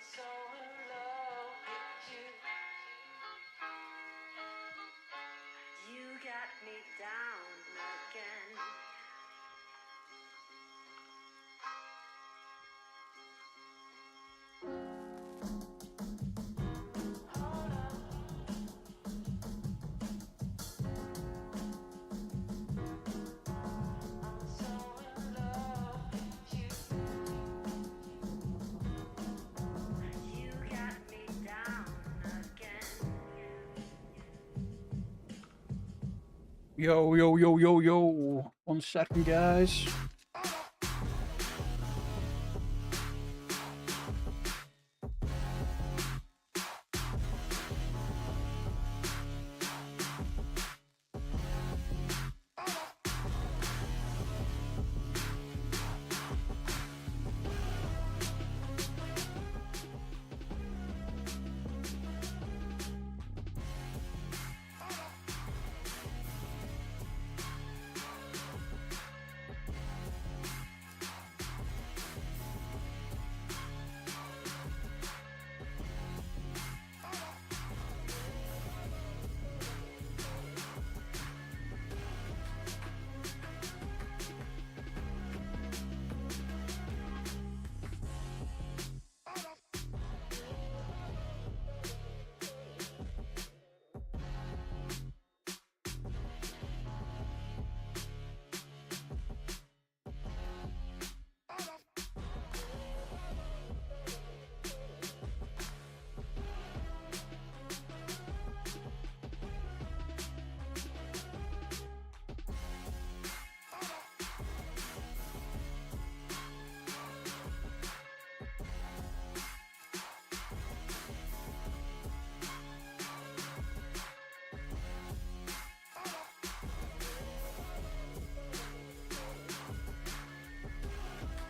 so in love with you. You got me down again. Hold up. I'm so in love with you. You got me down again. Yo, yo, yo, yo, yo. 1 second, guys.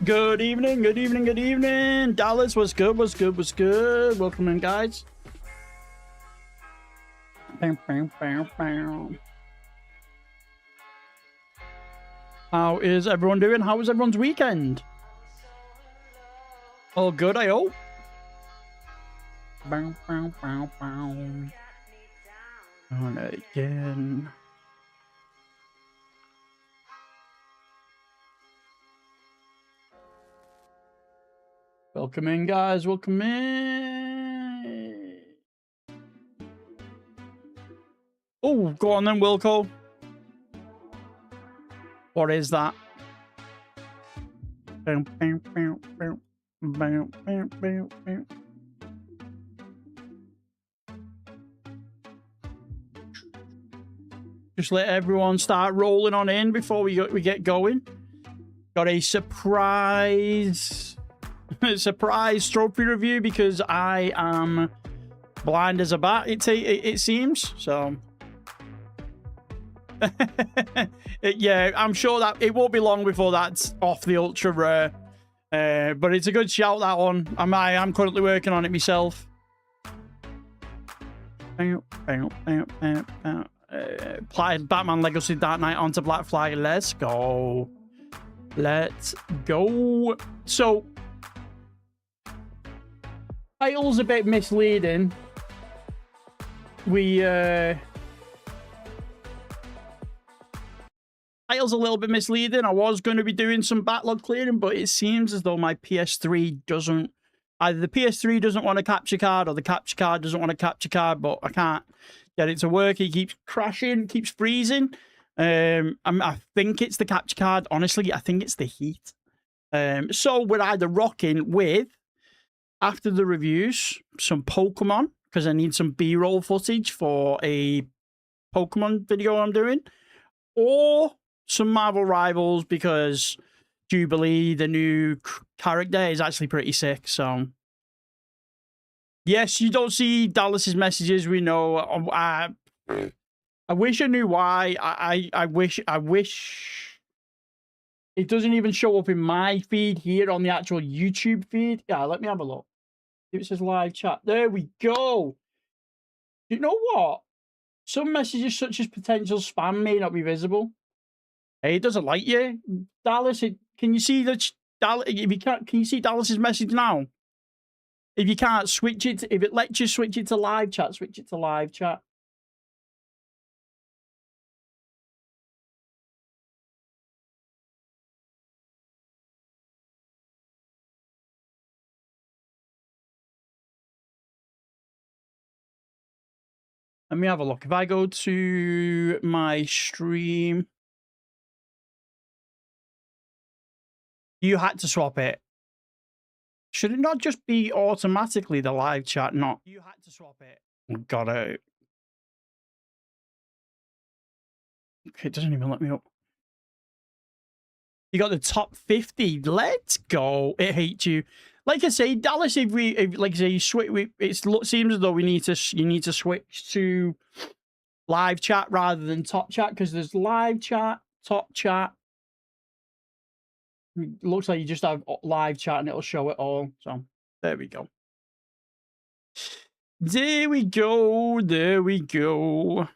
Good evening, good evening, good evening. Dallas, what's good, what's good, what's good? Welcome in, guys. Bam, bam, bam, bam. How is everyone doing? How was everyone's weekend? All good, I hope. Bam, bam, bam, bam. On again. Welcome in, guys. Welcome in. Oh, go on then, Wilco. What is that? Bam, bam, bam, bam, bam, bam, bam, bam. Just let everyone start rolling on in before we get going. Got a surprise trophy review because I am blind as a bat. It seems so. Yeah, I'm sure that it won't be long before that's off the ultra rare. But it's a good shout, that one. I am currently working on it myself. Batman Legacy Dark Knight onto Black Flag. Let's go. Let's go. So, title's a bit misleading. Title's a little bit misleading. I was going to be doing some backlog clearing, but it seems as though my PS3 doesn't... Either the PS3 doesn't want a capture card or the capture card doesn't want a capture card, but I can't get it to work. It keeps crashing, keeps freezing. I think it's the capture card. Honestly, I think it's the heat. So we're either rocking with, after the reviews, some Pokemon, because I need some B-roll footage for a Pokemon video I'm doing, or some Marvel Rivals, because Jubilee, the new character, is actually pretty sick. So yes, you don't see Dallas's messages. We know. I wish I knew why. I wish it doesn't even show up in my feed here on the actual YouTube feed. Yeah, let me have a look. It says live chat. There we go. You know what? Some messages such as potential spam may not be visible. Hey, it doesn't like you, Dallas. Can you see that? If you can't, can you see Dallas's message now? If you can't switch it, if it lets you switch it to live chat, switch it to live chat. Let me have a look. If I go to my stream, you had to swap it. Should it not just be automatically the live chat? Not. You had to swap it. Got it. Okay, it doesn't even let me up. You got the top 50. Let's go. It hates you. Like I say, Dallas, if like I say, you switch, it seems as though you need to switch to live chat rather than top chat, because there's live chat, top chat. It looks like you just have live chat and it'll show it all. So there we go. There we go. There we go.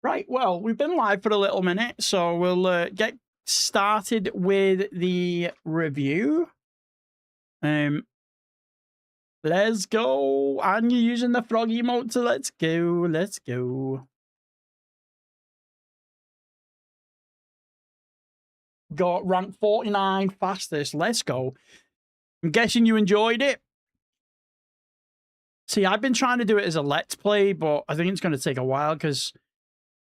Right. Well, we've been live for a little minute, so we'll get started with the review. Let's go. And you're using the frog emote, so let's go. Let's go. Got rank 49 fastest. Let's go. I'm guessing you enjoyed it. See, I've been trying to do it as a let's play, but I think it's going to take a while because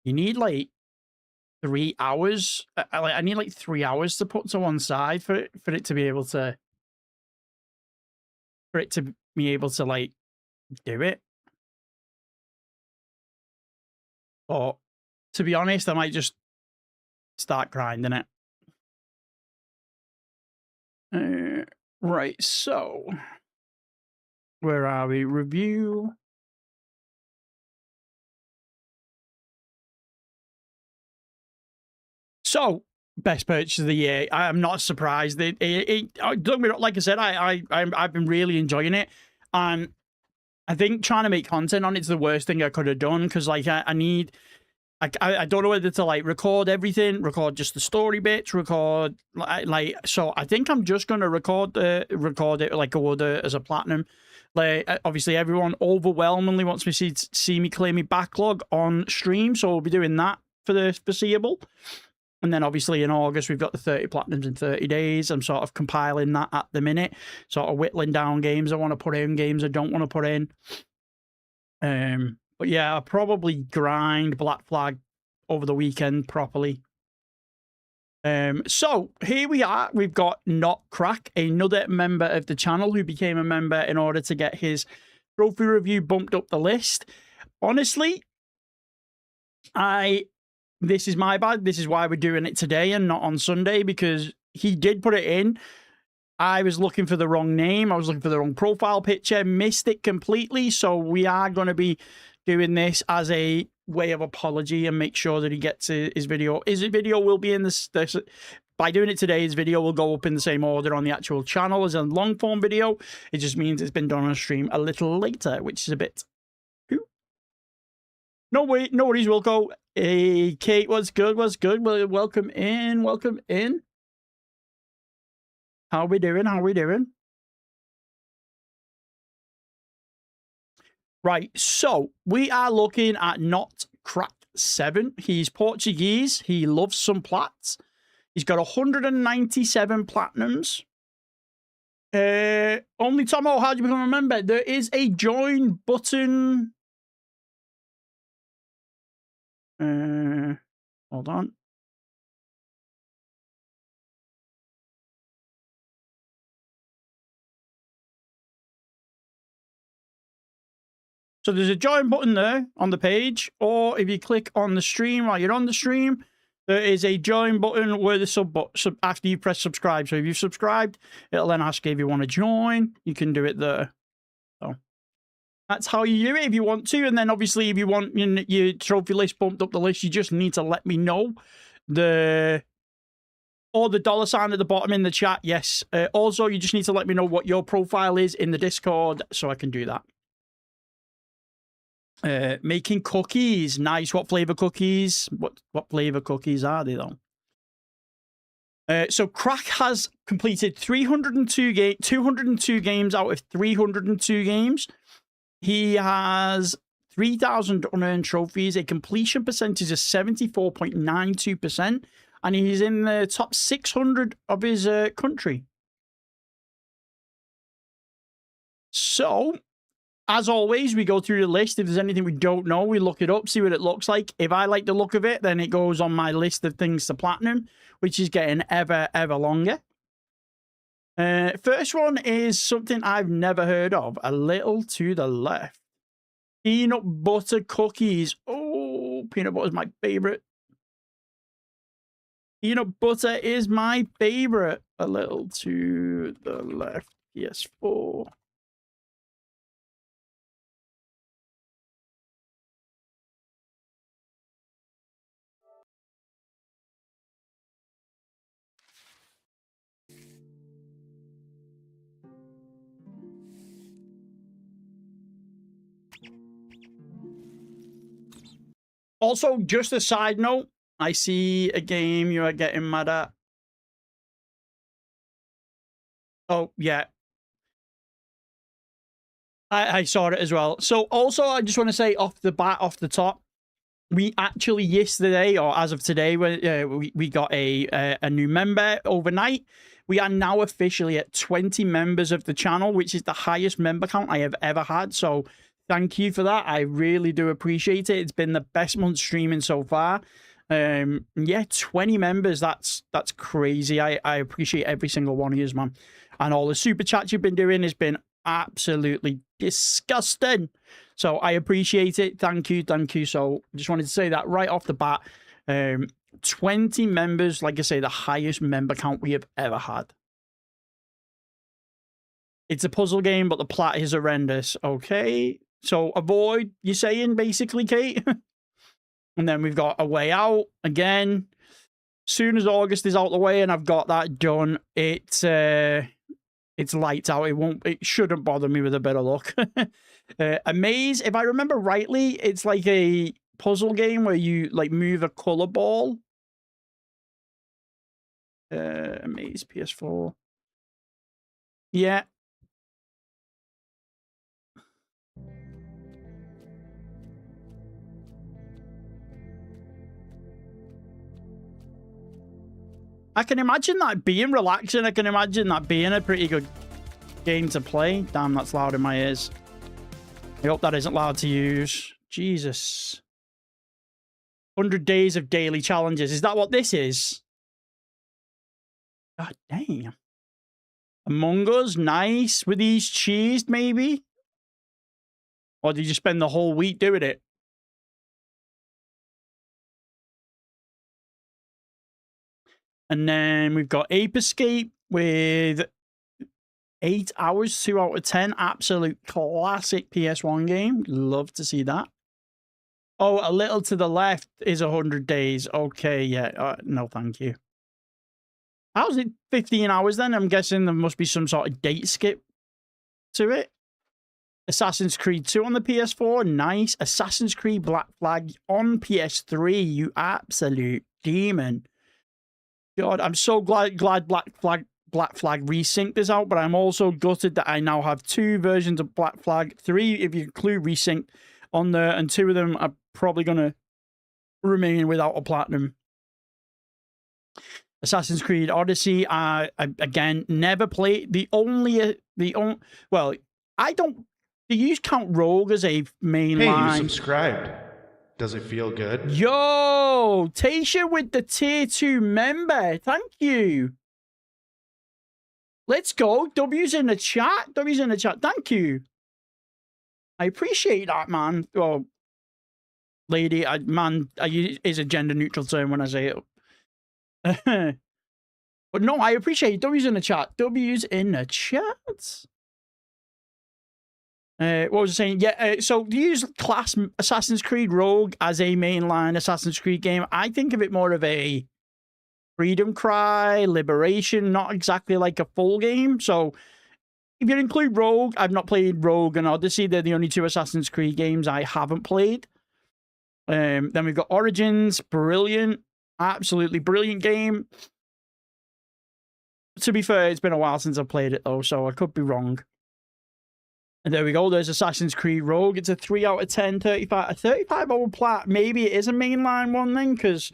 you need like 3 hours. I need like 3 hours to put to one side for it to be able to like do it. But to be honest, I might just start grinding it. Right, so where are we? Review. So, best purchase of the year. I am not surprised. Don't get me wrong, like I said, I've been really enjoying it, and I think trying to make content on it's the worst thing I could have done, because like I don't know whether to like record everything, record just the story bits, record like so. I think I'm just gonna record it like I would as a platinum. Like obviously everyone overwhelmingly wants me to see me clear my backlog on stream, so we'll be doing that for the foreseeable. And then obviously in August, we've got the 30 platinums in 30 days. I'm sort of compiling that at the minute, sort of whittling down games I want to put in, games I don't want to put in. But yeah, I'll probably grind Black Flag over the weekend properly. So here we are. We've got Not Crack, another member of the channel who became a member in order to get his trophy review bumped up the list. Honestly, this is my bad. This is why we're doing it today and not on Sunday, because he did put it in. I was looking for the wrong name. I was looking for the wrong profile picture. Missed it completely. So we are going to be doing this as a way of apology and make sure that he gets his video. His video will be in this by doing it today, his video will go up in the same order on the actual channel as a long form video. It just means it's been done on stream a little later, which is a bit... No worries, Wilco. Hey, Kate, what's good? What's good? Well, welcome in. Welcome in. How we doing? How we doing? Right, so we are looking at Not Crack 7. He's Portuguese. He loves some plats. He's got 197 platinums. Only Tomo, how do you become a member? There is a join button. Hold on. So there's a join button there on the page, or if you click on the stream while you're on the stream, there is a join button where the sub after you press subscribe. So if you've subscribed, it'll then ask you if you want to join. You can do it there. So that's how you do it if you want to. And then obviously if you want your trophy list bumped up the list, you just need to let me know. Or the $ at the bottom in the chat, yes. Also, you just need to let me know what your profile is in the Discord so I can do that. Making cookies. Nice. What flavor cookies? What flavor cookies are they, though? So Crack has completed 202 games out of 302 games. He has 3,000 unearned trophies, a completion percentage of 74.92%, and he's in the top 600 of his country. So, as always, we go through the list. If there's anything we don't know, we look it up, see what it looks like. If I like the look of it, then it goes on my list of things to platinum, which is getting ever longer. First one is something I've never heard of. A little to the left. Peanut butter cookies. Oh, peanut butter is my favorite. Peanut butter is my favorite. A little to the left. PS4. Also, just a side note, I see a game you are getting mad at. Oh, yeah. I saw it as well. So, also, I just want to say off the top, we actually yesterday, or as of today, we got a new member overnight. We are now officially at 20 members of the channel, which is the highest member count I have ever had. So, thank you for that. I really do appreciate it. It's been the best month streaming so far. Yeah, 20 members. That's crazy. I appreciate every single one of you, man. And all the super chats you've been doing has been absolutely disgusting. So I appreciate it. Thank you. So just wanted to say that right off the bat. 20 members, like I say, the highest member count we have ever had. It's a puzzle game, but the plot is horrendous. Okay. So avoid, you're saying, basically, Kate? And then we've got A Way Out again. Soon as August is out the way and I've got that done, it's lights out. It shouldn't bother me with a bit of luck. A Maze, if I remember rightly, it's like a puzzle game where you like move a color ball. A Maze PS4. Yeah. I can imagine that being relaxing. I can imagine that being a pretty good game to play. Damn, that's loud in my ears. I hope that isn't loud to use. Jesus. 100 days of daily challenges. Is that what this is? God damn. Among Us, nice. Were these cheesed, maybe? Or did you spend the whole week doing it? And then we've got Ape Escape with 8 hours, 2 out of 10. Absolute classic PS1 game. Love to see that. Oh, A Little to the Left is 100 days. Okay, yeah. No, thank you. How's it 15 hours then? I'm guessing there must be some sort of date skip to it. Assassin's Creed 2 on the PS4. Nice. Assassin's Creed Black Flag on PS3. You absolute demon. God, I'm so glad Black Flag Resynced is out, but I'm also gutted that I now have 2 versions of Black Flag, 3 if you include Resynced on there, and 2 of them are probably going to remain without a platinum. Assassin's Creed Odyssey, again, never played. Well, I don't. Do you count Rogue as a main line? Hey, you subscribed. Does it feel good? Yo, Tasha with the tier 2 member. Thank you. Let's go. W's in the chat. W's in the chat. Thank you. I appreciate that, man. Well, lady, man, I use is a gender neutral term when I say it. But no, I appreciate it. W's in the chat. W's in the chat. What was I saying? Yeah, so to use class Assassin's Creed Rogue as a mainline Assassin's Creed game, I think of it more of a freedom cry, liberation, not exactly like a full game. So if you include Rogue, I've not played Rogue and Odyssey. They're the only 2 Assassin's Creed games I haven't played. Then we've got Origins, brilliant, absolutely brilliant game. to be fair, it's been a while since I've played it though, so I could be wrong. And there we go. There's Assassin's Creed Rogue. It's a 3 out of 10, 35. A 35 over plat. Maybe it is a mainline one then, because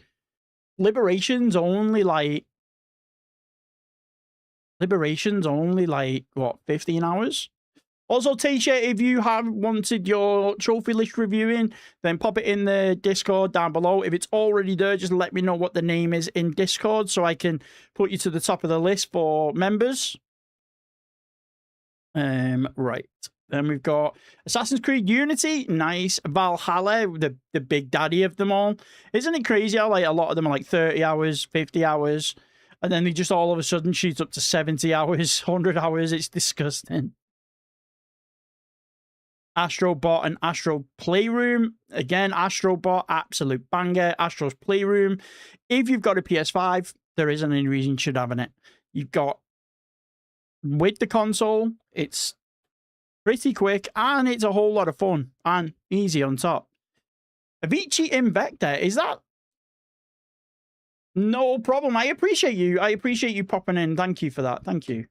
Liberation's only like, what, 15 hours? Also, Tisha, if you have wanted your trophy list reviewing, then pop it in the Discord down below. If it's already there, just let me know what the name is in Discord so I can put you to the top of the list for members. Right. Then we've got Assassin's Creed Unity. Nice. Valhalla, the big daddy of them all. Isn't it crazy how like a lot of them are like 30 hours, 50 hours, and then they just all of a sudden shoot up to 70 hours, 100 hours. It's disgusting. Astrobot and Astro Playroom. Again, Astrobot, absolute banger. Astro's Playroom. If you've got a PS5, there isn't any reason you should have it. You've got, with the console, it's pretty quick and it's a whole lot of fun and easy on top. Avicii Invector, is that? No problem. I appreciate you. I appreciate you popping in. Thank you for that. Thank you.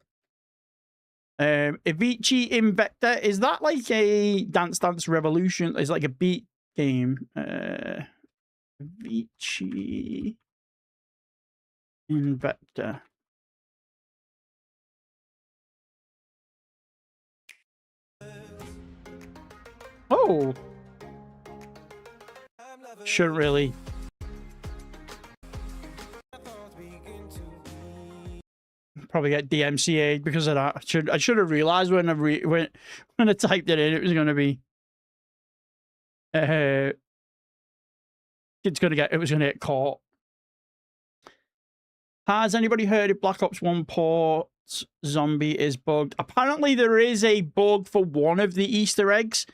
Avicii Invector, is that like a Dance Dance Revolution? Is like a beat game? Avicii Invector. Oh, shouldn't really. Probably get DMCA'd because of that. I should have realized when I typed it in, it was going to be it was going to get caught. Has anybody heard if Black Ops 1 port zombie is bugged? Apparently there is a bug for one of the Easter eggs,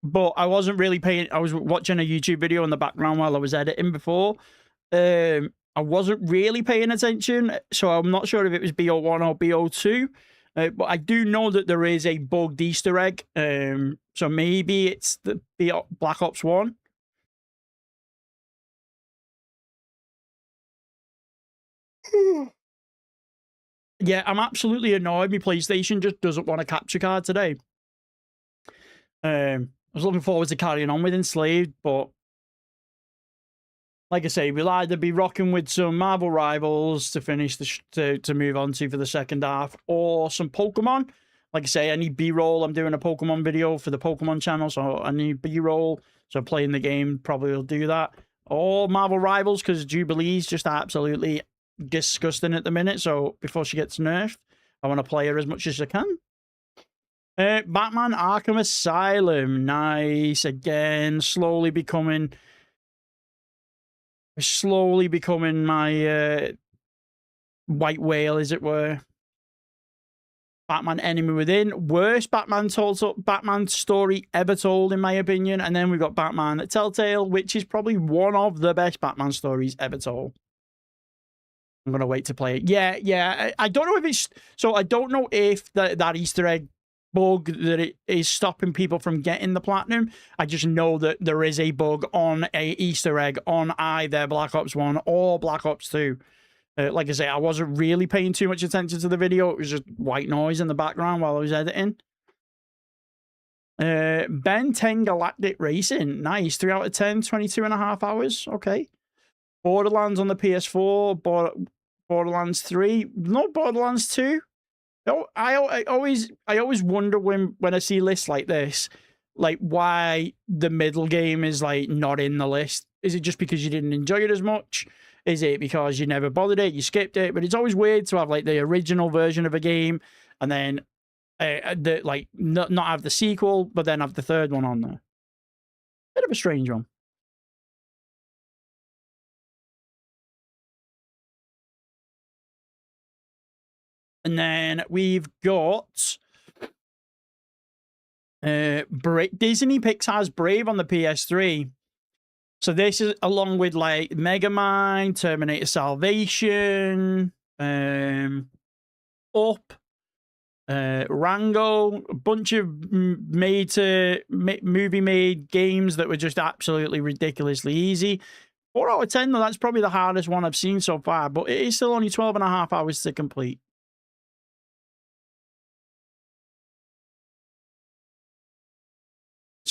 but I wasn't really paying. I was watching a YouTube video in the background while I was editing before. I wasn't really paying attention, so I'm not sure if it was BO1 or BO2. But I do know that there is a bugged Easter egg. So maybe it's the Black Ops 1. Yeah, I'm absolutely annoyed. My PlayStation just doesn't want a capture card today. I was looking forward to carrying on with Enslaved, but like I say, we'll either be rocking with some Marvel Rivals to finish to move on to for the second half, or some Pokemon. Like I say, I need B-roll. I'm doing a Pokemon video for the Pokemon channel, so I need B-roll. So playing the game probably will do that. Or Marvel Rivals, because Jubilee's just absolutely disgusting at the minute. So before she gets nerfed, I want to play her as much as I can. Batman Arkham Asylum. Nice. Again, slowly becoming my white whale, as it were. Batman Enemy Within, worst Batman story ever told, in my opinion. And then we've got Batman Telltale, which is probably one of the best Batman stories ever told. I'm gonna wait to play it. Yeah. I don't know if it's I don't know if that Easter egg bug that it is stopping people from getting the platinum. I just know that there is a bug on a Easter egg on either Black Ops 1 or Black Ops 2. Like I say, I wasn't really paying too much attention to the video. It was just white noise in the background while I was editing. Ben 10 Galactic Racing. Nice. 3 out of 10, 22.5 hours. Okay. Borderlands on the PS4. Borderlands 3. Not Borderlands 2. No, I always wonder when I see lists like this, like why the middle game is like not in the list. Is it just because you didn't enjoy it as much? Is it because you never bothered it, you skipped it? But it's always weird to have like the original version of a game and then not have the sequel, but then have the third one on there. Bit of a strange one. And then we've got Disney Pixar's Brave on the PS3. So this is along with like Megamind, Terminator Salvation, Up, Rango, a bunch of movie-made games that were just absolutely ridiculously easy. 4 out of 10, though, that's probably the hardest one I've seen so far, but it is still only 12.5 hours to complete.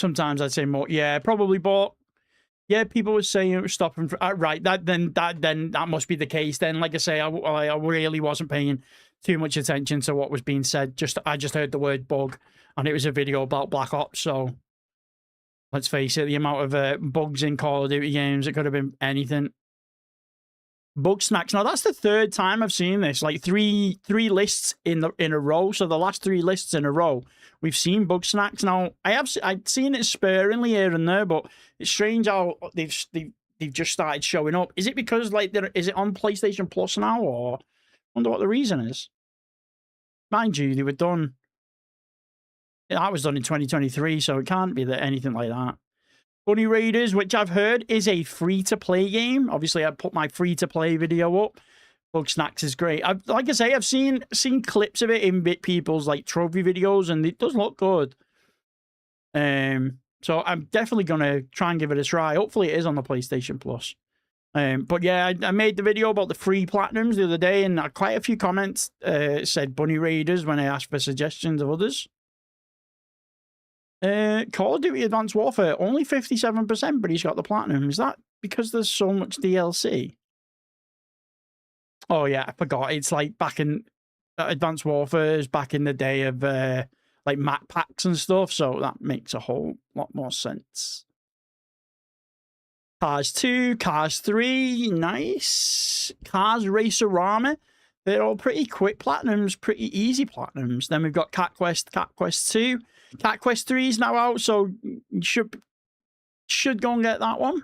Sometimes I'd say more. Yeah, probably, but yeah, people were saying it was stopping. Right, that must be the case. Then, like I say, I really wasn't paying too much attention to what was being said. I just heard the word bug, and it was a video about Black Ops. So let's face it, the amount of bugs in Call of Duty games, it could have been anything. Bug snacks. Now that's the third time I've seen this. Like three lists in a row. So the last 3 lists in a row, we've seen bug snacks. Now I've seen it sparingly here and there, but it's strange how they've just started showing up. Is it because is it on PlayStation Plus now, or I wonder what the reason is? Mind you, they were done. That was done in 2023, so it can't be that anything like that. Bunny Raiders, which I've heard is a free-to-play game. Obviously, I put my free-to-play video up. Bug Snacks is great. Like I say, I've seen clips of it in people's like trophy videos, and it does look good. So I'm definitely gonna try and give it a try. Hopefully, it is on the PlayStation Plus. But yeah, I made the video about the free platinums the other day, and quite a few comments said Bunny Raiders when I asked for suggestions of others. Call of Duty Advanced Warfare, only 57%, but he's got the platinum. Is that because there's so much DLC? Oh yeah, I forgot. It's like back in Advanced Warfare is back in the day of like map packs and stuff, so that makes a whole lot more sense. Cars 2, Cars 3, nice. Cars Racer-Rama, they're all pretty quick platinums, pretty easy platinums. Then we've got Cat Quest 2. Cat Quest 3 is now out, so you should go and get that one.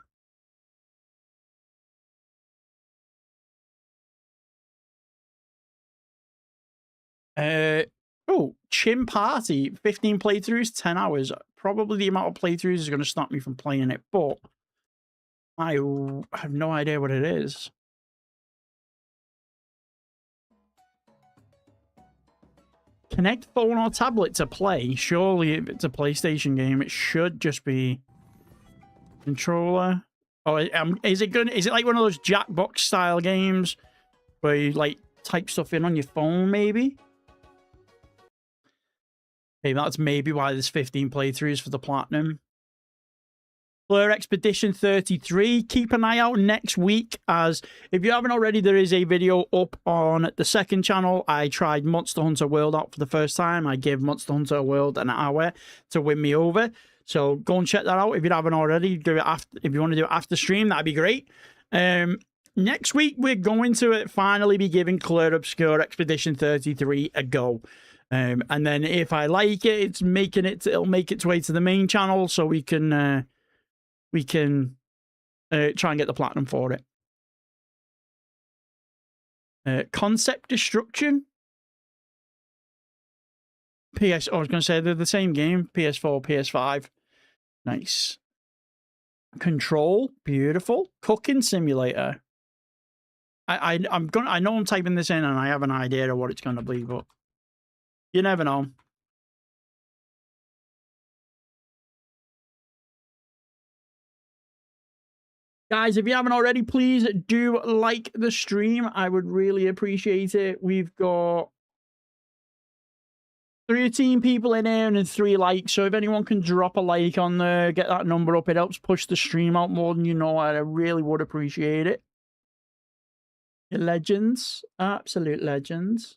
Oh, Chim Party, 15 playthroughs, 10 hours. Probably the amount of playthroughs is going to stop me from playing it, but I have no idea what it is. Connect phone or tablet to play. Surely if it's a PlayStation game, it should just be controller. Oh, is it like one of those Jackbox style games where you like type stuff in on your phone, maybe? Maybe that's why there's 15 playthroughs for the platinum. Blur Expedition 33. Keep an eye out next week, as if you haven't already, there is a video up on the second channel. I tried Monster Hunter World out for the first time. I gave Monster Hunter World an hour to win me over. So go and check that out if you haven't already. Do it after, if you want to do it after stream, that'd be great. Next week, we're going to finally be giving Clair Obscur Expedition 33 a go. And then if I like it, it'll make its way to the main channel, so we can try and get the platinum for it. Concept Destruction. I was going to say they're the same game. PS4, PS5. Nice. Control. Beautiful. Cooking Simulator. I know I'm typing this in and I have an idea of what it's going to be, but you never know. Guys, if you haven't already, please do like the stream. I would really appreciate it. We've got 13 people in here and 3 likes. So if anyone can drop a like on there, get that number up, it helps push the stream out more than you know. I really would appreciate it. You're legends. Absolute legends.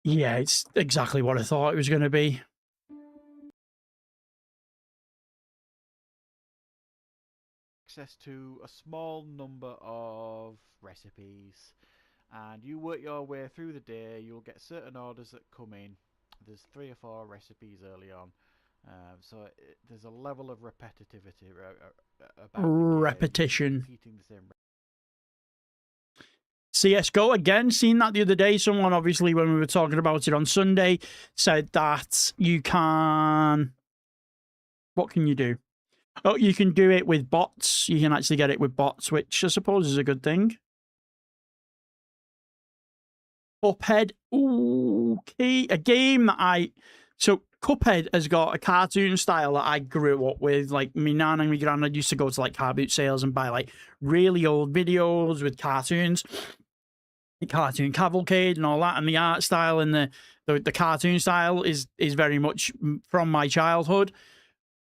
Yeah, it's exactly what I thought it was going to be. Access to a small number of recipes, and you work your way through the day. You'll get certain orders that come in. There's 3 or 4 recipes early on, so there's a level of repetitivity about repetition. Repeating the same. CSGO, again, seen that the other day. Someone, obviously, when we were talking about it on Sunday, said that you can... What can you do? Oh, you can do it with bots. You can actually get it with bots, which I suppose is a good thing. Cuphead. Ooh, okay. A game that So, Cuphead has got a cartoon style that I grew up with. Like, my nana and my granddad used to go to, like, car boot sales and buy, like, really old videos with cartoons. cartoon cavalcade and all that, and the art style and the cartoon style is very much from my childhood.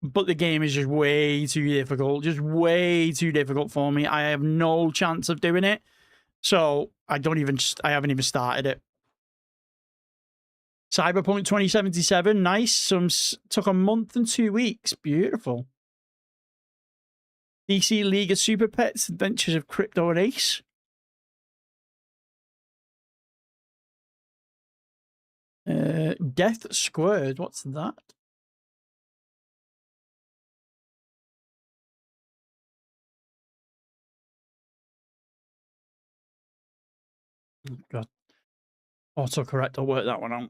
But the game is just way too difficult, just way too difficult for me. I have no chance of doing it, so I haven't even started it. Cyberpunk 2077, nice. Took a month and 2 weeks, beautiful. DC League of Super Pets, Adventures of Crypto and Ace. Death Squared, what's that? Oh, God. Autocorrect will work that one out.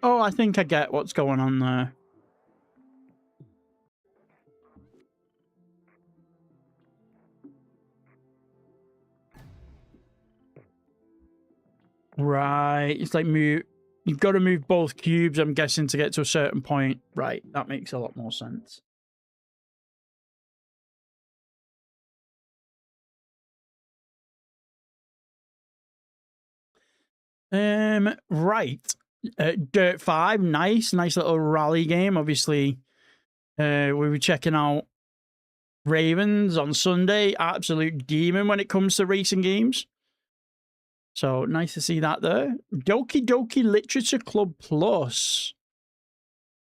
Oh, I think I get what's going on there. Right, it's like you've got to move both cubes, I'm guessing, to get to a certain point. Right, that makes a lot more sense. Right. Dirt 5, nice little rally game. Obviously, we were checking out Ravens on Sunday, absolute demon when it comes to racing games. So nice to see that there. Doki Doki Literature Club Plus.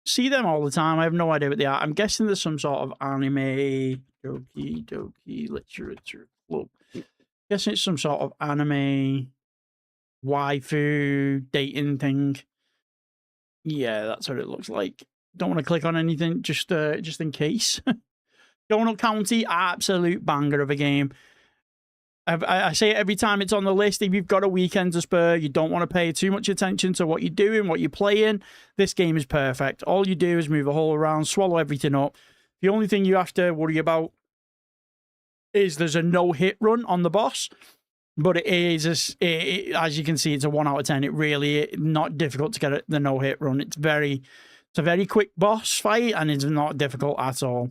See them all the time. I have no idea what they are. I'm guessing there's some sort of anime. Doki Doki Literature Club. Guessing it's some sort of anime waifu dating thing. Yeah, that's what it looks like. Don't want to click on anything, just in case. Donut County, absolute banger of a game. I say it every time it's on the list. If you've got a weekend to spare, you don't want to pay too much attention to what you're doing, what you're playing, this game is perfect. All you do is move a hole around, swallow everything up. The only thing you have to worry about is there's a no-hit run on the boss. But it is, as you can see, it's a 1 out of 10. It really not difficult to get the no-hit run. It's a very quick boss fight, and it's not difficult at all.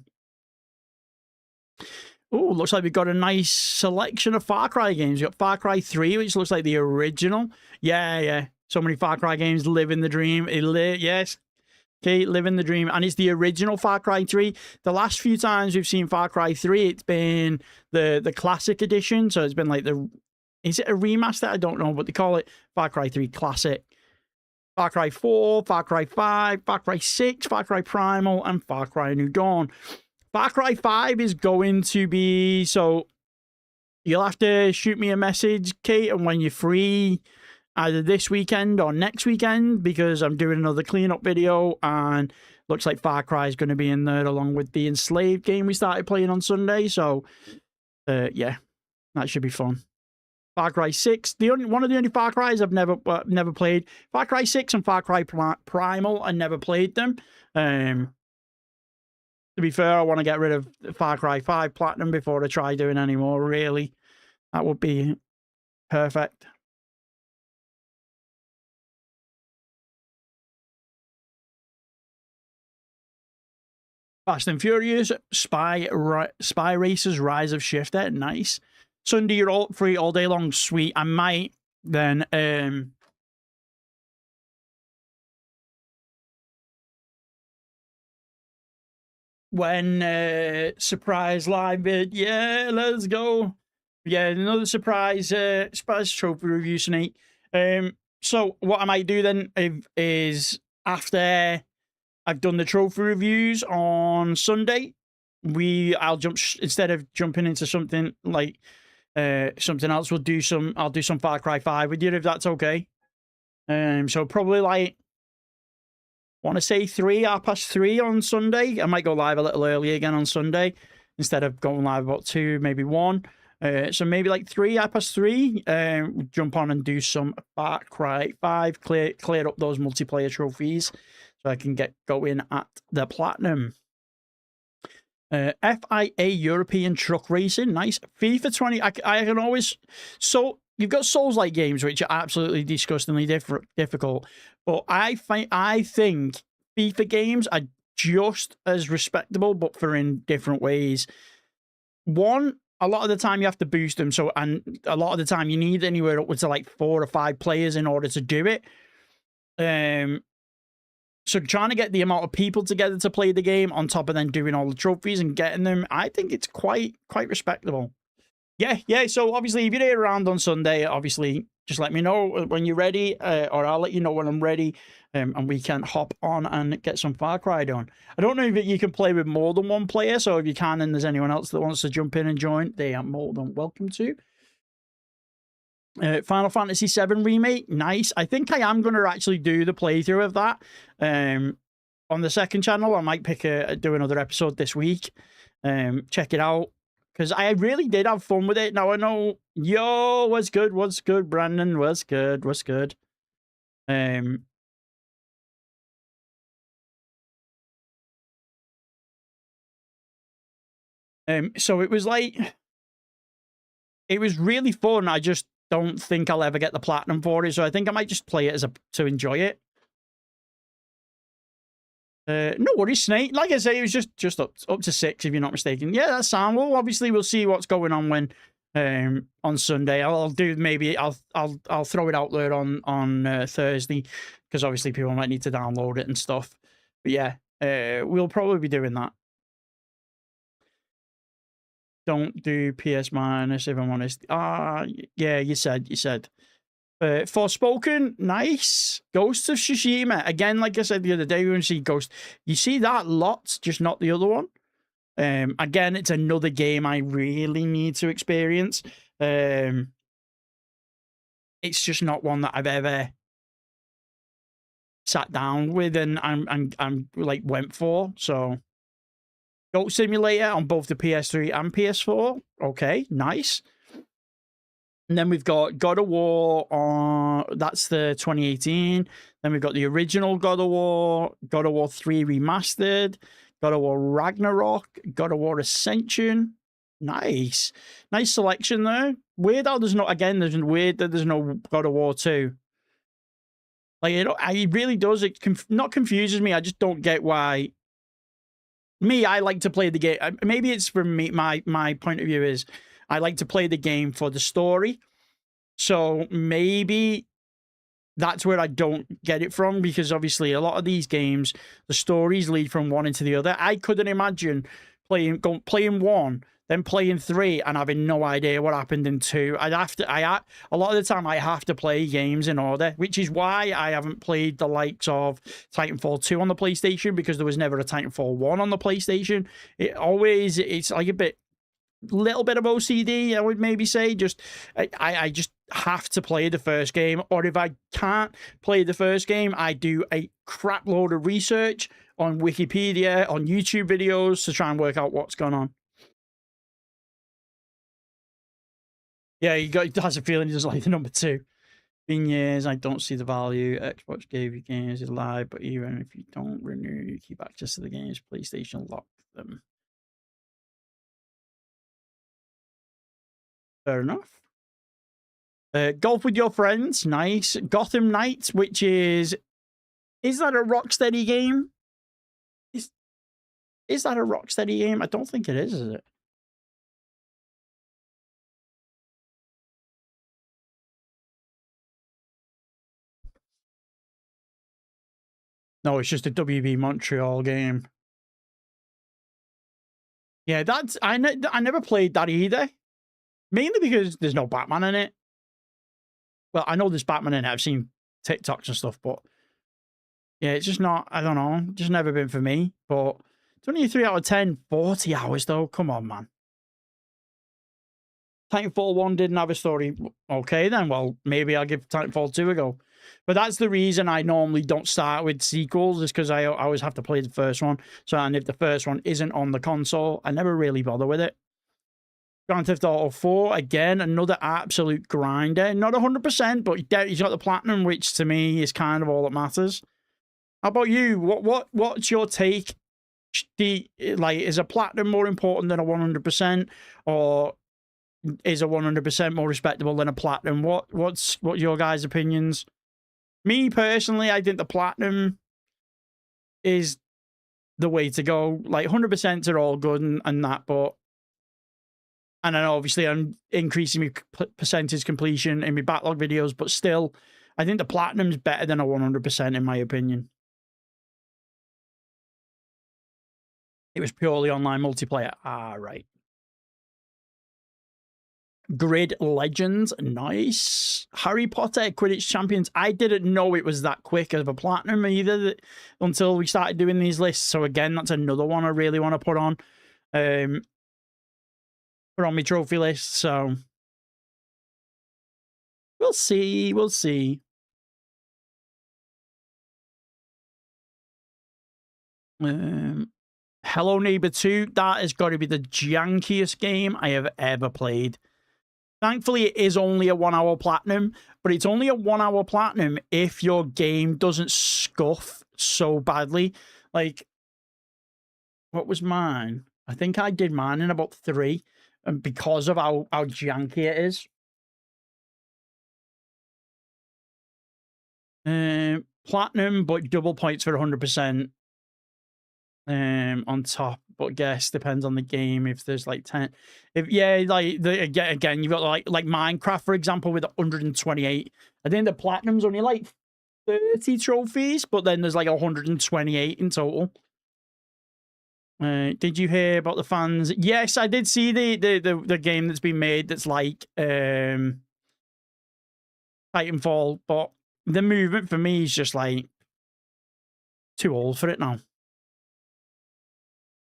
Oh, looks like we've got a nice selection of Far Cry games. We've got Far Cry 3, which looks like the original. Yeah. So many Far Cry games. Living the dream. Yes. Okay, living the dream. And it's the original Far Cry 3. The last few times we've seen Far Cry 3, it's been the classic edition. So it's been like is it a remaster? I don't know, but they call it Far Cry 3 Classic. Far Cry 4, Far Cry 5, Far Cry 6, Far Cry Primal, and Far Cry New Dawn. Far Cry 5 is going to be... So you'll have to shoot me a message, Kate, and when you're free, either this weekend or next weekend, because I'm doing another cleanup video, and looks like Far Cry is going to be in there along with the Enslaved game we started playing on Sunday. So, yeah, that should be fun. Far Cry 6, one of the only Far Cry's I've never played. Far Cry 6 and Far Cry Primal, I never played them. To be fair, I want to get rid of Far Cry 5 Platinum before I try doing any more, really. That would be perfect. Fast and Furious, Spy Racers, Rise of Shifter, nice. Sunday, you're all free all day long, sweet. I might then when surprise live vid, yeah, let's go. Yeah, another surprise trophy review tonight. So what I might do then is after I've done the trophy reviews on Sunday, I'll jump instead of jumping into something like something else. I'll do some Far Cry 5 with you, if that's okay. So probably like, want to say 3:30 on Sunday. I might go live a little early again on Sunday instead of going live about 2, maybe 1. So maybe like 3:30. Jump on and do some Far Cry 5. Clear up those multiplayer trophies so I can get going at the platinum. FIA European Truck Racing, nice. FIFA 20. I can always. So you've got Souls-like games which are absolutely disgustingly difficult, but I think FIFA games are just as respectable, but for in different ways. One, a lot of the time you have to boost them, and a lot of the time you need anywhere upwards to like 4 or 5 players in order to do it. So trying to get the amount of people together to play the game on top of then doing all the trophies and getting them, I think it's quite respectable. Yeah. So obviously, if you're here around on Sunday, obviously just let me know when you're ready, or I'll let you know when I'm ready, and we can hop on and get some Far Cry done. I don't know if you can play with more than one player, so if you can and there's anyone else that wants to jump in and join, they are more than welcome to. Final Fantasy VII Remake, nice. I think I am going to actually do the playthrough of that on the second channel. I might do another episode this week. Check it out, because I really did have fun with it. Now I know, yo, what's good, Brandon, what's good. So it was really fun. I just don't think I'll ever get the platinum for it, so I think I might just play it to enjoy it. No worries, Snake. Like I say, it was just up to 6, if you're not mistaken. Yeah, that's sound. Well, obviously, we'll see what's going on when on Sunday. I'll throw it out there on Thursday, because obviously people might need to download it and stuff. But yeah, we'll probably be doing that. Don't do PS minus, if I'm honest. Yeah, you said. Forspoken, nice. Ghost of Tsushima, again, like I said the other day, when you see Ghost, you see that lots, just not the other one. Again, it's another game I really need to experience. It's just not one that I've ever sat down with and I'm like went for. So, Goat Simulator on both the PS3 and PS4. Okay, nice. And then we've got God of War, that's the 2018. Then we've got the original God of War 3 Remastered, God of War Ragnarok, God of War Ascension. Nice selection there. Weird how there's weird that there's no God of War 2. Like, it really does. It not confuses me. I just don't get why. I like to play the game. Maybe it's from me. My point of view is I like to play the game for the story. So maybe that's where I don't get it from, because obviously a lot of these games, the stories lead from one into the other. I couldn't imagine playing 1, then playing 3 and having no idea what happened in 2. A lot of the time I have to play games in order, which is why I haven't played the likes of Titanfall 2 on the PlayStation, because there was never a Titanfall 1 on the PlayStation. It's like a little bit of OCD, I would maybe say. I just have to play the first game, or if I can't play the first game, I do a crap load of research on Wikipedia, on YouTube videos, to try and work out what's going on. Yeah, he has a feeling he doesn't like the number 2. Been years, I don't see the value. Xbox gave you games live, but even if you don't renew, you keep access to the games. PlayStation locked them. Fair enough. Golf with Your Friends, nice. Gotham Knights, which is that a Rocksteady game? Is that a Rocksteady game? I don't think it is it? No, it's just a WB Montreal game. Yeah, I never played that either. Mainly because there's no Batman in it. Well, I know there's Batman in it. I've seen TikToks and stuff, but yeah, it's just not, I don't know, just never been for me. But 23 out of 10, 40 hours though. Come on, man. Titanfall 1 didn't have a story. Okay, then. Well, maybe I'll give Titanfall 2 a go. But that's the reason I normally don't start with sequels, is because I always have to play the first one. So, and if the first one isn't on the console, I never really bother with it. Grand Theft Auto 4, again, another absolute grinder. Not 100%, but he's got the platinum, which to me is kind of all that matters. How about you? What's your take? Is a platinum more important than a 100%? Or is a 100% more respectable than a platinum. What's your guys' opinions? Me personally, I think the platinum is the way to go. Like 100% are all good and that, but and then obviously I'm increasing my percentage completion in my backlog videos, but still, I think the platinum's better than a 100% in my opinion. It was purely online multiplayer. Ah, right. Grid Legends, nice. Harry Potter Quidditch Champions. I didn't know it was that quick of a platinum either until we started doing these lists. So again, that's another one I really want to put on my trophy list. So we'll see. We'll see. Hello Neighbor 2. That has got to be the jankiest game I have ever played. Thankfully, it is only a 1 hour platinum, but it's only a 1 hour platinum if your game doesn't scuff so badly. Like, what was mine? I think I did mine in about 3, and because of how janky it is. Platinum, but double points for 100%. On top, but guess depends on the game. If there's like 10, again, you've got like Minecraft, for example, with 128. I think the platinum's only like 30 trophies, but then there's like 128 in total. Did you hear about the fans? Yes, I did see the game that's been made that's like Titanfall, but the movement for me is just like too old for it now.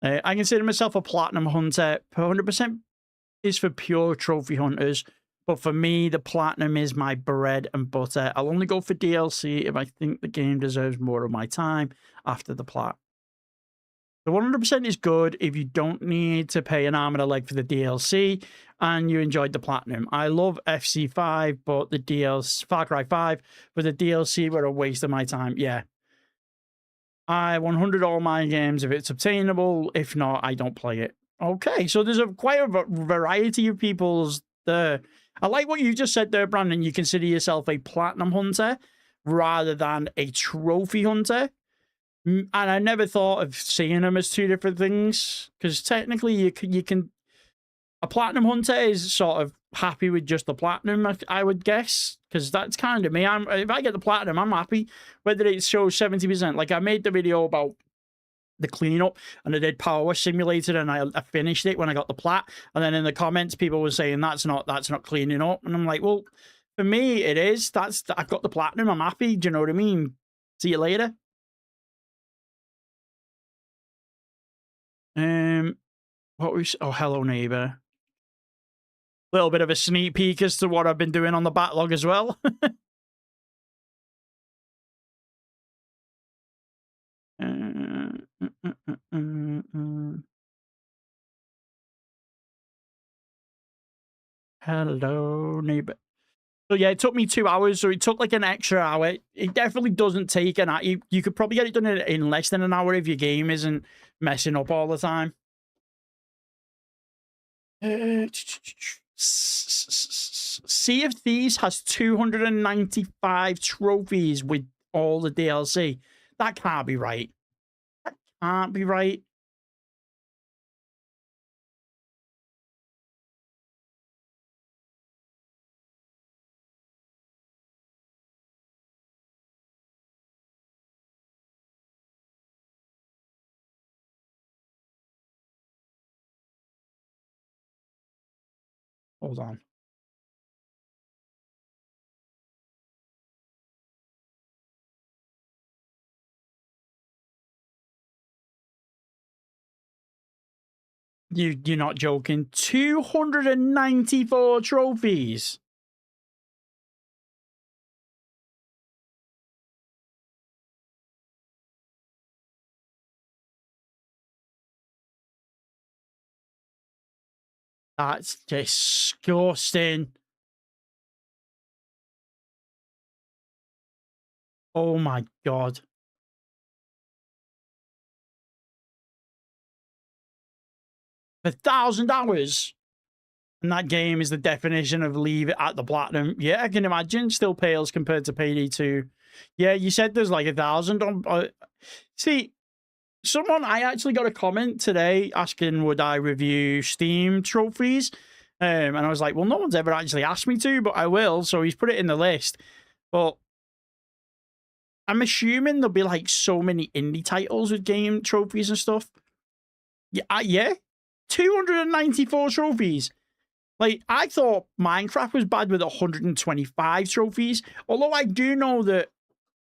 I consider myself a platinum hunter. 100% is for pure trophy hunters, but for me, the platinum is my bread and butter. I'll only go for DLC if I think the game deserves more of my time after the plat. The 100% is good if you don't need to pay an arm and a leg for the DLC and you enjoyed the platinum. I love FC5, but the DLC, Far Cry 5, but the DLC were a waste of my time. Yeah. I 100 all my games if it's obtainable. If not, I don't play it. Okay, so there's quite a variety of people's there. I like what you just said there, Brandon. You consider yourself a platinum hunter rather than a trophy hunter. And I never thought of seeing them as two different things, because technically you can a platinum hunter is sort of happy with just the platinum, I would guess, because that's kind of me. If I get the platinum, I'm happy, whether it shows 70%. Like I made the video about the cleanup, and I did Power Wash Simulator, and I finished it when I got the plat. And then in the comments, people were saying that's not cleaning up, and I'm like, well, for me, it is. I've got the platinum. I'm happy. Do you know what I mean? See you later. What was? Oh, hello, neighbor. Little bit of a sneak peek as to what I've been doing on the backlog as well. Hello, neighbor. So yeah, it took me 2 hours, so it took like an extra hour. It definitely doesn't take an hour. You could probably get it done in less than an hour if your game isn't messing up all the time. Sea of Thieves has 295 trophies with all the DLC. That can't be right. That can't be right. Hold on. You're not joking. 294 trophies. That's disgusting. Oh my god. $1,000. And that game is the definition of leave it at the platinum. Yeah, I can imagine. Still pales compared to Payday 2. Yeah, you said there's like 1,000 on... see, I actually got a comment today asking would I review Steam trophies. And I was like, well, no one's ever actually asked me to, but I will. So he's put it in the list. But I'm assuming there'll be like so many indie titles with game trophies and stuff. Yeah. 294 trophies. Like, I thought Minecraft was bad with 125 trophies. Although I do know that...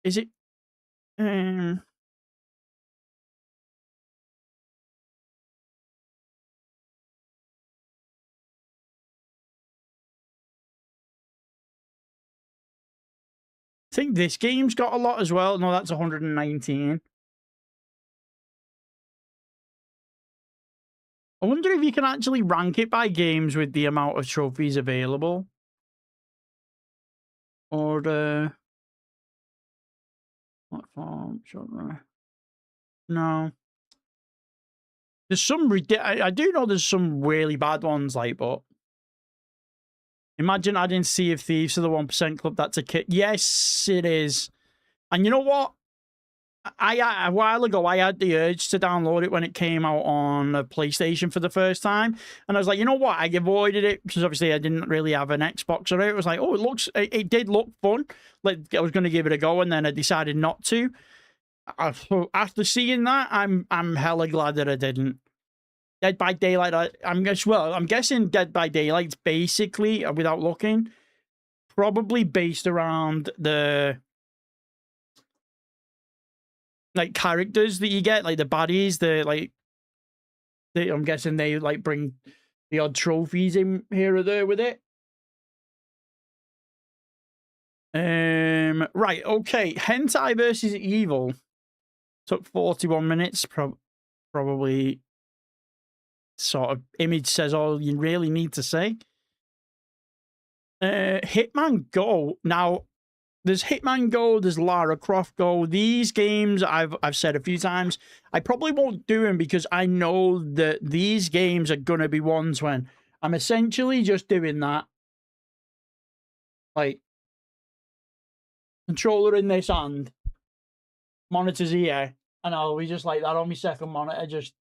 Is it... I think this game's got a lot as well. No, that's 119. I wonder if you can actually rank it by games with the amount of trophies available. Or the... platform, genre. No. There's some... I do know there's some really bad ones, like, but... Imagine adding Sea of Thieves to the 1% Club. That's a kit. Yes, it is. And you know what? A while ago, I had the urge to download it when it came out on a PlayStation for the first time. And I was like, you know what? I avoided it because obviously I didn't really have an Xbox or it. It was like, oh, it did look fun. Like, I was going to give it a go, and then I decided not to. After seeing that, I'm hella glad that I didn't. Dead by Daylight, I'm guessing Dead by Daylight's basically, without looking, probably based around the like characters that you get, like the baddies, I'm guessing they like bring the odd trophies in here or there with it. Right, okay. Hentai versus Evil took 41 minutes. Probably sort of image says all you really need to say. Hitman Go. Now, there's Hitman Go, there's Lara Croft Go. These games, I've said a few times, I probably won't do them because I know that these games are going to be ones when I'm essentially just doing that. Like, controller in this hand, monitors here, and I'll be just like that on my second monitor, just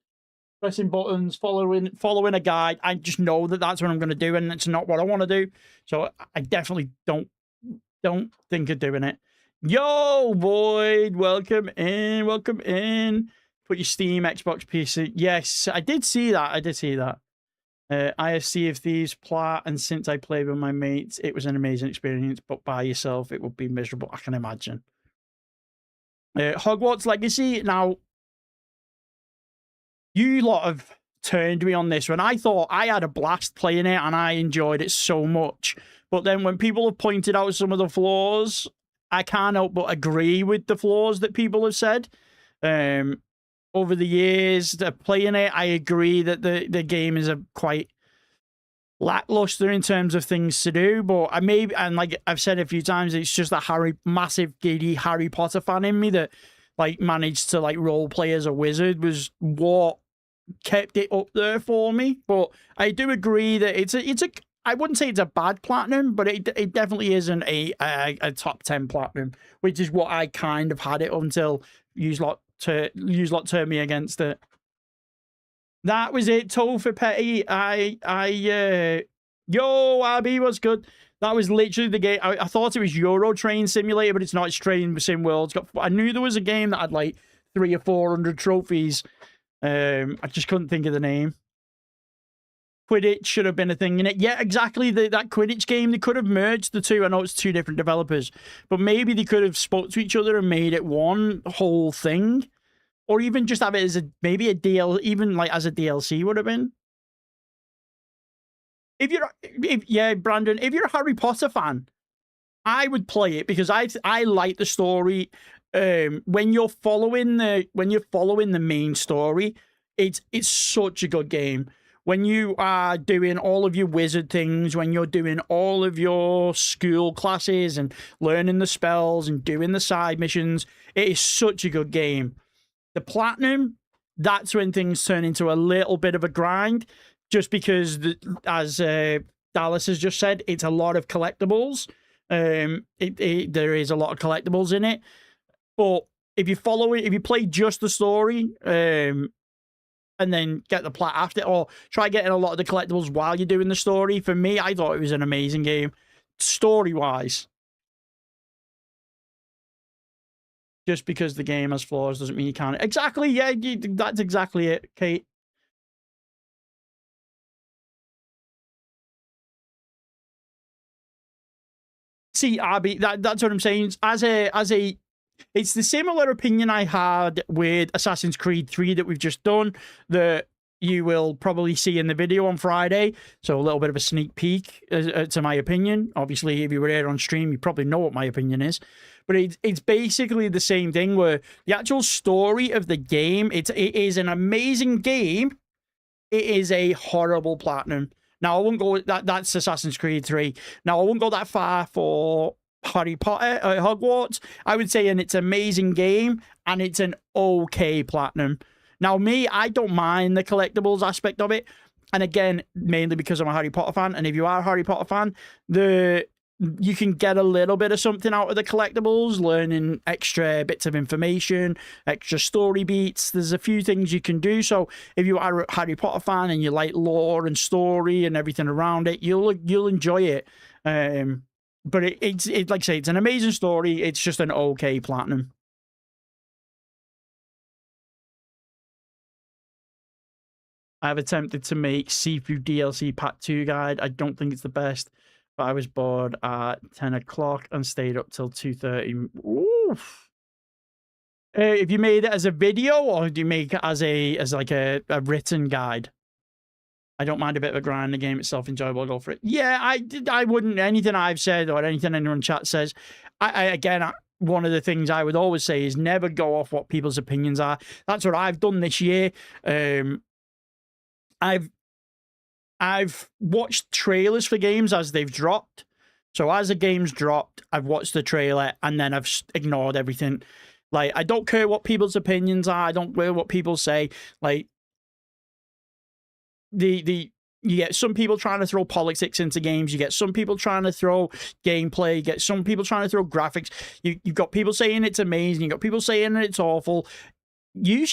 pressing buttons, following a guide. I just know that that's what I'm going to do, and it's not what I want to do. So I definitely don't think of doing it. Yo, Void, welcome in. Put your Steam, Xbox, PC. Yes, I did see that. ISC of Thieves, Plat, and since I played with my mates, it was an amazing experience, but by yourself, it would be miserable. I can imagine. Hogwarts Legacy. Now, you lot have turned me on this one. I thought I had a blast playing it, and I enjoyed it so much. But then when people have pointed out some of the flaws, I can't help but agree with the flaws that people have said. Over the years of playing it, I agree that the game is quite lackluster in terms of things to do. But and like I've said a few times, it's just a massive giddy Harry Potter fan in me that like managed to like role play as a wizard was what kept it up there for me. But I do agree that it's a I wouldn't say it's a bad platinum, but it definitely isn't a top 10 platinum, which is what I kind of had it until use lot turned me against it. That was it. Toe for Petty. Yo, Abby, what's good? That was literally the game. I thought it was Euro Train Simulator, but it's not. It's Train Sim World. I knew there was a game that had like 300 or 400 trophies. I just couldn't think of the name. Quidditch should have been a thing in it. Yeah, exactly. That Quidditch game, they could have merged the two. I know it's two different developers, but maybe they could have spoke to each other and made it one whole thing, or even just have it as maybe a DL, even like as a DLC would have been. Brandon, if you're a Harry Potter fan, I would play it because I like the story. When you're following the main story, it's such a good game. When you are doing all of your wizard things, when you're doing all of your school classes and learning the spells and doing the side missions, it is such a good game. The platinum, that's when things turn into a little bit of a grind just because, as Dallas has just said, it's a lot of collectibles. There is a lot of collectibles in it, but if you follow it, if you play just the story, and then get the plat after, or try getting a lot of the collectibles while you're doing the story. For me, I thought it was an amazing game, story-wise. Just because the game has flaws doesn't mean you can't. Exactly, yeah, that's exactly it, Kate. See, Abby, that's what I'm saying. It's the similar opinion I had with Assassin's Creed 3 that we've just done, that you will probably see in the video on Friday. So a little bit of a sneak peek to my opinion. Obviously, if you were here on stream, you probably know what my opinion is. But it's basically the same thing, where the actual story of the game, it is an amazing game. It is a horrible platinum. Now, I won't go, that's Assassin's Creed 3. Now, I won't go that far for Harry Potter, Hogwarts. I would say it's an amazing game, and it's an okay platinum. Now, me, I don't mind the collectibles aspect of it. And again, mainly because I'm a Harry Potter fan. And if you are a Harry Potter fan, you can get a little bit of something out of the collectibles, learning extra bits of information, extra story beats. There's a few things you can do. So if you are a Harry Potter fan and you like lore and story and everything around it, you'll enjoy it. But it's like I say, it's an amazing story. It's just an okay platinum. I've attempted to make Sifu DLC Part 2 guide. I don't think it's the best, but I was bored at 10 o'clock and stayed up till 2:30. Oof. If you made it as a video, or do you make it as like a written guide? I don't mind a bit of a grind. The game itself enjoyable. I'll go for it. Yeah, I wouldn't. Anything I've said or anything anyone in chat says, one of the things I would always say is never go off what people's opinions are. That's what I've done this year. I've watched trailers for games as they've dropped. So as a game's dropped, I've watched the trailer and then I've ignored everything. Like, I don't care what people's opinions are. I don't care what people say. Like, you get some people trying to throw politics into games. You get some people trying to throw gameplay. You get some people trying to throw graphics. You've got people saying it's amazing. You've got people saying it's awful. You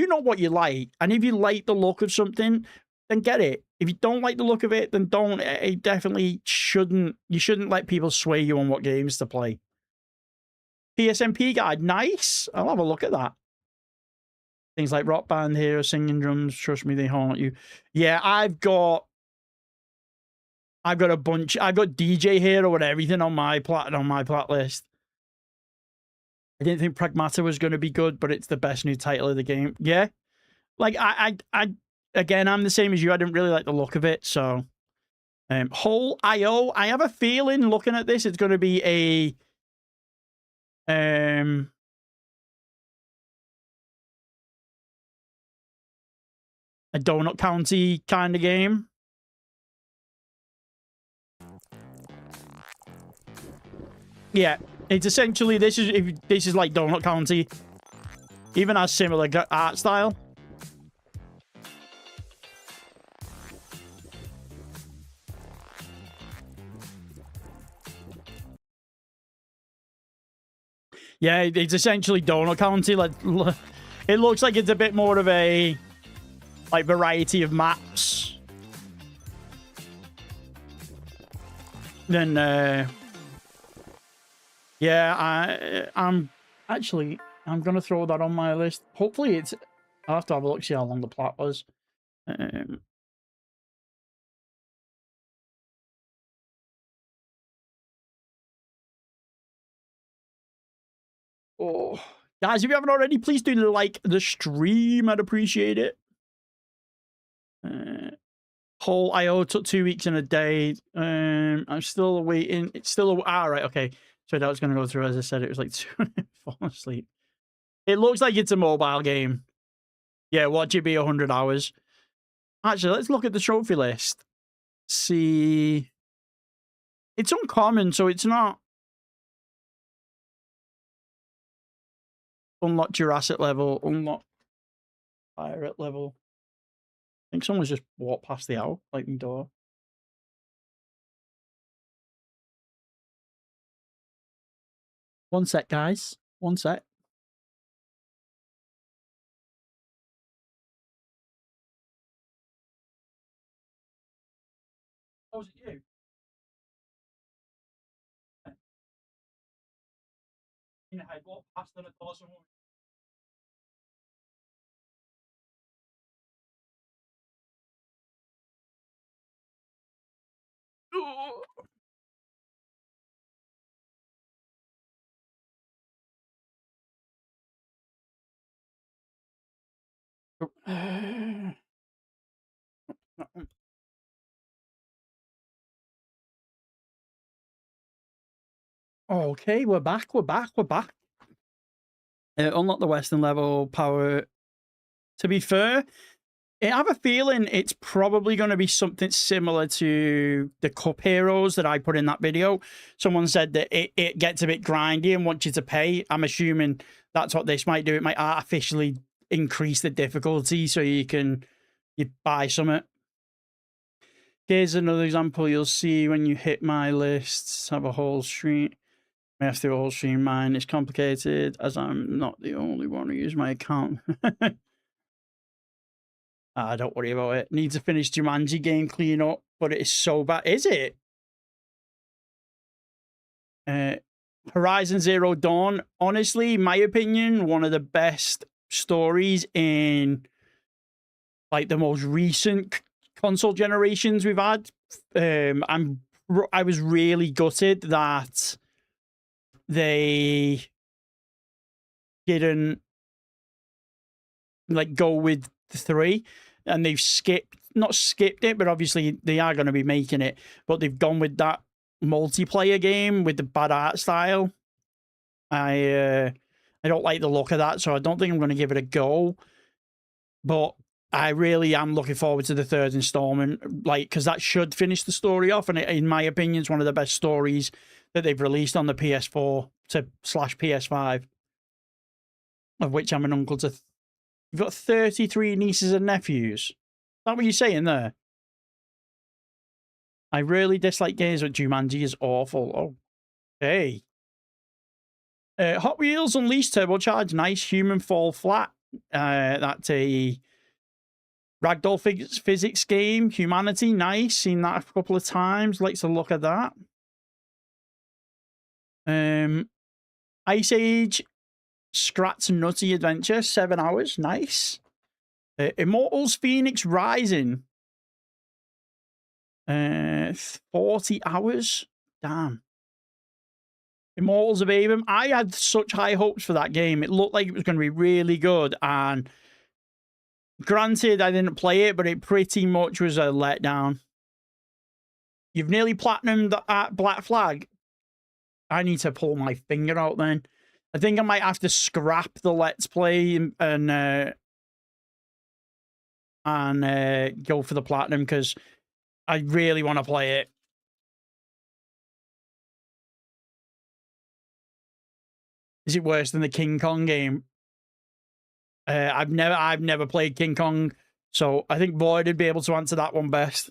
know what you like. And if you like the look of something, then get it. If you don't like the look of it, then don't. It definitely shouldn't. You shouldn't let people sway you on what games to play. PSMP guide, nice. I'll have a look at that. Things like Rock Band Hero, singing drums, trust me, they haunt you. Yeah, I've got a bunch. I've got DJ Hero and everything on my plat list. I didn't think Pragmata was going to be good, but it's the best new title of the game. Yeah, like again, I'm the same as you. I didn't really like the look of it. So, Whole IO. I have a feeling looking at this, it's going to be a Donut County kind of game. Yeah, it's essentially this is like Donut County. Even has similar art style. Yeah, it's essentially Donut County. Like, it looks like it's a bit more of a like variety of maps than yeah. I'm gonna throw that on my list. Hopefully it's. I'll have to have a look, see how long the plot was. Oh, guys, if you haven't already, please do like the stream. I'd appreciate it. Whole IO took 2 weeks and a day. I'm still waiting. It's still right. Okay, so that was going to go through. As I said, it was like fall asleep. It looks like it's a mobile game. Yeah, watch it be 100 hours. Actually, let's look at the trophy list. See, it's uncommon, so it's not. Unlock Jurassic level. Unlock Pirate level. think someone's just walked past the house, like the door. One sec, guys. One sec. Oh, is it you? I walked past the door, someone. Okay, we're back. We're back. We're back. Unlock the Western level power. To be fair, I have a feeling it's probably going to be something similar to the Cup Heroes that I put in that video. Someone said that it gets a bit grindy and wants you to pay. I'm assuming that's what this might do. It might artificially increase the difficulty so you buy something. Here's another example you'll see when you hit my lists. Have a whole stream. I have to do a whole stream. Mine is complicated as I'm not the only one who use my account. Don't worry about it. Need to finish Jumanji game clean up, but it is so bad. Is it? Horizon Zero Dawn, honestly, in my opinion, one of the best stories in like the most recent console generations we've had. I was really gutted that they didn't like go with the 3, and they've not skipped it, but obviously they are going to be making it, but they've gone with that multiplayer game with the bad art style. I don't like the look of that, so I don't think I'm going to give it a go, but I really am looking forward to the 3rd installment, like, because that should finish the story off, and in my opinion, it's one of the best stories that they've released on the PS4 to /PS5, of which I'm an uncle to. You've got 33 nieces and nephews. Is that what you're saying there? I really dislike games, but Jumanji is awful. Oh, hey. Hot Wheels Unleashed Turbocharged, nice. Human Fall Flat. That's a ragdoll physics game. Humanity, nice. Seen that a couple of times. Likes to look at that. Ice Age Scrat's Nutty Adventure, 7 hours, nice. Immortals Phoenix Rising, 40 hours, damn. Immortals of Aben, I had such high hopes for that game. It looked like it was going to be really good, and granted, I didn't play it, but it pretty much was a letdown. You've nearly platinumed at Black Flag. I need to pull my finger out then. I think I might have to scrap the Let's Play and go for the platinum, because I really want to play it. Is it worse than the King Kong game? I've never played King Kong, so I think Void would be able to answer that one best.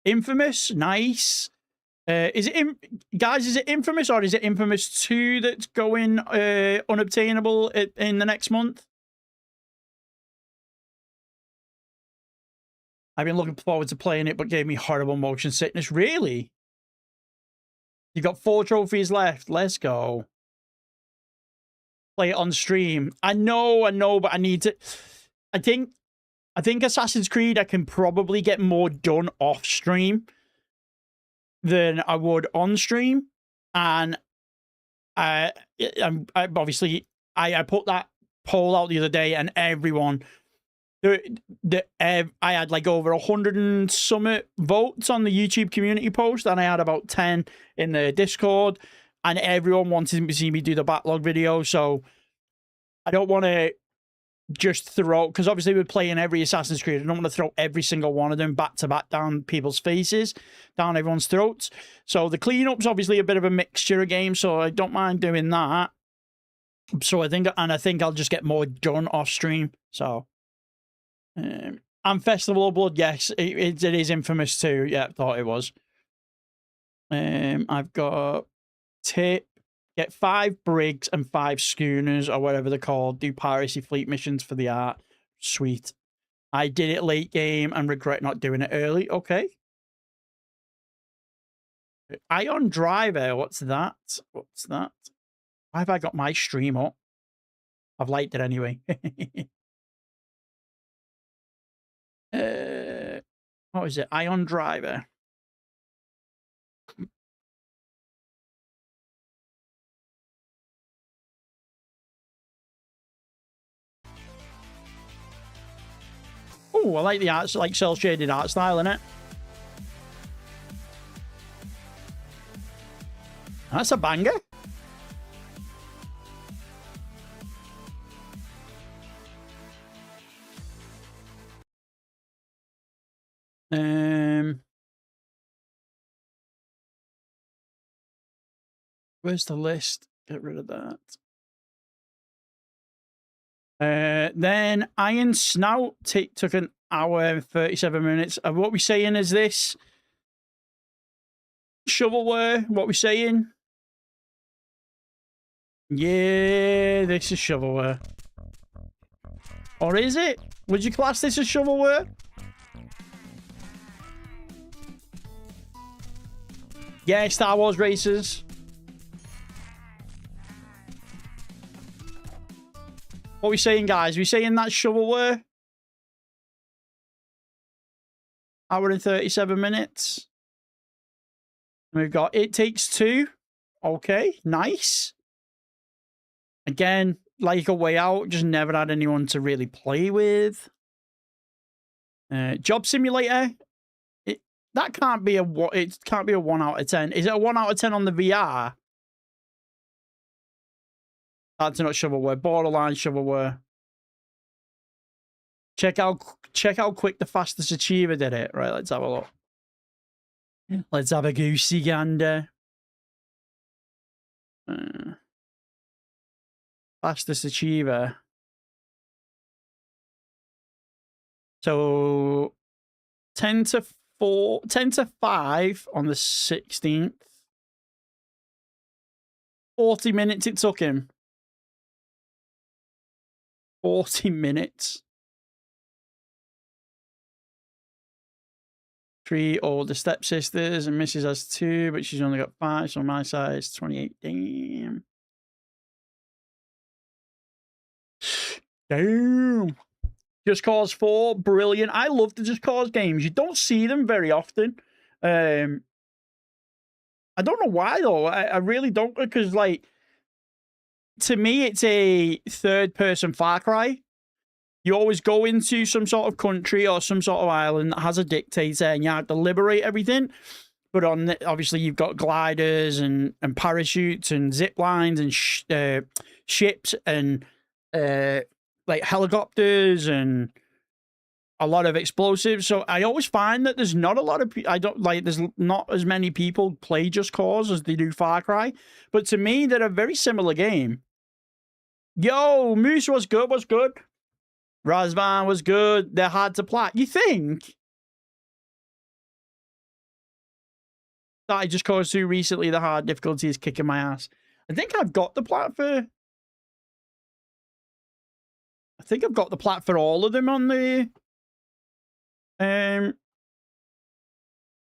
Infamous, nice. Is it guys? Is it Infamous, or is it Infamous 2 that's going unobtainable in the next month? I've been looking forward to playing it, but gave me horrible motion sickness. Really? You've got 4 trophies left. Let's go. Play it on stream. I know, but I need to. I think Assassin's Creed, I can probably get more done off stream than I would on stream, and I obviously I put that poll out the other day, and everyone, I had like over 100 and something votes on the YouTube community post, and I had about 10 in the Discord, and everyone wanted to see me do the backlog video. So I don't want to just throw, because obviously we're playing every Assassin's Creed. I don't want to throw every single one of them back to back down people's faces, down everyone's throats. So the cleanup's obviously a bit of a mixture of games, so I don't mind doing that. So I think I'll just get more done off stream. So, and Festival of Blood, yes, it is infamous too. Yeah, thought it was. I've got tip, get 5 brigs and 5 schooners or whatever they're called. Do piracy fleet missions for the art. Sweet. I did it late game and regret not doing it early. Okay. Ion Driver, what's that? What's that? Why have I got my stream up? I've liked it anyway. What is it? Ion Driver. Oh, I like the art, like cel shaded art style in it. That's a banger. Where's the list? Get rid of that. Then Iron Snout took an hour and 37 minutes. What we saying is this? Shovelware, what we saying? Yeah, this is shovelware. Or is it? Would you class this as shovelware? Yeah, Star Wars Racers. What are we saying, guys? We saying that's shovelware? Hour and 37 minutes. We've got It Takes Two. Okay, nice. Again, like A Way Out, just never had anyone to really play with. Job Simulator. That can't be it can't be a 1 out of 10. Is it a 1 out of 10 on the VR? That's not shovelware. Borderline shovelware. Check how quick the fastest achiever did it. Right, let's have a look. Let's have a goosey gander. Fastest achiever. So 10 to 5 on the 16th. 40 minutes it took him. 40 minutes. 3 older stepsisters, and Mrs. has 2, but she's only got 5, so my size 28. Damn. Damn. Just Cause 4, brilliant. I love the Just Cause games. You don't see them very often. I don't know why, though. I really don't, because, like, to me, it's a third-person Far Cry. You always go into some sort of country or some sort of island that has a dictator and you have to liberate everything. But obviously, you've got gliders and parachutes and zip lines and ships and like helicopters and a lot of explosives. So I always find that there's not a lot of there's not as many people play Just Cause as they do Far Cry. But to me, they're a very similar game. Yo, Moose was good. What's good? Razvan was good. They're hard to plat. You think? That I Just Cause 2 recently. The hard difficulty is kicking my ass. I think I've got the plat for. I think I've got the plat for all of them on the.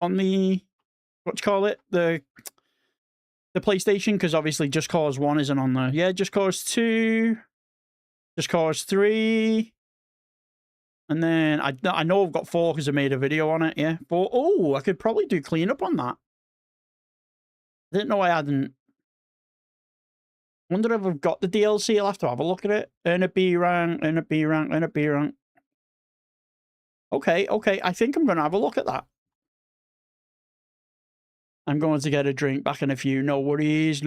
On the. What do you call it? The PlayStation, because obviously Just Cause 1 isn't on there. Yeah, Just Cause 2. Just Cause 3. And then I know I've got 4 because I made a video on it. Yeah, 4. Oh, I could probably do cleanup on that. I didn't know I hadn't. Wonder if I've got the DLC. I'll have to have a look at it. Earn a B rank, earn a B rank, earn a B rank. Okay. I think I'm going to have a look at that. I'm going to get a drink back in a few. No worries.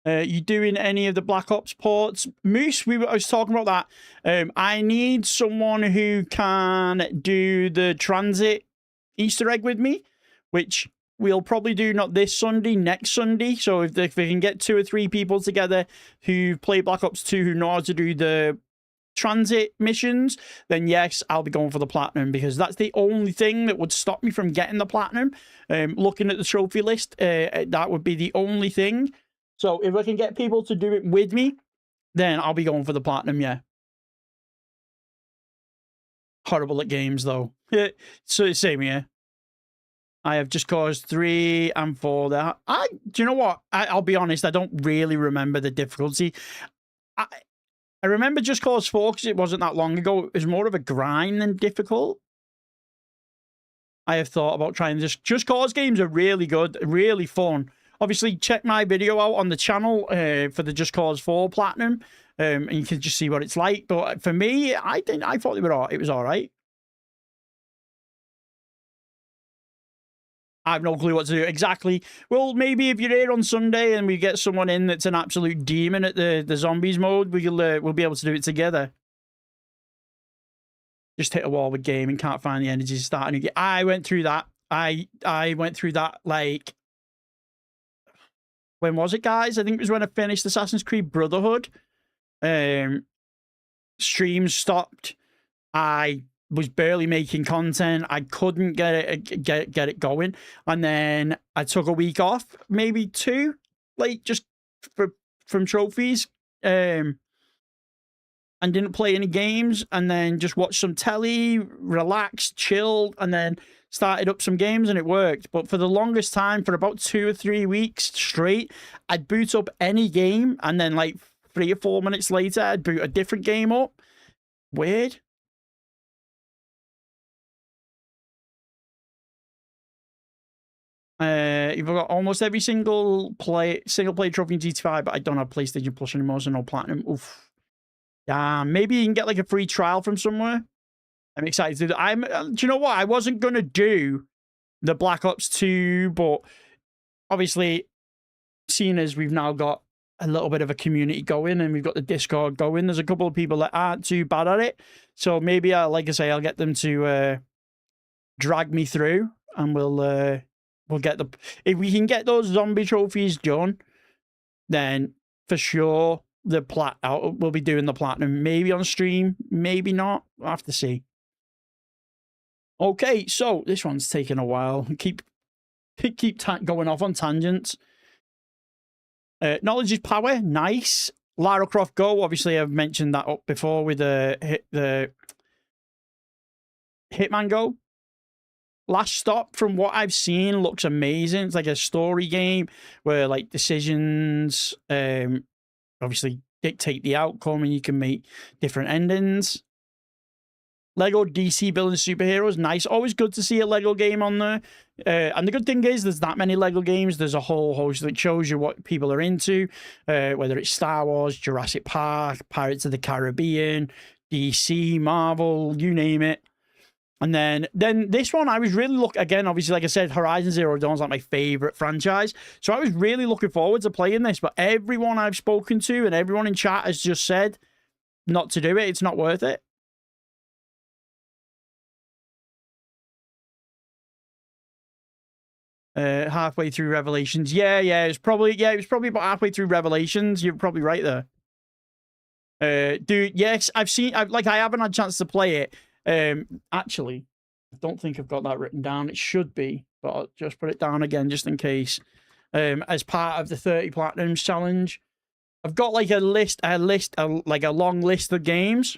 You doing any of the Black Ops ports? Moose, I was talking about that. I need someone who can do the transit Easter egg with me, which we'll probably do not this Sunday, next Sunday. So if we can get 2 or 3 people together who play Black Ops 2 who know how to do the transit missions, then yes, I'll be going for the platinum, because that's the only thing that would stop me from getting the platinum. Looking at the trophy list, that would be the only thing. So if I can get people to do it with me, then I'll be going for the platinum, yeah. Horrible at games, though. So same here. I have Just Cause 3 and 4 there. Do you know what? I'll be honest, I don't really remember the difficulty. I remember Just Cause 4 because it wasn't that long ago. It was more of a grind than difficult. I have thought about trying Just Cause games are really good, really fun. Obviously, check my video out on the channel for the Just Cause 4 Platinum, and you can just see what it's like. But for me, I thought it was all right. I have no clue what to do. Exactly. Well, maybe if you're here on Sunday and we get someone in that's an absolute demon at the zombies mode, we'll be able to do it together. Just hit a wall with game and can't find the energy to start a new game. I went through that. I went through that, like, when was it, guys? I think it was when I finished Assassin's Creed Brotherhood. Streams stopped. I was barely making content. I couldn't get it going, and then I took a week off, maybe 2, like just from trophies, and didn't play any games, and then just watched some telly, relaxed, chilled, and then started up some games, and it worked. But for the longest time, for about 2 or 3 weeks straight, I'd boot up any game, and then like 3 or 4 minutes later, I'd boot a different game up. Weird. You've got almost every single player trophy in GT5, but I don't have PlayStation Plus anymore, so no platinum. Oof. Yeah, maybe you can get like a free trial from somewhere. I'm excited to do that. Do you know what? I wasn't gonna do the Black Ops 2, but obviously, seeing as we've now got a little bit of a community going and we've got the Discord going, there's a couple of people that aren't too bad at it. So maybe, like I say, I'll get them to drag me through, and we'll get if we can get those zombie trophies done, then for sure we'll be doing the platinum. Maybe on stream, maybe not. We'll have to see. Okay, so this one's taking a while. Keep going off on tangents. Knowledge is power. Nice. Lara Croft Go. Obviously, I've mentioned that up before with the Hitman Go. Last Stop, from what I've seen, looks amazing. It's like a story game where like decisions obviously dictate the outcome, and you can make different endings. Lego DC building superheroes, nice. Always good to see a Lego game on there. And the good thing is there's that many Lego games. There's a whole host that shows you what people are into, whether it's Star Wars, Jurassic Park, Pirates of the Caribbean, DC, Marvel, you name it. And then this one, I was really again, obviously, like I said, Horizon Zero Dawn is like my favorite franchise. So I was really looking forward to playing this, but everyone I've spoken to and everyone in chat has just said not to do it. It's not worth it. Halfway through Revelations. It was probably about halfway through Revelations. You're probably right there. Dude, yes, I haven't had a chance to play it. Actually, I don't think I've got that written down. It should be, but I'll just put it down again just in case. As part of the 30 Platinums challenge, I've got like a long list of games,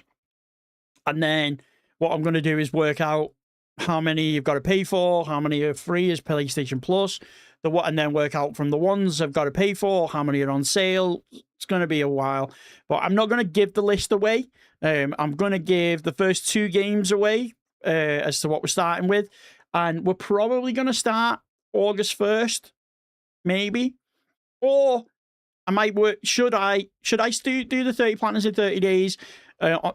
and then what I'm going to do is work out how many you've got to pay for, how many are free as PlayStation Plus, and then work out from the ones I've got to pay for, how many are on sale. It's going to be a while, but I'm not going to give the list away. I'm going to give the first 2 games away as to what we're starting with, and we're probably going to start August 1st, maybe, or I might work. Should I do the 30 Platinums in 30 days,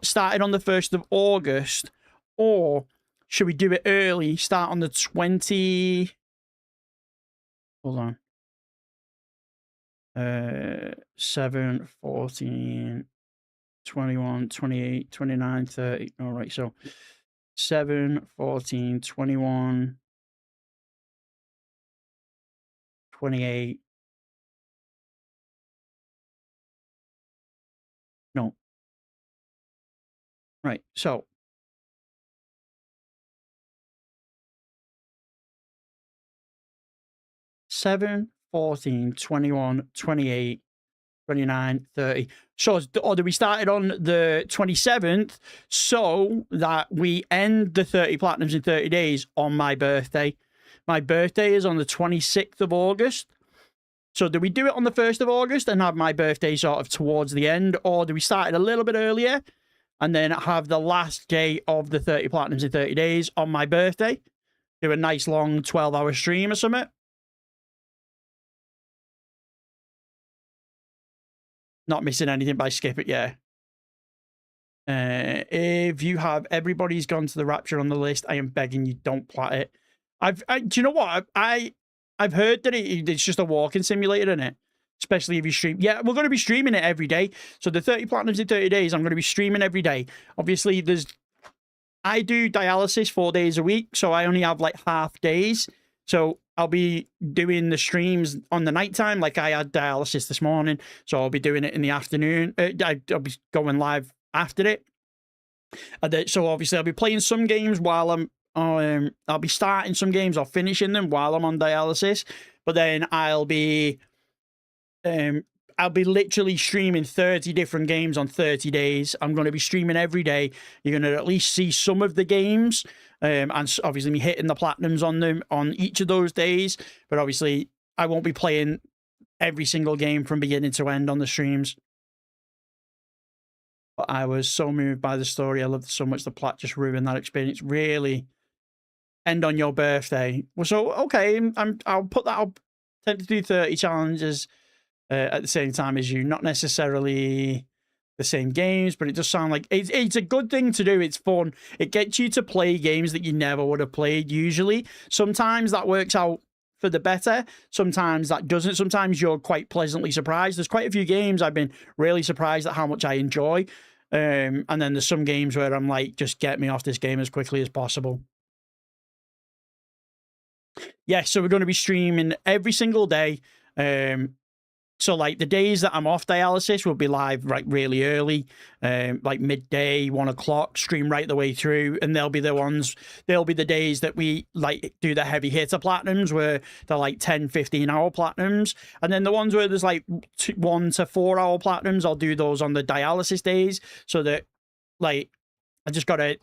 started on the 1st of August, or should we do it early, start on the 20? Hold on. 7, 14, 21, 28, 29, 30. All right, so 7, 14, 21, 28. No. Right. So 7, 14, 21, 28, 29, 30. So, or we started on the 27th so that we end the 30 platinums in 30 days on my birthday. My birthday is on the 26th of August. So do we do it on the 1st of August and have my birthday sort of towards the end? Or do we start it a little bit earlier and then have the last day of the 30 platinums in 30 days on my birthday? Do a nice long 12-hour stream or something? Not missing anything by skip it, yeah. If you have everybody's gone to the Rapture on the list, I am begging you, don't plat it. Do you know what? I've heard that it's just a walking simulator, in it. Especially if you stream. Yeah, we're going to be streaming it every day. So the 30 platinums in 30 days, I'm going to be streaming every day. Obviously, I do dialysis 4 days a week, so I only have like half days. So I'll be doing the streams on the nighttime, like I had dialysis this morning. So I'll be doing it in the afternoon. I'll be going live after it. So obviously I'll be playing some games while I'll be starting some games or finishing them while I'm on dialysis. But then I'll be literally streaming 30 different games on 30 days. I'm going to be streaming every day. You're going to at least see some of the games. And obviously me hitting the platinums on them on each of those days. But obviously I won't be playing every single game from beginning to end on the streams. But I was so moved by the story. I loved it so much. The plat just ruined that experience. Really. End on your birthday. Well, so, okay, I'll put that up. Tend to do 30 challenges at the same time as you. Not necessarily the same games, but it does sound like it's a good thing to do. It's fun. It gets you to play games that you never would have played usually. Sometimes that works out for the better. Sometimes that doesn't. Sometimes you're quite pleasantly surprised. There's quite a few games I've been really surprised at how much I enjoy. And then there's some games where I'm like, just get me off this game as quickly as possible. Yeah, so we're going to be streaming every single day. So like the days that I'm off dialysis will be live like really early, like midday, 1 o'clock, stream right the way through. And they'll be the days that we like do the heavy hitter platinums where they're like 10, 15 hour platinums. And then the ones where there's like 1 to 4 hour platinums, I'll do those on the dialysis days so that like, I just got to,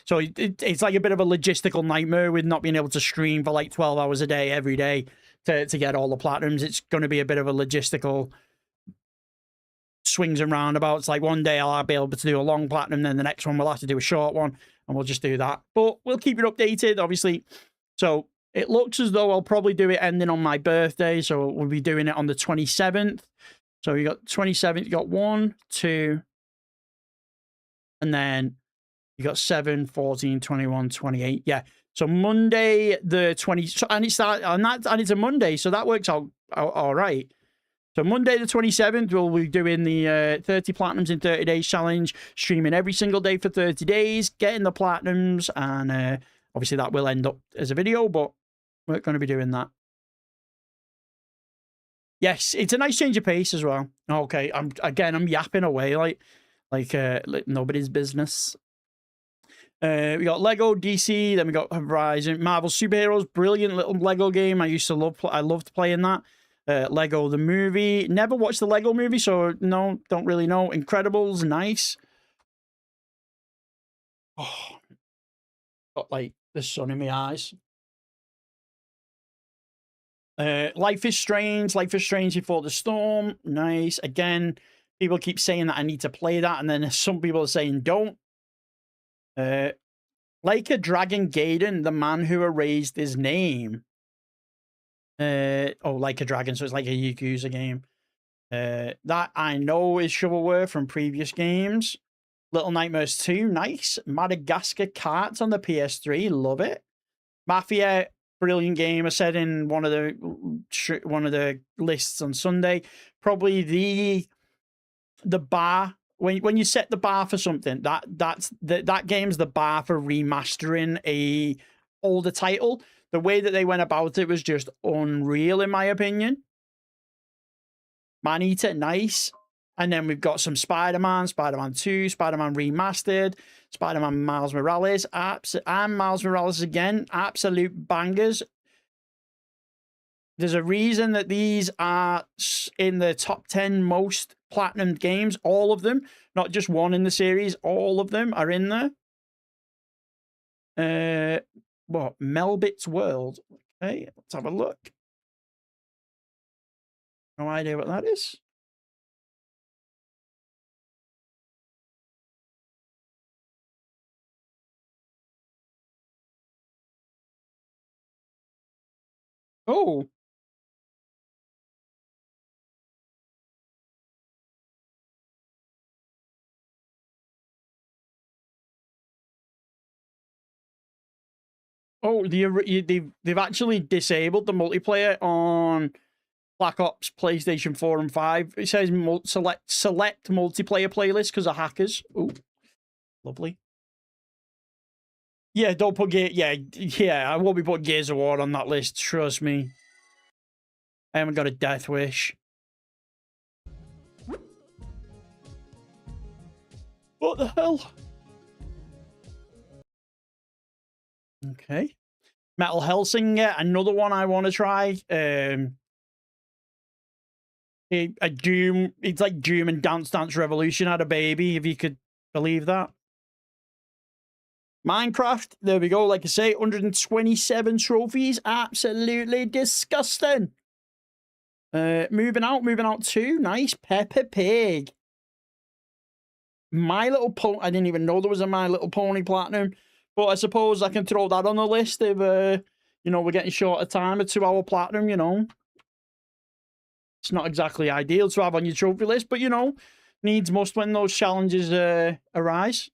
so it's like a bit of a logistical nightmare with not being able to stream for like 12 hours a day every day to get all the platinums. It's going to be a bit of a logistical swings and roundabouts. Like one day I'll be able to do a long platinum, then the next one we'll have to do a short one, and we'll just do that. But we'll keep it updated, obviously. So it looks as though I'll probably do it ending on my birthday. So we'll be doing it on the 27th. So you got 27th, you got 1, 2, and then you got 7, 14, 21, 28. Yeah. So Monday the 20th, and it's a Monday, so that works out all right. So Monday the 27th, we'll be doing the 30 platinums in 30 days challenge, streaming every single day for 30 days, getting the platinums, and obviously that will end up as a video, but we're going to be doing that. Yes, it's a nice change of pace as well. Okay, I'm yapping away like nobody's business. We got Lego, DC, then we got Horizon, Marvel Superheroes, brilliant little Lego game. I loved playing that. Lego the movie, never watched the Lego movie, so no, don't really know. Incredibles, nice. Oh, got like the sun in my eyes. Life is Strange Before the Storm, nice. Again, people keep saying that I need to play that, and then some people are saying don't. Like a Dragon Gaiden, the man who erased his name. Like a Dragon, so it's like a Yakuza game. That I know is shovelware from previous games. Little Nightmares 2, nice. Madagascar Carts on the PS3, love it. Mafia, brilliant game. I said in one of the lists on Sunday, probably the bar. When you set the bar for something, that game's the bar for remastering hold a title. The way that they went about it was just unreal, in my opinion. Man-Eater, nice. And then we've got some Spider-Man, Spider-Man 2, Spider-Man Remastered, Spider-Man Miles Morales, and Miles Morales again. Absolute bangers. There's a reason that these are in the top 10 most platinum games. All of them, not just one in the series. All of them are in there. What? Melbit's World. Okay, let's have a look. No idea what that is. Oh. Oh, they've actually disabled the multiplayer on Black Ops PlayStation 4 and 5. It says select multiplayer playlist because of hackers. Oh, lovely. Yeah, don't put yeah, I won't be putting Gears of War on that list, trust me. I haven't got a death wish. What the hell? Okay. Metal Hellsinger, another one I want to try. A Doom, it's like Doom and Dance Dance Revolution had a baby, if you could believe that. Minecraft, there we go. Like I say, 127 trophies. Absolutely disgusting. Moving out 2. Nice. Peppa Pig. My Little Pony. I didn't even know there was a My Little Pony Platinum. But I suppose I can throw that on the list if, you know, we're getting short of time, a 2-hour Platinum, you know. It's not exactly ideal to have on your trophy list, but, you know, needs must when those challenges arise.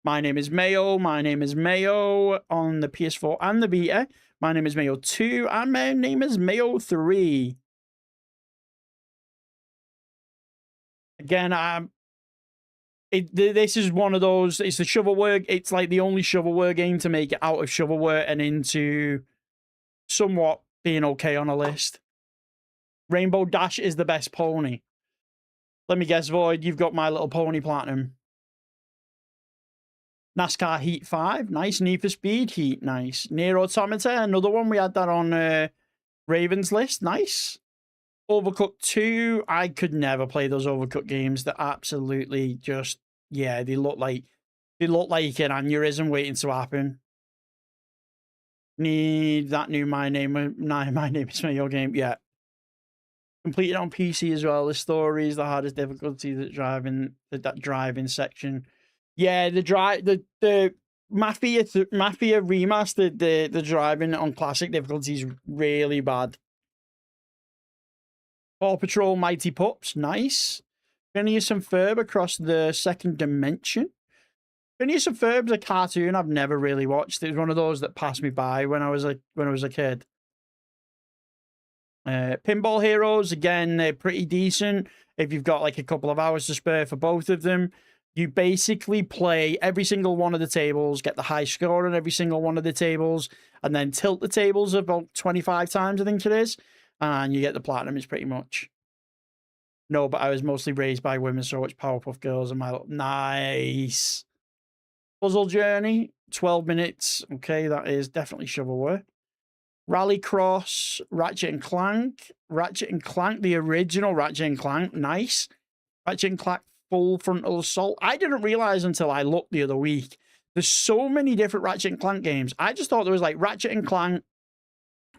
My Name is Mayo. My Name is Mayo on the PS4 and the Vita. My Name is Mayo 2. And My Name is Mayo 3. Again, this is one of those, it's the shovelware, it's like the only shovelware game to make it out of shovelware and into somewhat being okay on a list. Rainbow Dash is the best pony. Let me guess, Void, you've got My Little Pony Platinum. NASCAR Heat 5, nice. Need for Speed Heat, nice. Nier Automata, another one. We had that on Raven's list, nice. Overcooked 2, I could never play those Overcooked games. They're absolutely just, yeah, they look like an aneurysm waiting to happen. Need that new My Name is Mayo game, yeah. Completed on PC as well. The story is the hardest difficulty, that driving section. Yeah, the Mafia remastered the driving on classic difficulties really bad. Paw Patrol Mighty Pups, nice. Phineas and Ferb Across the Second Dimension. Phineas and Ferb's a cartoon I've never really watched. It was one of those that passed me by when I was a kid. Pinball Heroes, again, they're pretty decent. If you've got like a couple of hours to spare for both of them, you basically play every single one of the tables, get the high score on every single one of the tables, and then tilt the tables about 25 times, I think it is, and you get the platinum. Is pretty much. No, but I was mostly raised by women, so it's Powerpuff Girls and my nice. Puzzle Journey, 12 minutes. Okay, that is definitely shovelware. Rallycross, Ratchet and Clank, the original Ratchet and Clank, nice. Ratchet and Clank Full Frontal Assault. I didn't realize until I looked the other week. There's so many different Ratchet and Clank games. I just thought there was like Ratchet and Clank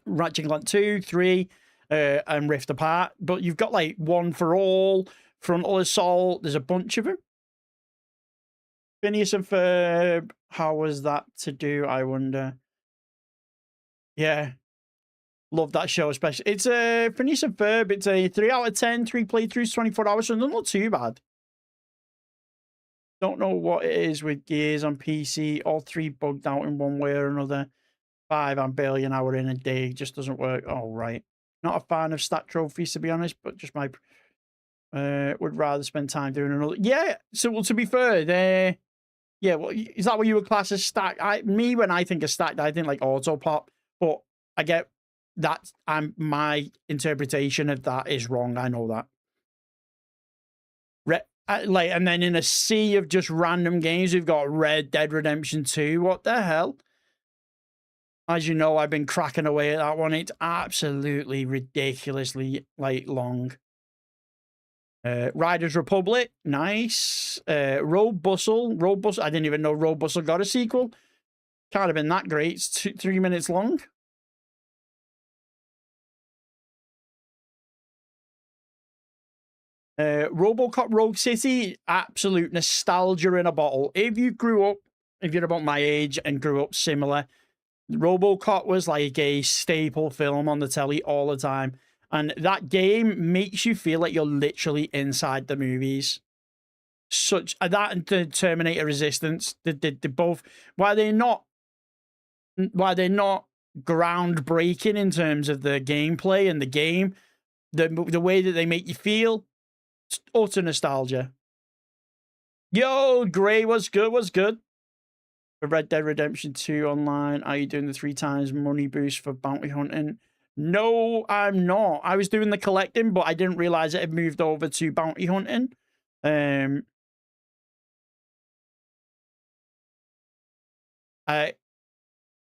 2, 3, and Rift Apart. But you've got like One for All, Frontal Assault. There's a bunch of them. Phineas and Ferb. How was that to do, I wonder? Yeah. Love that show, especially. It's a Phineas and Ferb. It's a 3 out of 10, 3 playthroughs, 24 hours, so not too bad. Don't know what it is with Gears on PC. All 3 bugged out in one way or another. 5, I'm barely an hour in a day. It just doesn't work. Oh, right. Not a fan of stat trophies, to be honest, but just my... would rather spend time doing another... Yeah, so well, to be fair, Yeah, well, is that what you would class as stacked? Me, when I think of stacked, I think like auto pop. But I get that. My interpretation of that is wrong. I know that. And then in a sea of just random games, we've got Red Dead Redemption 2. What the hell? As you know, I've been cracking away at that one. It's absolutely ridiculously long. Riders Republic, nice. Road Bustle. I didn't even know Road Bustle got a sequel. Can't have been that great. It's 3 minutes long. RoboCop Rogue City, absolute nostalgia in a bottle. If you're about my age and grew up similar, RoboCop was like a staple film on the telly all the time. And that game makes you feel like you're literally inside the movies. That and the Terminator Resistance, they both, while they're not groundbreaking in terms of the gameplay and the game, the way that they make you feel, it's utter nostalgia. Yo, Gray, what's good? For Red Dead Redemption 2 online, are you doing the 3 times money boost for bounty hunting? No, I'm not. I was doing the collecting, but I didn't realize it had moved over to bounty hunting.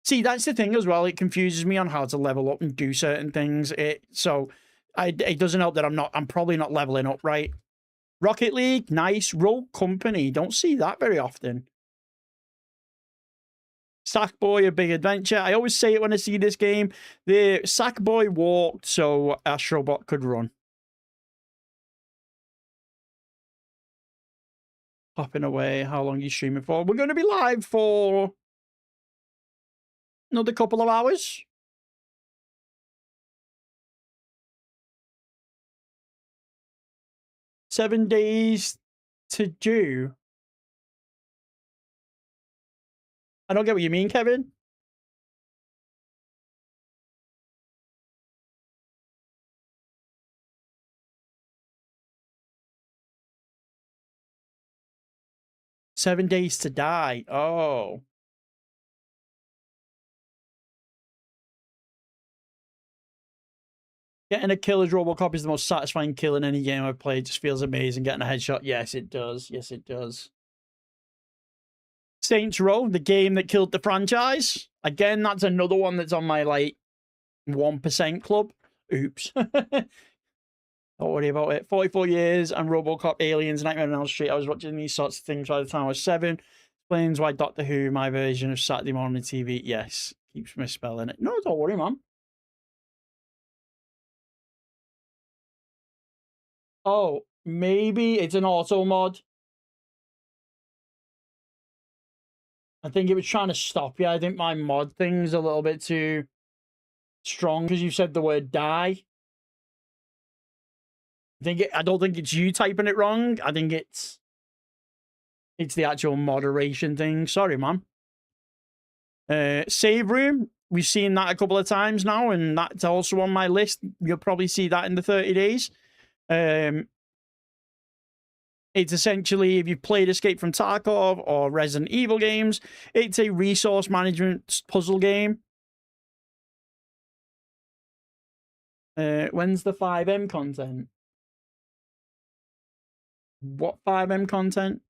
See, that's the thing as well. It confuses me on how to level up and do certain things. It doesn't help that I'm probably not leveling up right. Rocket League, nice. Rogue Company, don't see that very often. Sackboy, A Big Adventure. I always say it when I see this game. The Sackboy walked so Astrobot could run. Hopping away. How long are you streaming for? We're going to be live for another couple of hours. $7 days to do. I don't get what you mean, Kevin. $7 days to die. Oh. Getting a kill as Robocop is the most satisfying kill in any game I've played. Just feels amazing. Getting a headshot. Yes, it does. Yes, it does. Saints Row, the game that killed the franchise. Again, that's another one that's on my, 1% club. Oops. Don't worry about it. 44 years and Robocop, Aliens, Nightmare on Elm Street. I was watching these sorts of things by the time I was 7. Explains why Doctor Who, my version of Saturday morning TV. Yes. Keeps misspelling it. No, don't worry, man. Oh, maybe it's an auto mod. I think it was trying to stop you. I think my mod thing's a little bit too strong because you said the word die. I don't think it's you typing it wrong. I think it's the actual moderation thing. Sorry, man. Save room. We've seen that a couple of times now, and that's also on my list. You'll probably see that in the 30 days. It's essentially, if you've played Escape from Tarkov or Resident Evil games, it's a resource management puzzle game. When's the 5M content? What 5M content?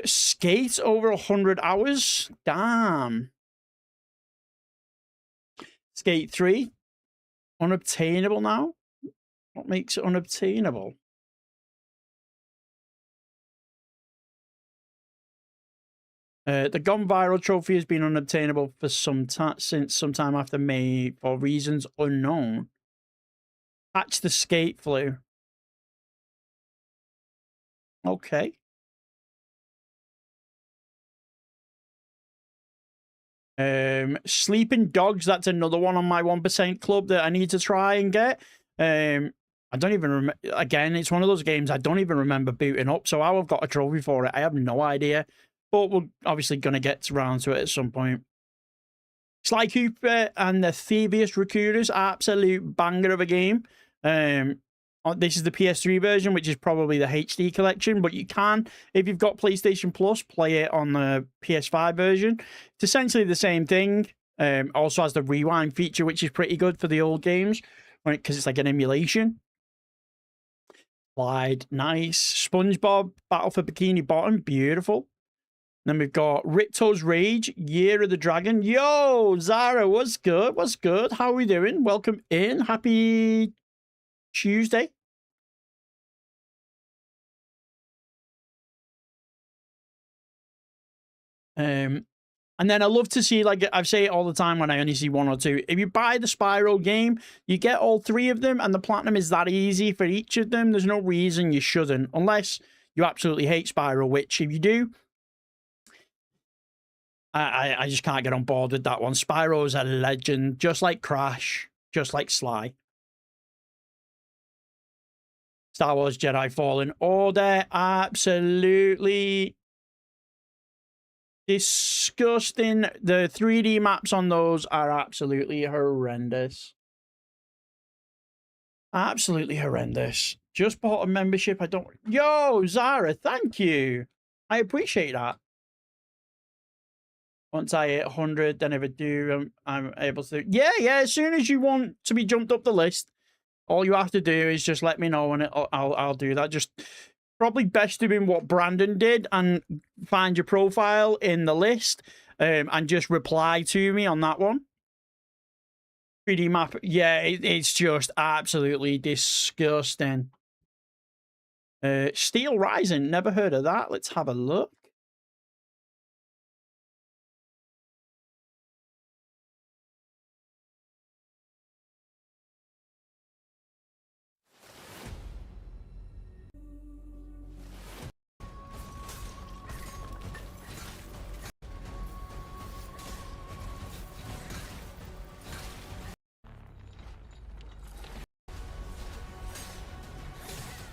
Skate over 100 hours? Damn. Skate 3? Unobtainable now? What makes it unobtainable? The Gone Viral trophy has been unobtainable for since sometime after May for reasons unknown. Catch the skate flu. Okay. Sleeping Dogs, that's another one on my 1% club that I need to try and get. I I don't even remember. Again, it's one of those games I don't even remember booting up. So how I've got a trophy for it, I have no idea. But we're obviously going to get around to it at some point. Sly Cooper and the Thievius Recruiters, absolute banger of a game. This is the PS3 version, which is probably the HD collection, but you can, if you've got PlayStation Plus, play it on the PS5 version. It's essentially the same thing. Also has the rewind feature, which is pretty good for the old games, because it's like an emulation. Slide, nice. SpongeBob, Battle for Bikini Bottom, beautiful. Then we've got Ripto's Rage, Year of the Dragon. Yo, Zara, what's good? What's good? How are we doing? Welcome in. Happy Tuesday. And then I love to see, like I say it all the time when I only see one or two. If you buy the Spyro game, you get all three of them, and the platinum is that easy for each of them. There's no reason you shouldn't, unless you absolutely hate Spyro, which if you do, I just can't get on board with that one. Spyro's a legend, just like Crash, just like Sly. Star Wars Jedi Fallen Order, absolutely disgusting. The 3D maps on those are absolutely horrendous. Absolutely horrendous. Just bought a membership. I don't... Yo, Zara, thank you. I appreciate that. Once I hit 100, then if I do, I'm able to... Yeah, as soon as you want to be jumped up the list, all you have to do is just let me know, and I'll do that. Just probably best doing what Brandon did and find your profile in the list, and just reply to me on that one. 3D map, yeah, it's just absolutely disgusting. Steel Rising, never heard of that. Let's have a look.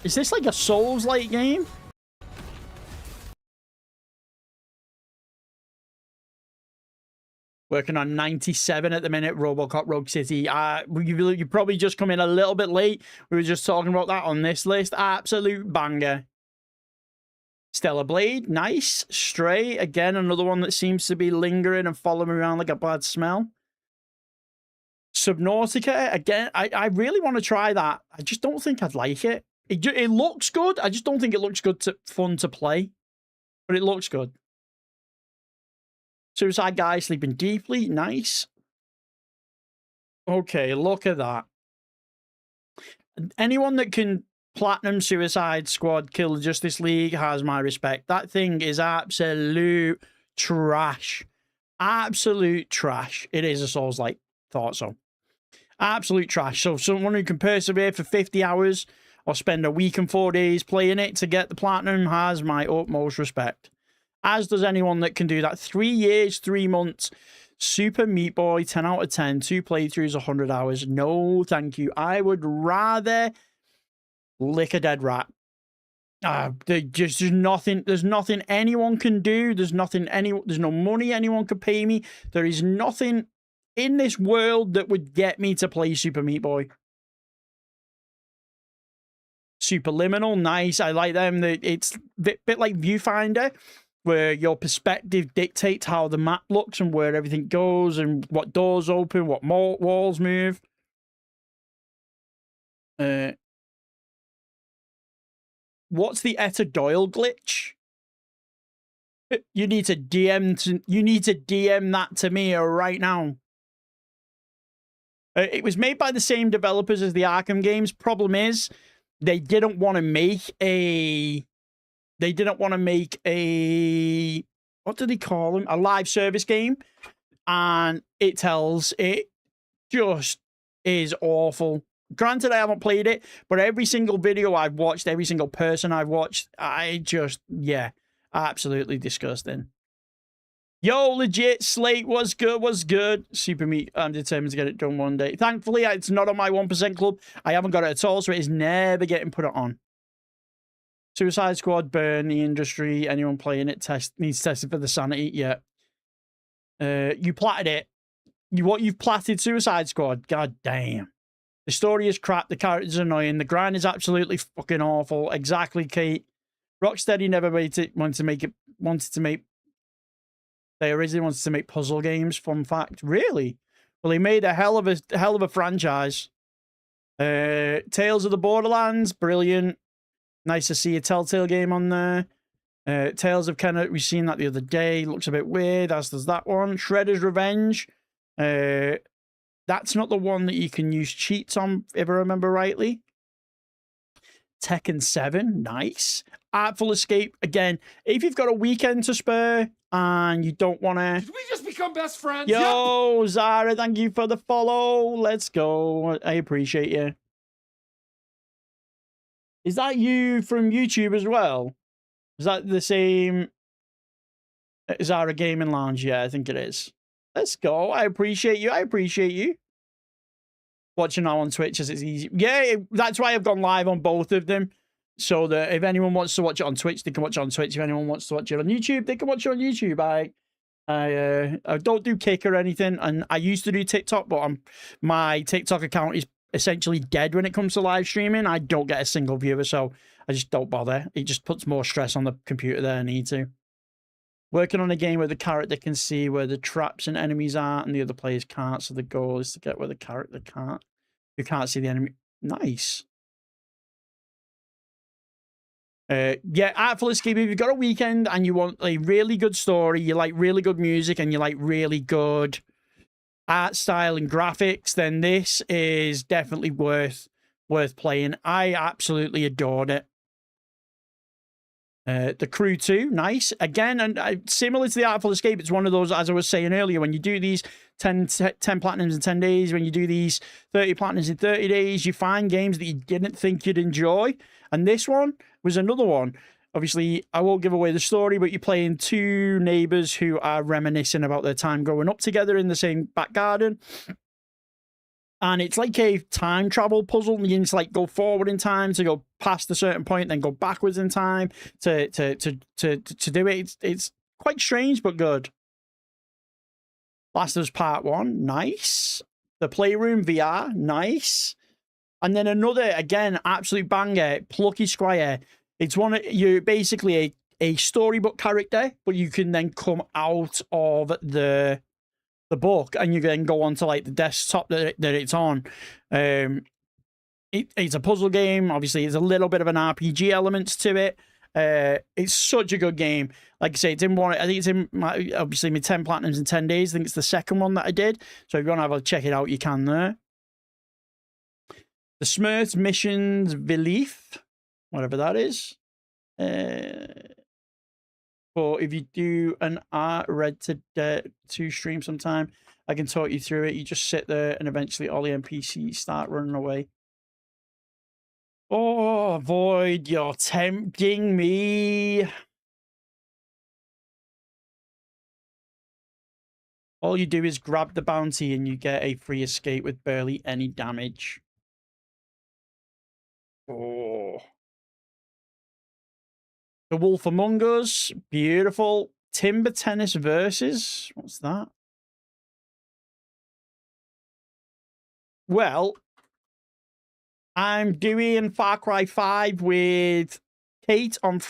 Is this like a Souls-like game? Working on 97 at the minute, RoboCop Rogue City. You probably just come in a little bit late. We were just talking about that on this list. Absolute banger. Stellar Blade, nice. Stray, again, another one that seems to be lingering and following around like a bad smell. Subnautica, again, I really want to try that. I just don't think I'd like it. It looks good. I just don't think it looks fun to play. But it looks good. Suicide Guy, Sleeping Deeply, nice. Okay, look at that. Anyone that can platinum Suicide Squad, Kill the Justice League has my respect. That thing is absolute trash. Absolute trash. It is a Souls-like. Thought so. Absolute trash. So someone who can persevere for 50 hours or spend a week and 4 days playing it to get the platinum has my utmost respect. As does anyone that can do that. 3 years, 3 months. Super Meat Boy, 10 out of 10. 2 playthroughs, 100 hours. No, thank you. I would rather lick a dead rat. There's nothing anyone can do. There's no money anyone could pay me. There is nothing in this world that would get me to play Super Meat Boy. Superliminal, nice. I like them. It's a bit like Viewfinder, where your perspective dictates how the map looks and where everything goes and what doors open, what walls move. What's the Etta Doyle glitch? You need to DM that to me right now. It was made by the same developers as the Arkham games. Problem is, they didn't want to make a... what do they call them? A live service game. And it just is awful. Granted, I haven't played it, but every single video I've watched, every single person I've watched, absolutely disgusting. Yo, legit, Slate was good, was good. Super Meat, I'm determined to get it done one day. Thankfully, it's not on my 1% club. I haven't got it at all, so it is never getting put on. Suicide Squad, burn the industry. Anyone playing it needs tested for the sanity. Yeah. You platted it. You've platted Suicide Squad. God damn. The story is crap. The characters are annoying. The grind is absolutely fucking awful. Exactly, Kate. Rocksteady never wanted to make. They originally wanted to make puzzle games. Fun fact. Really? Well, he made a hell of a franchise. Tales of the Borderlands, brilliant. Nice to see a Telltale game on there. Tales of Kenneth, we've seen that the other day. Looks a bit weird, as does that one. Shredder's Revenge. That's not the one that you can use cheats on, if I remember rightly. Tekken 7, nice. Artful Escape, again, if you've got a weekend to spare and you don't want to... Did we just become best friends? Yo, Zara, thank you for the follow. Let's go. I appreciate you. Is that you from YouTube as well? Is that the same Zara Gaming Lounge? Yeah, I think it is. Let's go. I appreciate you. I appreciate you. Watching now on Twitch as it's easy. Yeah, that's why I've gone live on both of them. So that if anyone wants to watch it on Twitch, they can watch it on Twitch. If anyone wants to watch it on YouTube, they can watch it on YouTube. I don't do Kick or anything, and I used to do TikTok, but my TikTok account is essentially dead when it comes to live streaming. I don't get a single viewer, so I just don't bother. It just puts more stress on the computer than I need to. Working on a game where the character can see where the traps and enemies are and the other players can't, so the goal is to get where the character can't. You can't see the enemy. Nice. Yeah, Artful Escape, if you've got a weekend and you want a really good story, you like really good music, and you like really good art style and graphics, then this is definitely worth playing. I absolutely adored it. The Crew 2, nice. Again, and similar to the Artful Escape, it's one of those, as I was saying earlier, when you do these 10 platinums in 10 days, when you do these 30 platinums in 30 days, you find games that you didn't think you'd enjoy. And this one was another one. Obviously, I won't give away the story, but you're playing two neighbors who are reminiscing about their time growing up together in the same back garden. And it's like a time travel puzzle. And you need to like go forward in time to go past a certain point, then go backwards in time to do it. It's quite strange, but good. Last of Us Part 1, nice. The Playroom VR, nice. And then another, again, absolute banger, Plucky Squire. It's you're basically a storybook character, but you can then come out of the book and you then go onto like the desktop that it's on. It's a puzzle game. Obviously, there's a little bit of an RPG element to it. It's such a good game. Like I say, it's in one. I think it's in obviously my 10 platinums in 10 days. I think it's the second one that I did. So if you want to have a check it out, you can there. The Smurfs Missions Belief, whatever that is. But if you do an art red to stream sometime, I can talk you through it. You just sit there and eventually all the NPCs start running away. Oh, Void, you're tempting me. All you do is grab the bounty and you get a free escape with barely any damage. Oh. The Wolf Among Us, beautiful. Timber Tennis Versus, what's that? Well, I'm doing Far Cry 5 with Kate on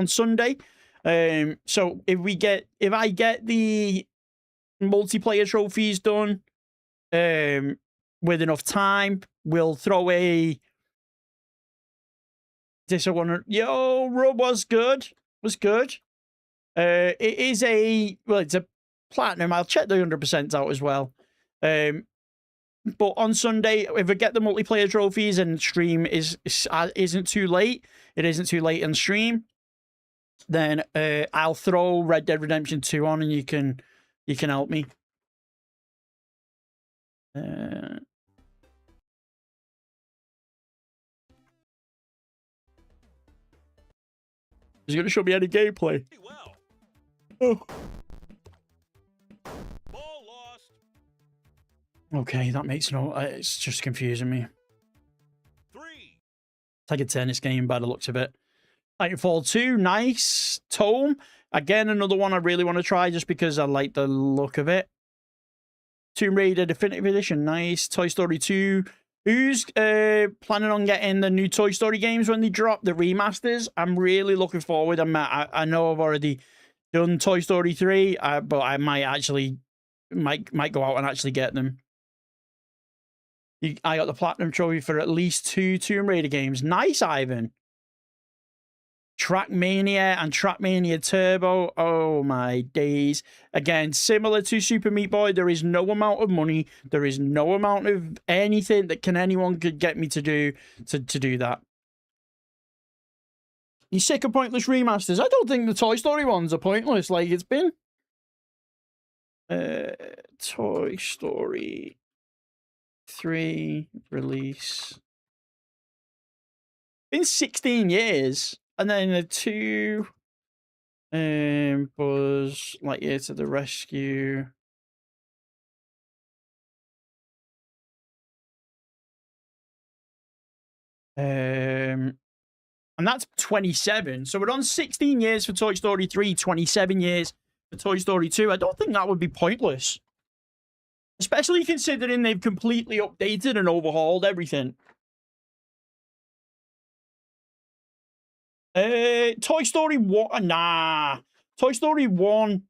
Sunday. So if I get the multiplayer trophies done with enough time, we'll throw a Yo, Rub was good. It's a platinum. I'll check the 100% out as well. But on Sunday, if I get the multiplayer trophies and stream isn't too late, it isn't too late in stream, then I'll throw Red Dead Redemption 2 on and you can help me. He's going to show me any gameplay. Oh. Okay, that makes no... it's just confusing me. 3, It's like a tennis game by the looks of it. Titanfall 2, nice. Tome, again, another one I really want to try just because I like the look of it. Tomb Raider Definitive Edition, nice. Toy Story 2. Who's planning on getting the new Toy Story games when they drop, the remasters? I'm really looking forward. I know I've already done Toy Story 3, but I might actually might go out and actually get them. I got the Platinum Trophy for at least 2 Tomb Raider games. Nice, Ivan. Trackmania and Trackmania Turbo. Oh my days. Again, similar to Super Meat Boy, there is no amount of money. There is no amount of anything that anyone could get me to do that. You sick of pointless remasters? I don't think the Toy Story ones are pointless. Like, it's been... Toy Story 3 release. Been 16 years. And then the 2 Buzz Lightyear to the Rescue. And that's 27. So we're on 16 years for Toy Story 3, 27 years for Toy Story 2. I don't think that would be pointless. Especially considering they've completely updated and overhauled everything. Toy Story 1, nah. Toy Story 1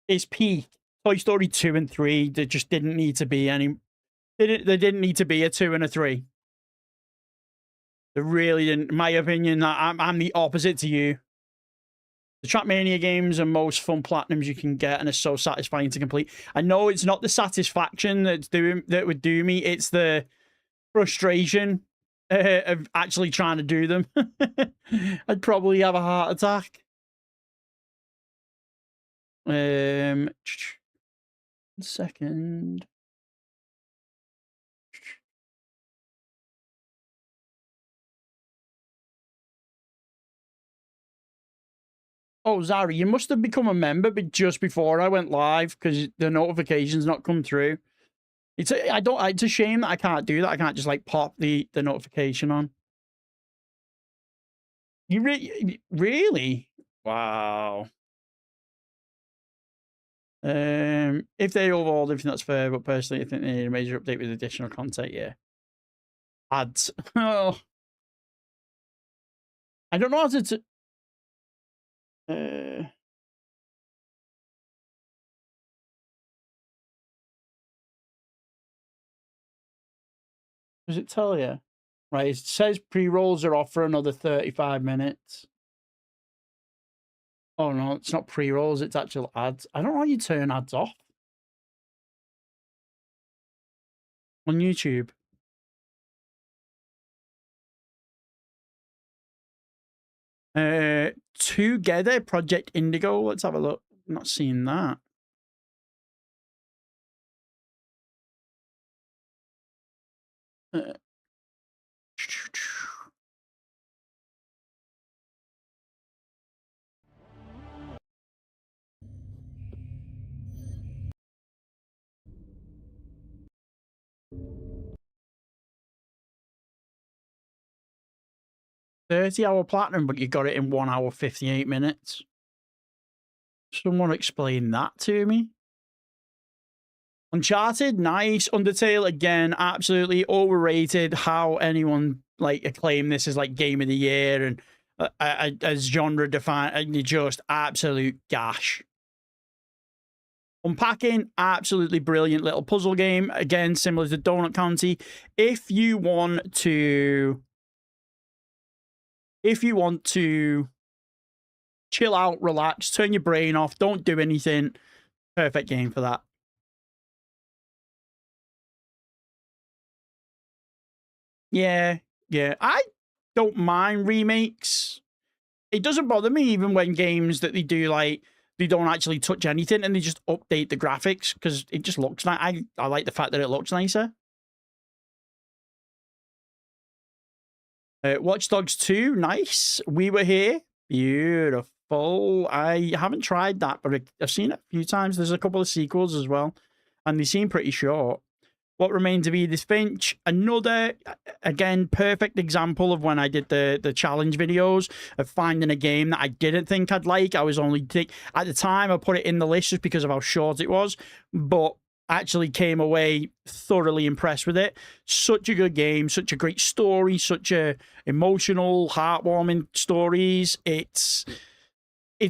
is peak. Toy Story 2 and 3, there just didn't need to be any... There didn't need to be a 2 and a 3. They really didn't. In my opinion, I'm the opposite to you. The Trackmania games are most fun platinums you can get, and are so satisfying to complete. I know it's not the satisfaction that would do me. It's the frustration of actually trying to do them. I'd probably have a heart attack. Second. Oh, Zara, you must have become a member but just before I went live because the notifications not come through. It's a shame that I can't do that. I can't just like pop the notification on. You really? Wow. If they overhauled everything, that's fair. But personally, I think they need a major update with additional content. Yeah. Ads. Oh. I don't know how to. Does it tell you? Right, it says pre-rolls are off for another 35 minutes. Oh no, it's not pre-rolls, it's actual ads. I don't know how you turn ads off. On YouTube. Together, Project Indigo. Let's have a look. I'm not seeing that. $30-hour platinum, but you got it in 1 hour 58 minutes. Someone explain that to me. Uncharted, nice. Undertale, again, absolutely overrated. How anyone like acclaim this as like game of the year and as genre defined, just absolute gash. Unpacking, absolutely brilliant little puzzle game. Again, similar to Donut County. If you want to chill out, relax, turn your brain off, don't do anything, perfect game for that. Yeah. I don't mind remakes. It doesn't bother me even when games that they do, like, they don't actually touch anything and they just update the graphics because it just looks nice. I like the fact that it looks nicer. Watch Dogs 2, nice. We Were Here, beautiful. I haven't tried that, but I've seen it a few times. There's a couple of sequels as well, and they seem pretty short. What Remains of Edith Finch. Another, again, perfect example of when I did the challenge videos of finding a game that I didn't think I'd like. I was only... At the time, I put it in the list just because of how short it was, but actually came away thoroughly impressed with it. Such a good game, such a great story, such a emotional, heartwarming stories. It's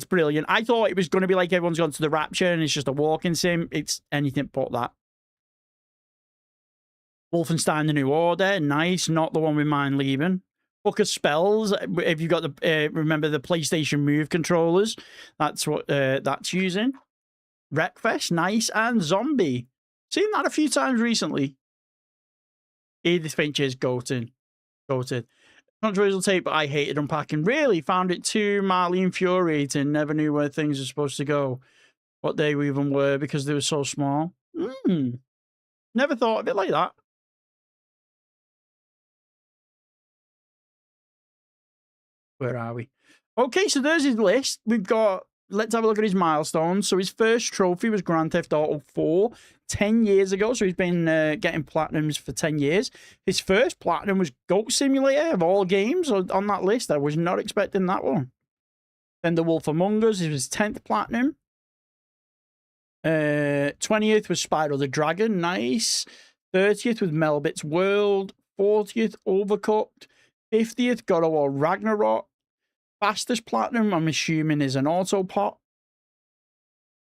brilliant. I thought it was going to be like Everyone's Gone to the Rapture and it's just a walking sim. It's anything but that. Wolfenstein: The New Order, nice. Not the one with Mind Leaving. Book of Spells. If you got the remember the PlayStation Move controllers, that's what that's using. Wreckfest, nice. And Zombie. Seen that a few times recently. Edith Finch is goated. Controversial tape, but I hated unpacking. Really found it too mildly infuriating. Never knew where things were supposed to go, what they even were, because they were so small. Never thought of it like that. Where are we? Okay, so there's his list. We've got... Let's have a look at his milestones. So his first trophy was Grand Theft Auto 4 10 years ago. So he's been getting platinums for 10 years. His first platinum was Goat Simulator of all games on that list. I was not expecting that one. Then The Wolf Among Us is his 10th platinum. 20th was Spyro the Dragon. Nice. 30th was Melbit's World. 40th, Overcooked. 50th, God of War Ragnarok. Fastest platinum, I'm assuming, is an Autopot.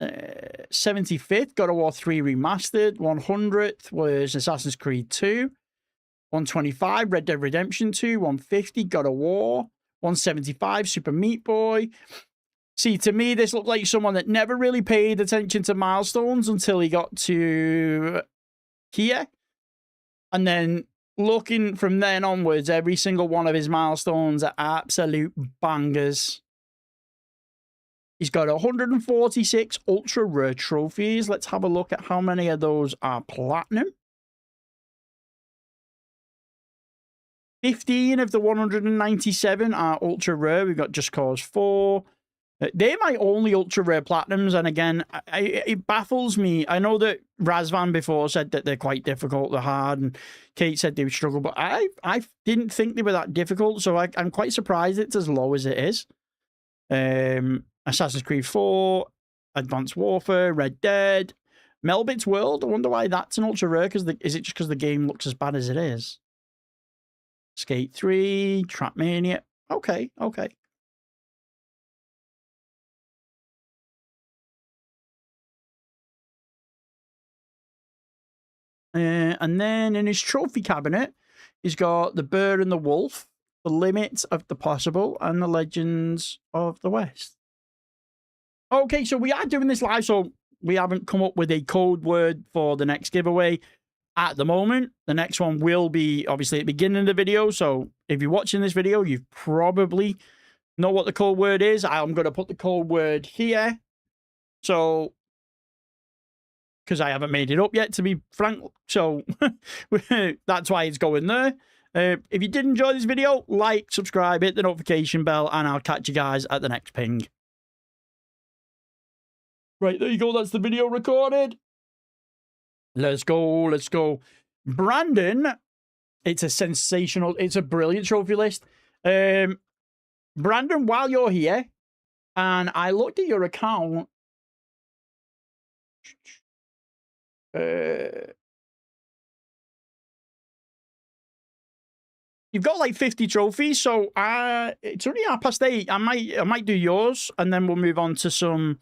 75th, God of War 3 Remastered. 100th was Assassin's Creed 2. 125, Red Dead Redemption 2. 150, God of War. 175, Super Meat Boy. See, to me, this looked like someone that never really paid attention to milestones until he got to here. And then... looking from then onwards, every single one of his milestones are absolute bangers. He's got 146 ultra rare trophies. Let's have a look at how many of those are platinum. 15 of the 197 are ultra rare. We've got Just Cause 4. They're my only ultra rare platinums, and again, it baffles me. I know that Razvan before said that they're quite difficult, they're hard, and Kate said they would struggle, but I didn't think they were that difficult, so I'm quite surprised it's as low as it is. Assassin's Creed 4, Advanced Warfare, Red Dead, Melbit's World. I wonder why that's an ultra rare. Is it just because the game looks as bad as it is? Skate 3, Trackmania. Okay. And then in his trophy cabinet, he's got The Bird and the Wolf, The Limits of the Possible, and The Legends of the West. Okay, so we are doing this live, so we haven't come up with a code word for the next giveaway at the moment. The next one will be, obviously, at the beginning of the video, so if you're watching this video, you probably know what the code word is. I'm going to put the code word here, so... because I haven't made it up yet, to be frank. So that's why it's going there. If you did enjoy this video, like, subscribe, hit the notification bell, and I'll catch you guys at the next ping. Right, there you go. That's the video recorded. Let's go. Brandon, it's a brilliant trophy list. Brandon, while you're here, and I looked at your account, you've got like 50 trophies, so it's only 8:30. I might do yours, and then we'll move on to some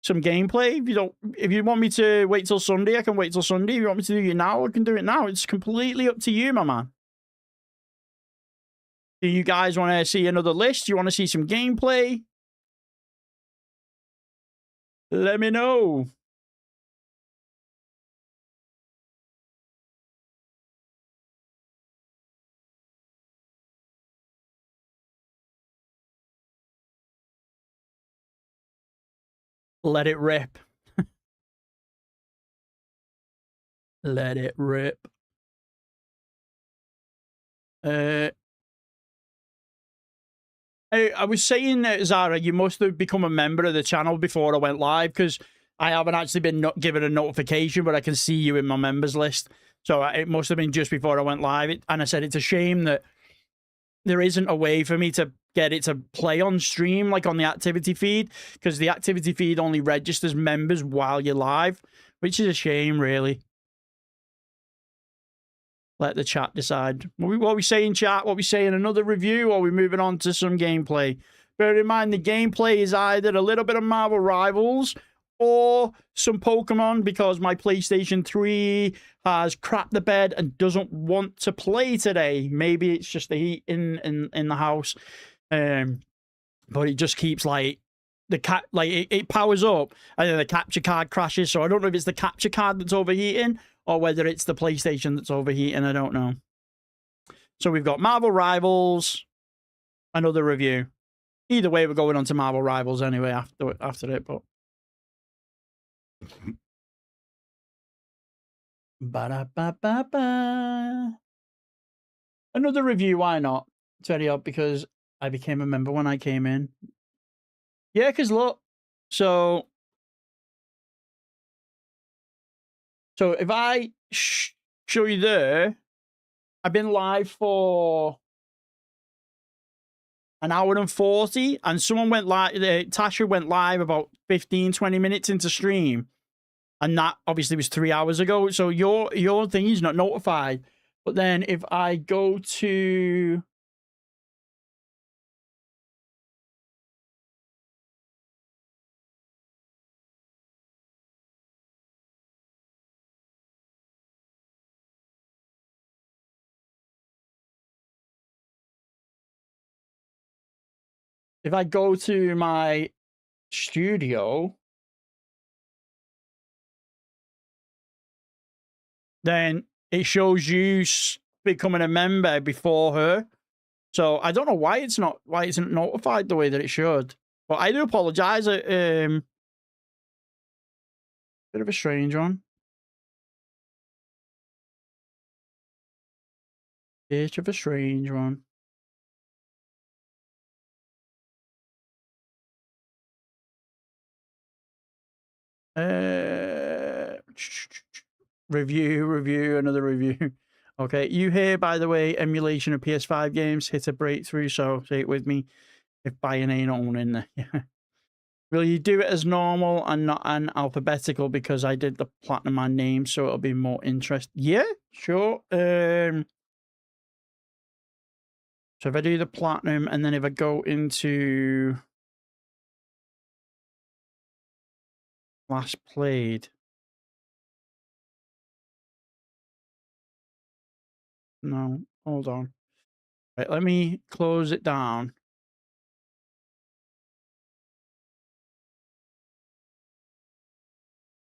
gameplay. If you want me to wait till Sunday, I can wait till Sunday. If you want me to do it now, I can do it now. It's completely up to you, my man. Do you guys want to see another list? Do you want to see some gameplay? Let me know. Let it rip. Let it rip. I was saying, Zara, you must have become a member of the channel before I went live, because I haven't actually been given a notification, but I can see you in my members list. So it must have been just before I went live. And I said it's a shame that there isn't a way for me to get it to play on stream, like on the activity feed, because the activity feed only registers members while you're live, which is a shame, really. Let the chat decide. What we saying, chat? What we saying? Another review, or are we moving on to some gameplay? Bear in mind, the gameplay is either a little bit of Marvel Rivals or some Pokemon, because my PlayStation 3 has crapped the bed and doesn't want to play today. Maybe it's just the heat in the house. But it just keeps like it powers up and then the capture card crashes. So I don't know if it's the capture card that's overheating or whether it's the PlayStation that's overheating. I don't know. So we've got Marvel Rivals, another review. Either way, we're going on to Marvel Rivals anyway after it. But ba-da-ba-ba-ba. Another review, why not? It's very odd because I became a member when I came in. Yeah, because look, so if I show you there, I've been live for an hour and 40, and someone went live, Tasha went live about 15, 20 minutes into stream, and that obviously was 3 hours ago, so your thing is not notified. But then if I go to... If I go to my studio, then it shows you becoming a member before her. So I don't know why it's not notified the way that it should. But I do apologize. Bit of a strange one. Bit of a strange one. Review, another review. Okay, you here, by the way, emulation of PS5 games hit a breakthrough, so say it with me. If buying ain't owning there. Will you do it as normal and not an alphabetical, because I did the Platinum Man name, so it'll be more interest. Yeah, sure. So if I do the Platinum, and then if I go into last played. No, hold on. Right, let me close it down.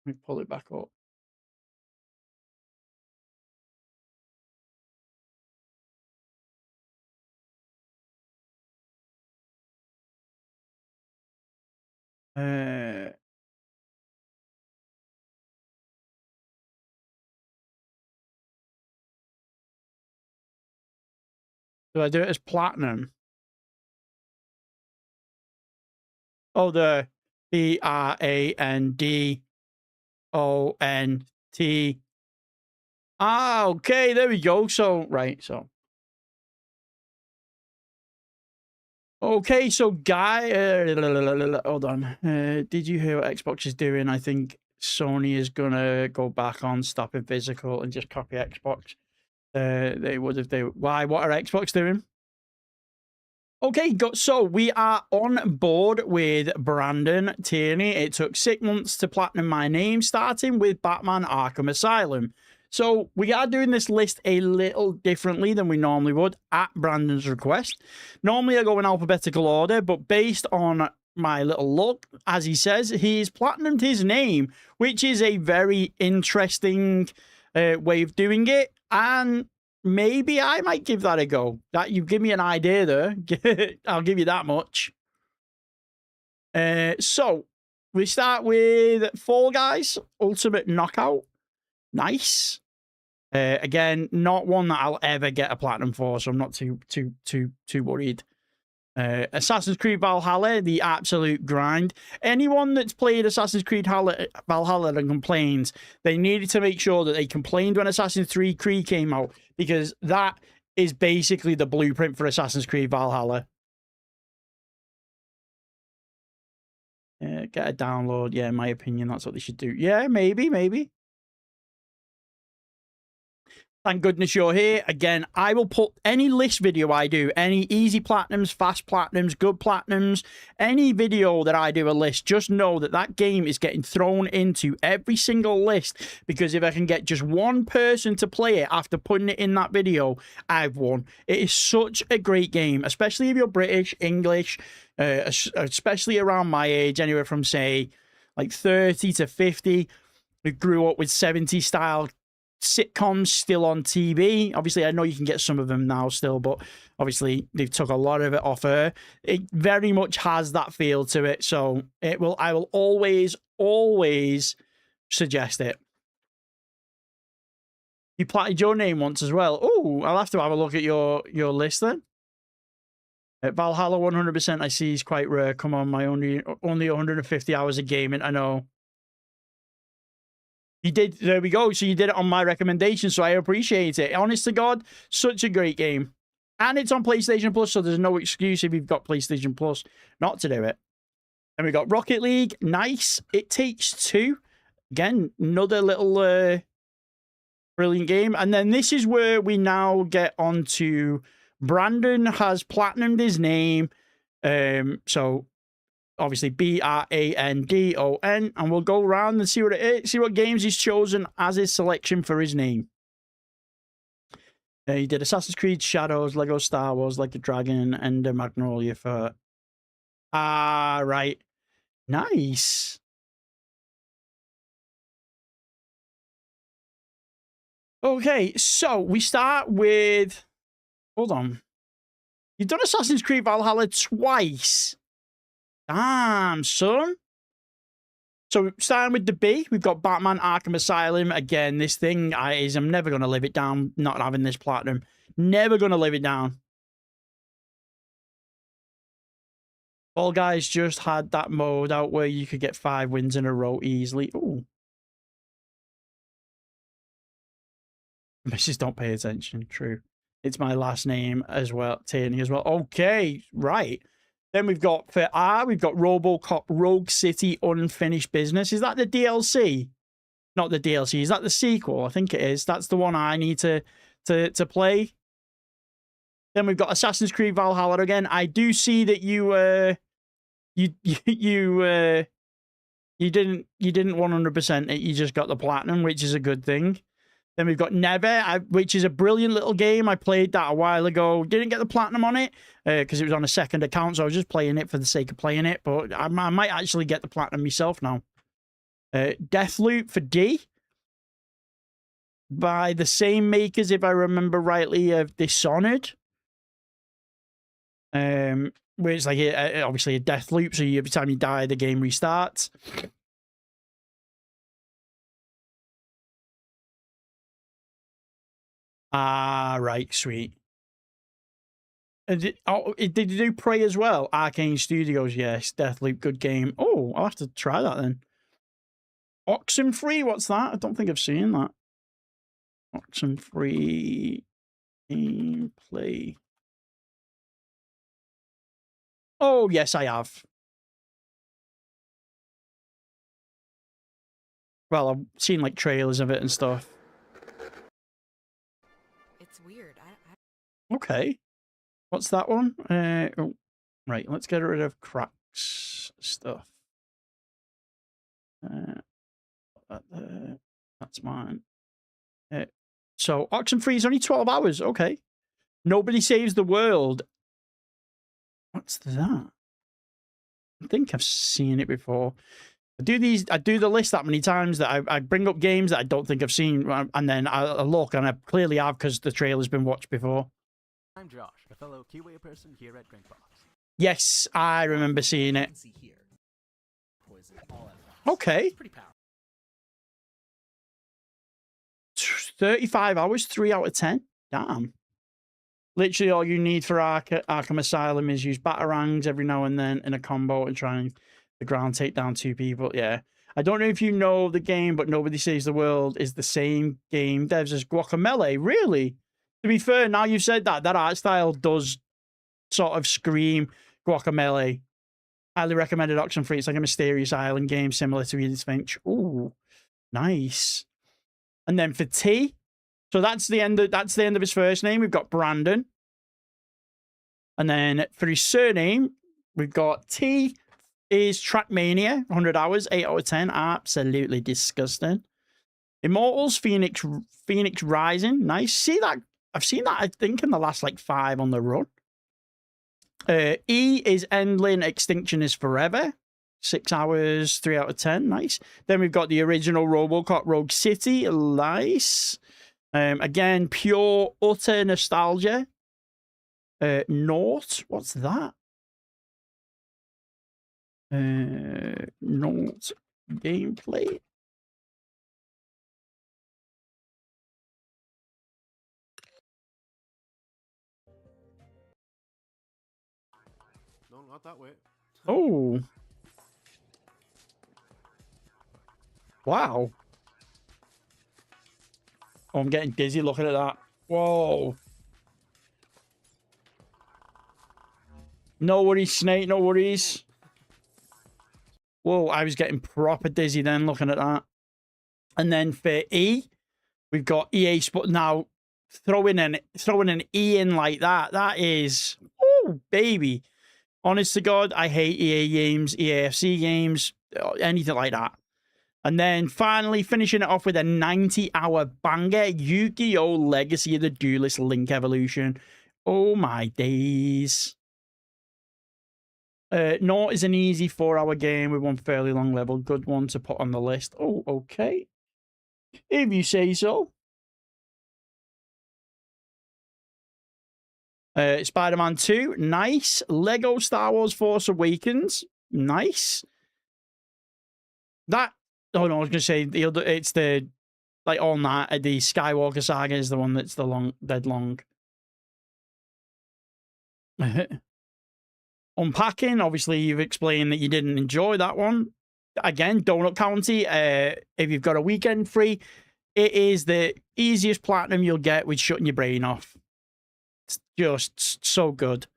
Let me pull it back up. Do I do it as Platinum? Oh, the BRANDONT. Ah, okay, there we go. So, right, so. Okay, so Guy, hold on. Did you hear what Xbox is doing? I think Sony is going to go back on stopping physical and just copy Xbox. They would if they... Why? What are Xbox doing? Okay, so we are on board with Brandon Tierney. It took 6 months to platinum my name, starting with Batman Arkham Asylum. So we are doing this list a little differently than we normally would at Brandon's request. Normally I go in alphabetical order, but based on my little look, as he says, he's platinumed his name, which is a very interesting way of doing it. And maybe I might give that a go. That you give me an idea there. I'll give you that much. So we start with Fall Guys Ultimate Knockout. Nice. Again, not one that I'll ever get a platinum for, so I'm not too worried. Assassin's Creed Valhalla, the absolute grind. Anyone that's played Assassin's Creed Valhalla and complains, they needed to make sure that they complained when Assassin's Creed came out, because that is basically the blueprint for Assassin's Creed Valhalla. Get a download. Yeah, in my opinion, that's what they should do. Yeah, maybe. Thank goodness you're here. Again, I will put any list video I do, any easy platinums, fast platinums, good platinums, any video that I do a list, just know that that game is getting thrown into every single list, because if I can get just one person to play it after putting it in that video, I've won. It is such a great game, especially if you're British, English, especially around my age, anywhere from, say, like 30 to 50, who grew up with 70s style sitcoms still on TV. Obviously, I know you can get some of them now still, but obviously they've took a lot of it off her. It very much has that feel to it, so I will always suggest it. You platted your name once as well. Oh, I'll have to have a look at your list then. Valhalla 100% I see is quite rare. Come on, my only 150 hours of gaming. I know. You did. There we go. So you did it on my recommendation, so I appreciate it. Honest to God, such a great game. And it's on PlayStation Plus, so there's no excuse if you've got PlayStation Plus not to do it. And we got Rocket League. Nice. It Takes Two. Again, another little brilliant game. And then this is where we now get on to Brandon has platinumed his name. So obviously Brandon, and we'll go around and see what it is, see what games he's chosen as his selection for his name. He did Assassin's Creed Shadows, Lego Star Wars, Like a Dragon, and Magnolia for... right. Nice. Okay, so we start with... Hold on. You've done Assassin's Creed Valhalla twice. Damn, son. So starting with the B, we've got Batman Arkham Asylum. Again, this thing I'm never going to live it down not having this platinum. Never going to live it down. All Guys just had that mode out where you could get 5 wins in a row easily. Ooh. Mrs. Don't pay attention. True. It's my last name as well. Tierney as well. Okay, right. Then we've got, for R, we've got RoboCop Rogue City Unfinished Business. Is that the DLC? Not the DLC. Is that the sequel? I think it is. That's the one I need to play. Then we've got Assassin's Creed Valhalla again. I do see that you didn't 100% it. You just got the platinum, which is a good thing. Then we've got Never, which is a brilliant little game. I played that a while ago. Didn't get the platinum on it because it was on a second account, so I was just playing it for the sake of playing it. But I might actually get the platinum myself now. Deathloop for D. By the same makers, if I remember rightly, of Dishonored. Where it's like obviously a death loop, so every time you die, the game restarts. Right, sweet. Did you do Prey as well? Arcane Studios, yes. Deathloop, good game. Oh, I'll have to try that then. Oxenfree, what's that? I don't think I've seen that. Oxenfree gameplay. Oh, yes, I have. Well, I've seen like trailers of it and stuff. It's weird. Okay. What's that one? Oh, right, let's get rid of cracks stuff. That's mine. So, Oxenfree is only 12 hours. Okay. Nobody Saves the World. What's that? I think I've seen it before. I do the list that many times that I bring up games that I don't think I've seen, and then I look, and I clearly have because the trailer's been watched before. I'm Josh, a fellow Kiwi person here at Drinkbox. Yes, I remember seeing it. Okay. 35 hours, 3 out of 10. Damn. Literally all you need for Arkham Asylum is use Batarangs every now and then in a combo and try and the ground take down 2 people. Yeah. I don't know if you know the game, but Nobody Saves the World is the same game devs as Guacamelee. Really? To be fair, now you've said that, that art style does sort of scream Guacamelee. Highly recommended auction free. It's like a mysterious island game similar to Edith Finch. Ooh, nice. And then for T, so that's the end of his first name. We've got Brandon. And then for his surname, we've got T is Trackmania, 100 hours, 8 out of 10. Absolutely disgusting. Immortals, Phoenix Rising. Nice. See that? I've seen that, I think, in the last like 5 on the run. E is Endling, Extinction is Forever. 6 hours, 3 out of 10. Nice. Then we've got the original Robocop Rogue City. Nice. Again, pure, utter nostalgia. Naught. What's that? Naught gameplay. No, not that way. Oh. Wow. Oh, I'm getting dizzy looking at that. Whoa. No worries, Snake. No worries. Whoa, I was getting proper dizzy then looking at that. And then for E, we've got EA Sport. Now, throwing an E in like that, that is, oh, baby. Honest to God, I hate EA games, EAFC games, anything like that. And then finally finishing it off with a 90-hour banger, Yu-Gi-Oh! Legacy of the Duelist Link Evolution. Oh my days. Naught is an easy 4-hour game with one fairly long level. Good one to put on the list. Oh, okay. If you say so. Spider-Man 2, nice. Lego Star Wars Force Awakens, nice. That, oh no, I was going to say, the other, it's the, like on that, the Skywalker Saga is the one that's the long, dead long. Unpacking, obviously you've explained that you didn't enjoy that one. Again, Donut County, if you've got a weekend free, it is the easiest platinum you'll get with shutting your brain off. It's just so good.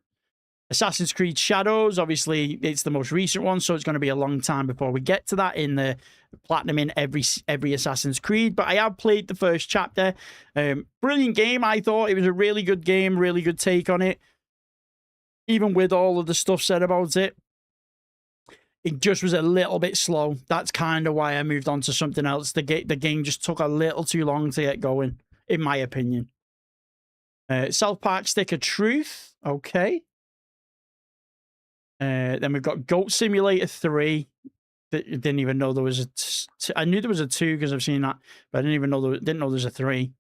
Assassin's Creed Shadows, obviously it's the most recent one, so it's going to be a long time before we get to that in the platinum in every Assassin's Creed, but I have played the first chapter. Brilliant game, I thought. It was a really good game, really good take on it. Even with all of the stuff said about it, it just was a little bit slow. That's kind of why I moved on to something else. The game just took a little too long to get going, in my opinion. South Park Stick of Truth, okay. Then we've got Goat Simulator 3. Didn't even know there was a... I knew there was a 2 because I've seen that, but I didn't even know didn't know there's a 3.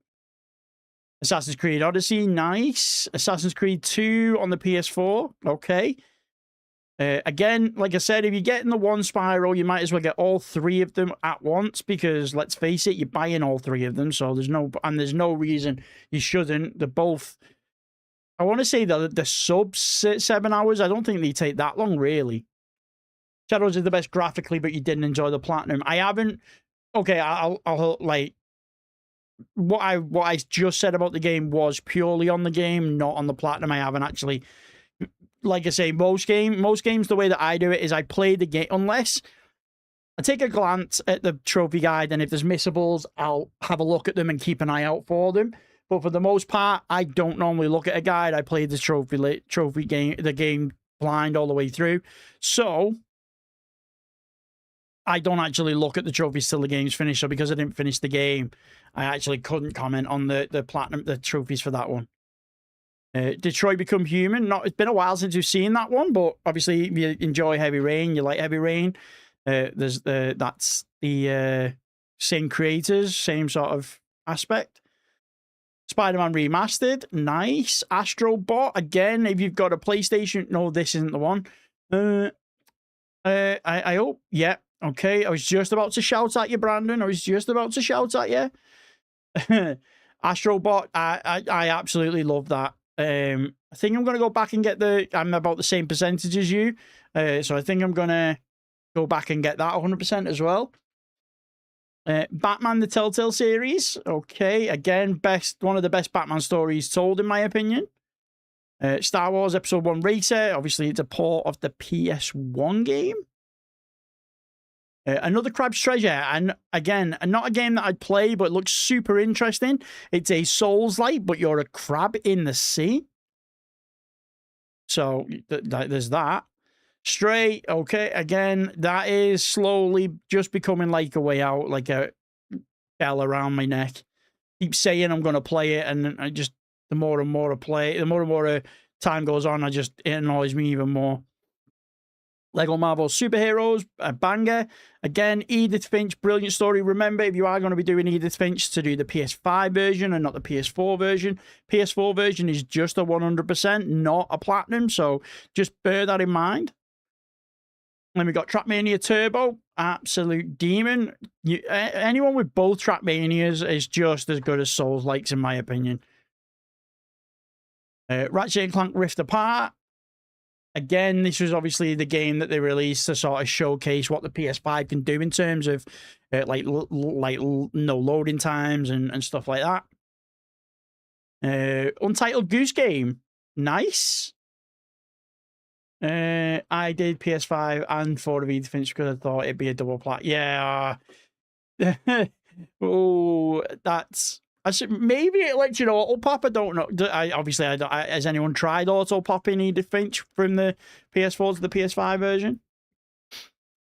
Assassin's Creed Odyssey, nice. Assassin's Creed 2 on the PS4, okay. Again, like I said, if you're getting the one Spyro, you might as well get all 3 of them at once because, let's face it, you're buying all 3 of them, so there's no reason you shouldn't. They're both... I want to say the sub 7 hours. I don't think they take that long, really. Shadows is the best graphically, but you didn't enjoy the platinum. I haven't... Okay, I'll like... What I just said about the game was purely on the game, not on the platinum. I haven't actually... Like I say, most games, the way that I do it is I play the game... Unless I take a glance at the trophy guide, and if there's missables, I'll have a look at them and keep an eye out for them. But for the most part, I don't normally look at a guide. I play the trophy game, the game blind all the way through. So I don't actually look at the trophies till the game's finished. So because I didn't finish the game, I actually couldn't comment on the platinum, the trophies for that one. Detroit Become Human. It's been a while since we've seen that one, but obviously if you enjoy Heavy Rain, you like Heavy Rain. That's the same creators, same sort of aspect. Spider-Man Remastered, nice. Astrobot, again, if you've got a PlayStation... No, this isn't the one. I hope... Yeah, okay. I was just about to shout at you, Brandon. I was just about to shout at you. Astrobot, I absolutely love that. I think I'm going to go back and get I'm about the same percentage as you. So I think I'm going to go back and get that 100% as well. Batman the Telltale series. Okay, again, one of the best Batman stories told, in my opinion. Star Wars Episode 1 Racer. Obviously, it's a port of the PS1 game. Another Crab's Treasure. And again, not a game that I'd play, but it looks super interesting. It's a Souls-like, but you're a crab in the sea. So there's that. Stray, okay, again, that is slowly just becoming like a way out, like a bell around my neck. Keep saying I'm going to play it, and I just, the more and more I play, the more and more time goes on, it annoys me even more. Lego Marvel Superheroes, a banger. Again, Edith Finch, brilliant story. Remember, if you are going to be doing Edith Finch, to do the PS5 version and not the PS4 version. PS4 version is just a 100%, not a platinum, so just bear that in mind. Then we got Trackmania Turbo, absolute demon. Anyone with both Trackmanias is just as good as Souls-likes, in my opinion. Ratchet & Clank Rift Apart. Again, this was obviously the game that they released to sort of showcase what the PS5 can do in terms of no loading times and stuff like that. Untitled Goose Game, nice. I did PS5 and 4 of Edith Finch because I thought it'd be a double plat. Yeah. Oh, that's. I said maybe it lets you know auto pop. I don't know. Has anyone tried auto popping Edith Finch from the PS4 to the PS5 version?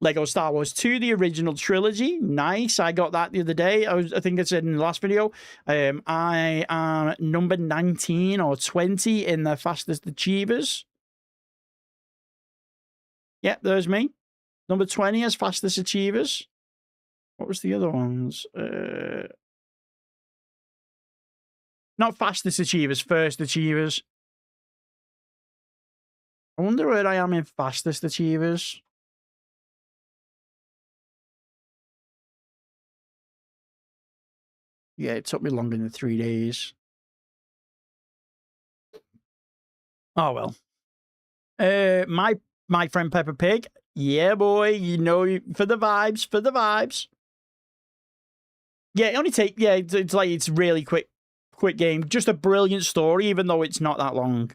Lego Star Wars 2, the original trilogy. Nice. I got that the other day. I think I said in the last video. I am number 19 or 20 in the fastest achievers. Yep, there's me. Number 20 as fastest achievers. What was the other ones? Not fastest achievers, first achievers. I wonder where I am in fastest achievers. Yeah, it took me longer than 3 days. Oh, well. My friend Peppa Pig. Yeah, boy. You know, for the vibes, for the vibes. Yeah, it only take, yeah, it's really quick game. Just a brilliant story, even though it's not that long.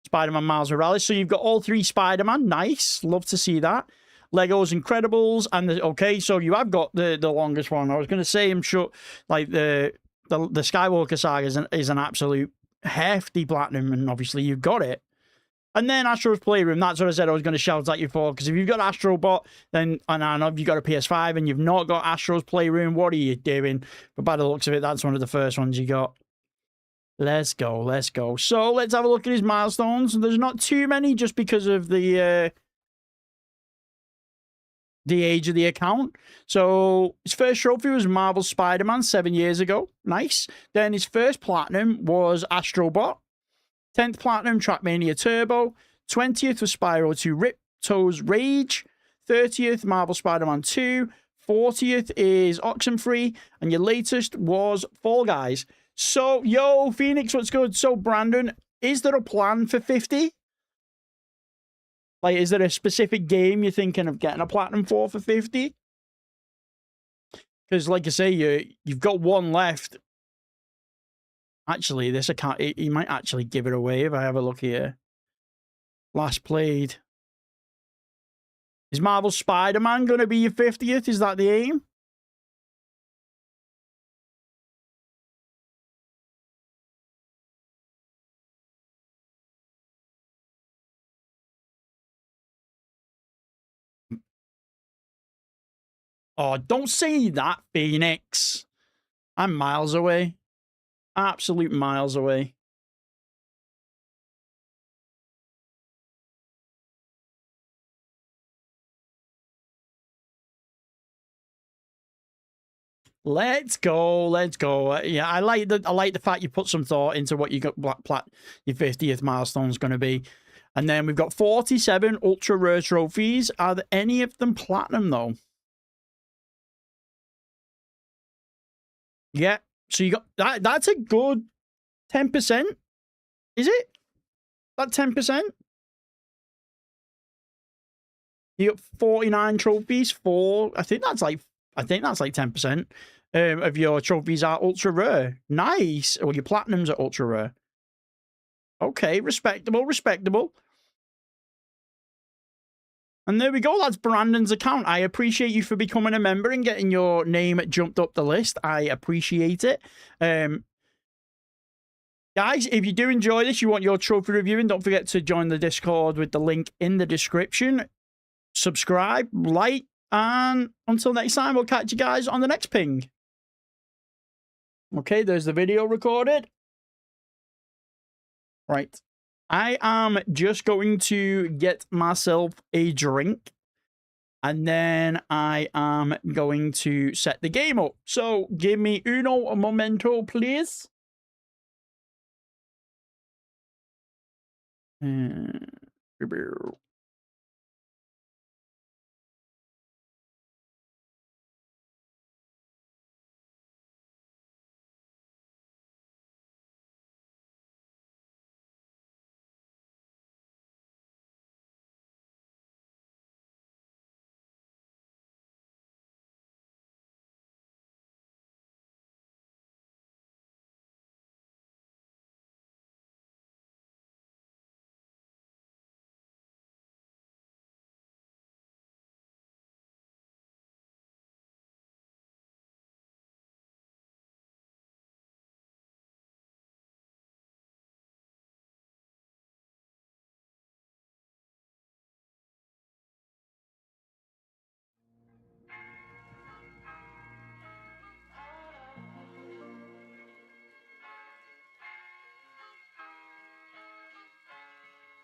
Spider-Man Miles Morales. So you've got all 3 Spider-Man. Nice. Love to see that. Legos Incredibles. And okay, so you have got the longest one. I was going to say, I'm sure, like, the Skywalker Saga is an absolute hefty platinum, and obviously you've got it. And then Astro's Playroom, that's what I said I was going to shout at you for, because if you've got Astrobot, then, and I know you've got a PS5 and you've not got Astro's Playroom, what are you doing? But by the looks of it, that's one of the first ones you got. Let's go, let's go. So let's have a look at his milestones. There's not too many just because of the age of the account. So his first trophy was Marvel Spider-Man 7 years ago. Nice. Then his first platinum was Astrobot. 10th platinum, Trackmania Turbo. 20th was Spyro 2 Ripto's Rage. 30th, Marvel Spider-Man 2. 40th is Oxenfree. And your latest was Fall Guys. So, yo, Phoenix, what's good? So, Brandon, is there a plan for 50? Like, is there a specific game you're thinking of getting a platinum for 50? Because, like I say, you've got one left. Actually, this account, he might actually give it away if I have a look here. Last played. Is Marvel Spider-Man going to be your 50th? Is that the aim? Oh, don't say that, Phoenix. I'm miles away. Absolute miles away. Let's go, let's go. Yeah, I like the fact you put some thought into what you got your 50th milestone is going to be. And then we've got 47 ultra rare trophies. Are there any of them platinum though? Yeah. So you got that's a good 10%. Is it? That 10%? You got 49 trophies for, I think that's like 10% of your trophies are ultra rare. Nice. Or your platinums are ultra rare. Okay, respectable, respectable. And there we go. That's Brandon's account. I appreciate you for becoming a member and getting your name jumped up the list. I appreciate it. Guys, if you do enjoy this, you want your trophy reviewing, don't forget to join the Discord with the link in the description. Subscribe, like, and until next time, we'll catch you guys on the next ping. Okay, there's the video recorded. Right. I am just going to get myself a drink. And then I am going to set the game up. So give me uno momento, please.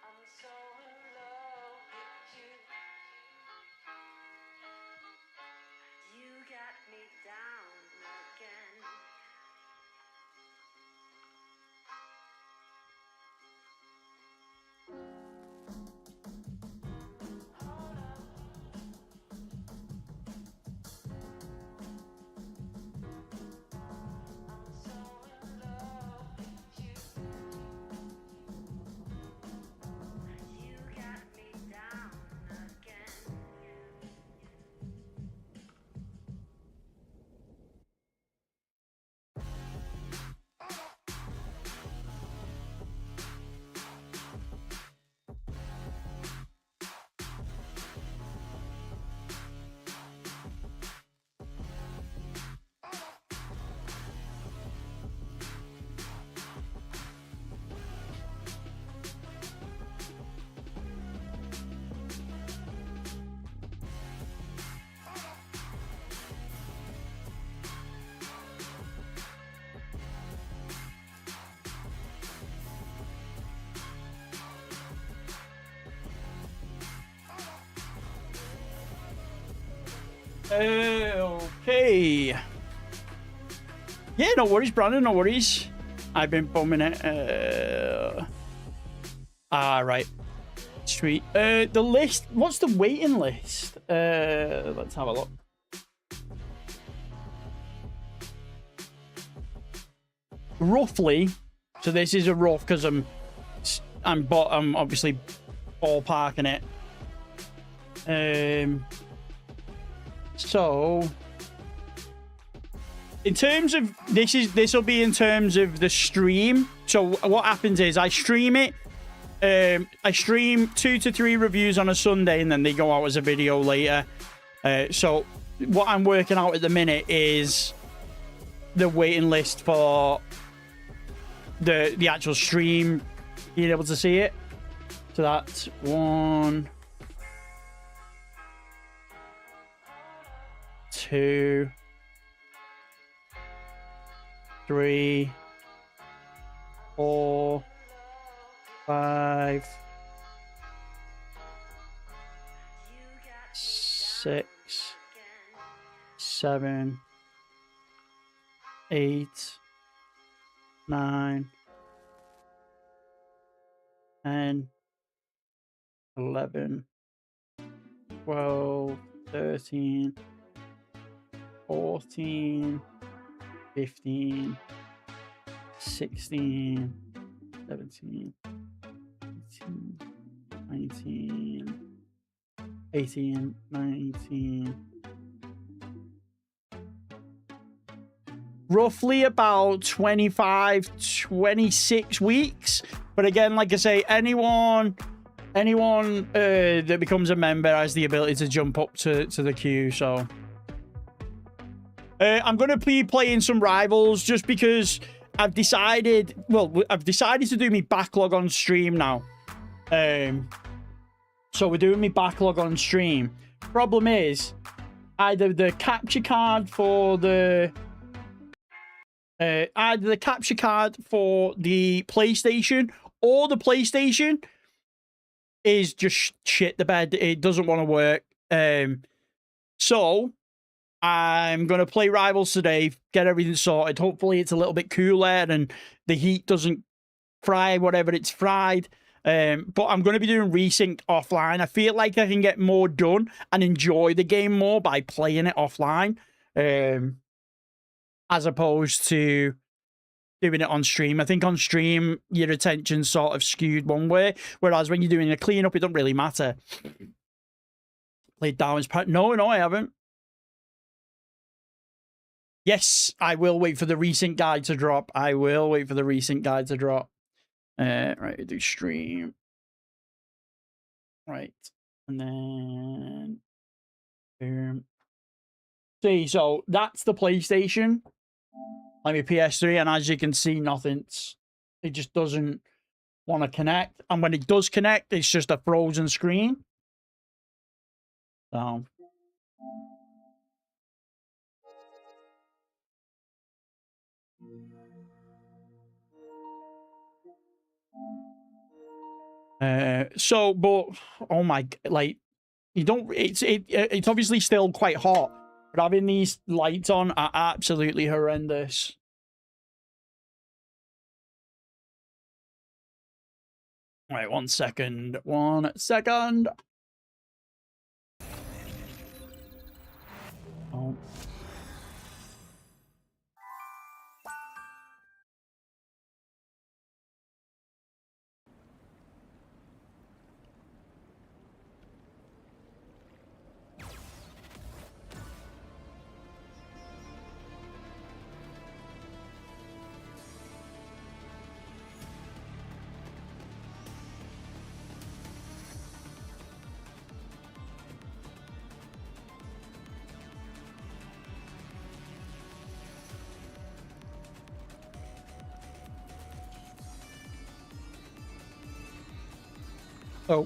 I'm so in love with you. You got me down again. I'm so in love with you. You got me down again. Okay. Yeah, no worries, Brandon, no worries. I've been bumming it. Right. Sweet. The list, what's the waiting list? Let's have a look. Roughly, so this is a rough because I'm obviously ballparking it. So in terms of this will be in terms of the stream. So what happens is I stream it. I stream 2 to 3 reviews on a Sunday, and then they go out as a video later. So what I'm working out at the minute is the waiting list for the actual stream, being able to see it. So that's 1, 2, 3, 4, 5, 6, 7, 8, 9, 10, 11, 12, 13, 14, 15, 16, 17, 18, 19, 18, 19. Roughly about 25, 26 weeks. But again, like I say, anyone that becomes a member has the ability to jump up to the queue. So I'm going to be playing some rivals just because I've decided to do my backlog on stream now. So we're doing my backlog on stream. Problem is, either the capture card for the PlayStation or the PlayStation is just shit the bed. It doesn't want to work. So I'm going to play Rivals today, get everything sorted. Hopefully it's a little bit cooler and the heat doesn't fry whatever it's fried. But I'm going to be doing Resync offline. I feel like I can get more done and enjoy the game more by playing it offline. As opposed to doing it on stream. I think on stream, your attention's sort of skewed one way, whereas when you're doing a cleanup, it doesn't really matter. Played Darwin's part. No, I haven't. Yes, I will wait for the recent guide to drop. I will wait for the recent guide to drop. Right, do stream. Right. And then boom. See, so that's the PlayStation. Like my PS3, and as you can see, nothing's. It just doesn't want to connect. And when it does connect, it's just a frozen screen. So. But oh my, like, you don't. It's obviously still quite hot, but having these lights on are absolutely horrendous. Right, 1 second. 1 second. Oh. Oh.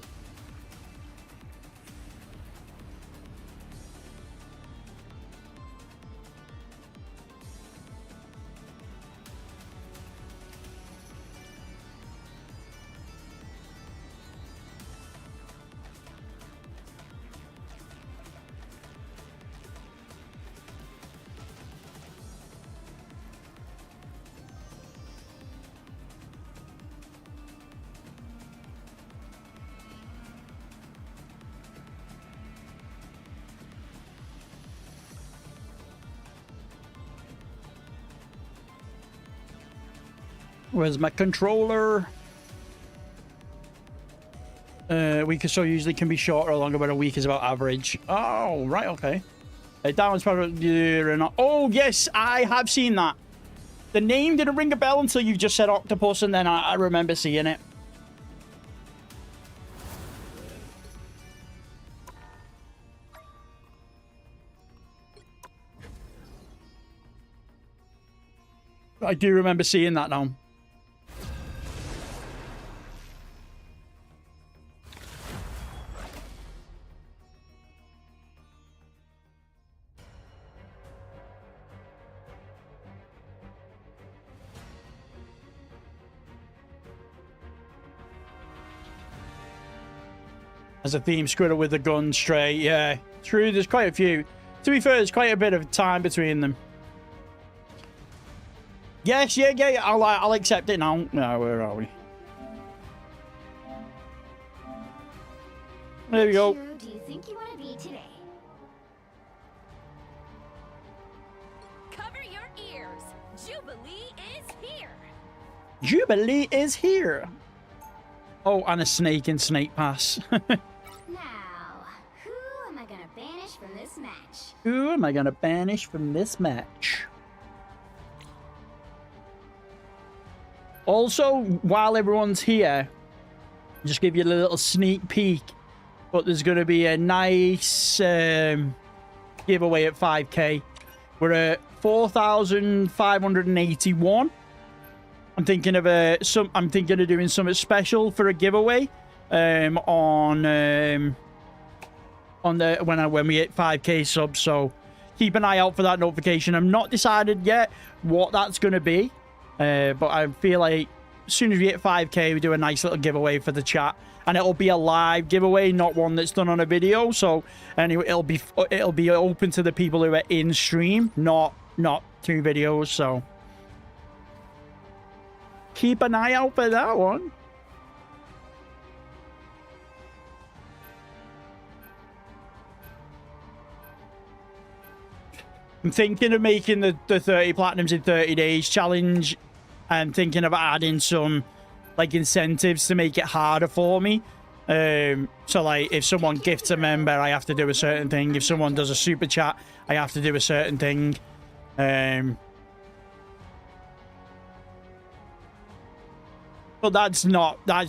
Where's my controller? Week or so usually can be shorter or longer, but a week is about average. Oh, right, okay. That one's probably not. Oh, yes, I have seen that. The name didn't ring a bell until you just said octopus, and then I remember seeing it. I do remember seeing that now. As a theme, Squirrel with the gun straight. Yeah, true. There's quite a few. To be fair, there's quite a bit of time between them. Yes, yeah. I'll accept it now. No, where are we? There we go. Who do you think you want to be today? Cover your ears. Jubilee is here. Jubilee is here. Oh, and a snake in Snake Pass. Now, who am I gonna banish from this match? Who am I gonna banish from this match? Also, while everyone's here, just give you a little sneak peek. But there's going to be a nice giveaway at 5k. We're at 4,581. I'm thinking of doing something special for a giveaway when we hit 5k subs. So keep an eye out for that notification. I'm not decided yet what that's going to be. But I feel like as soon as we hit 5k, we do a nice little giveaway for the chat, and it'll be a live giveaway, not one that's done on a video. So anyway, it'll be open to the people who are in stream, not through videos. So keep an eye out for that one. I'm thinking of making the 30 platinums in 30 days challenge. I'm thinking of adding some like incentives to make it harder for me. So like if someone gifts a member, I have to do a certain thing. If someone does a super chat, I have to do a certain thing. But that's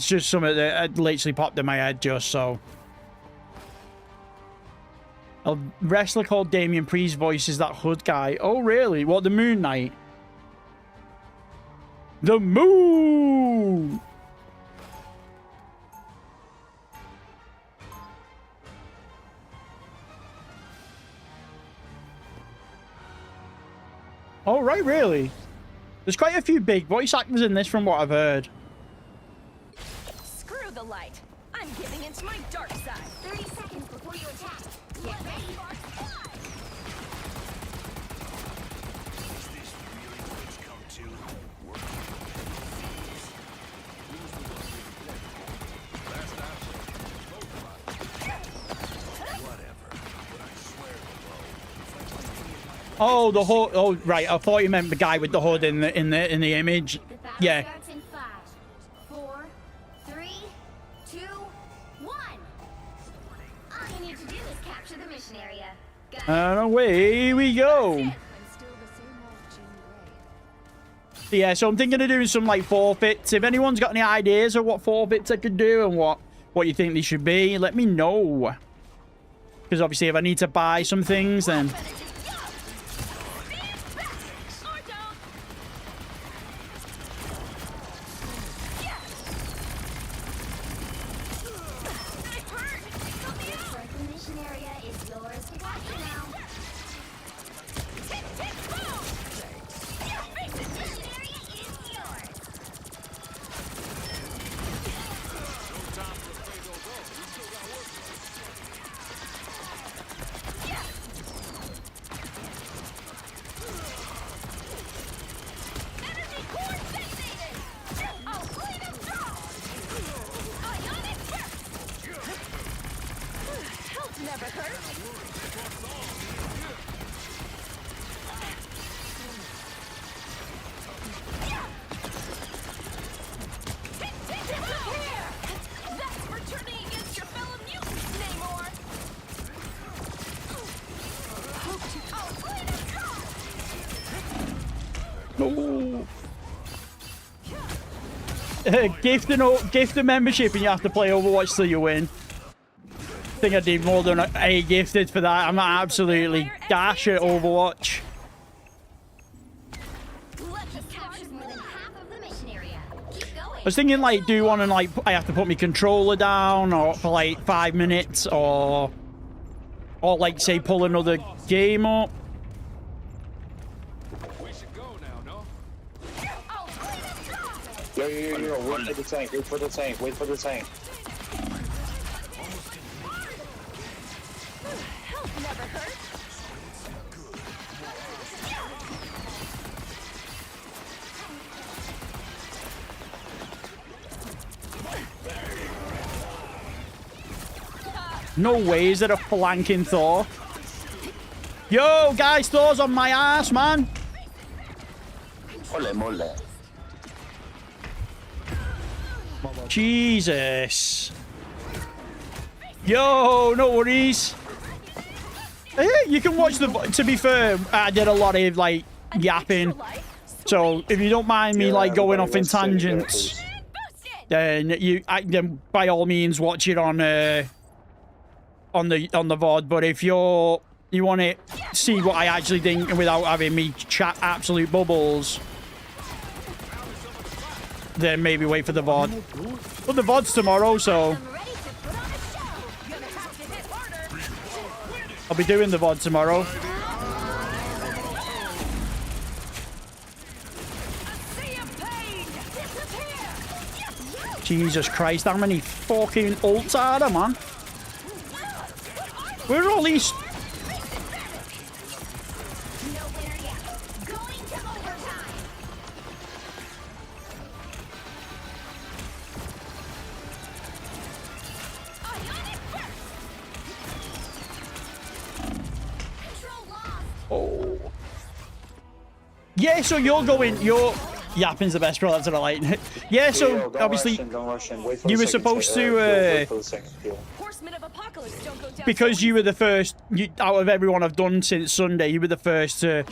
just something that literally popped in my head just so. A wrestler called Damian Priest voices that hood guy. Oh, really? What, the Moon Knight? The Moon! Oh, right, really? There's quite a few big voice actors in this from what I've heard. Screw the light. I'm giving into my dark side. 30 seconds before you attack. Get ready. Oh, the hood. Oh, right. I thought you meant the guy with the hood in the image. The battle Yeah. starts in 5, 4, 3, 2, 1. All you need to do is capture the mission area. Got it? And away we go. I'm still the same old Jubilee. Yeah, so I'm thinking of doing some like forfeits. If anyone's got any ideas of what forfeits I could do and what you think they should be, let me know. Because obviously if I need to buy some things, then... Looks like the mission area is yours to capture now. Mission area is yours. Energy core detonated! I'll clean him strong! Ionic burst! Help never hurt! Disappear! That's for turning against your fellow mutants, Namor! I'll clean him No. Gift a membership and you have to play Overwatch till you win. I think I did more than a gifted for that. I'm absolutely dash at Overwatch. Let's just capture more than half of the mission area. Keep going. I was thinking like do one and like I have to put my controller down or for like 5 minutes or like say pull another game up. Yo, wait for the tank, wait for the tank, wait for the tank. Help never hurt! No way, is it a flanking Thor? Yo, guys, Thor's on my ass, man. Mole. Jesus. Yo, no worries. Hey, you can watch the... To be fair, I did a lot of, like, yapping. So, if you don't mind me, like, going off in tangents, then then by all means, watch it on the VOD. But if you want to see what I actually think without having me chat absolute bubbles, then maybe wait for the VOD. But the VOD's tomorrow, so I'm ready to put on a show. Gonna have to hit harder. I'll be doing the VOD tomorrow. Sea of pain! Disappear! Jesus Christ, how many fucking ults are there, man? Where are all these? No winner yet. Going to overtime. Ionic burst. Control lost. Oh. Yeah, so you're yapping's the best, bro. That's what I like. Yeah, so obviously Don't rush in. Wait for you the were second supposed kill. to, Wait for the second kill. Horsemen of Apocalypse don't go down because so you were the first out of everyone I've done since Sunday, you were the first to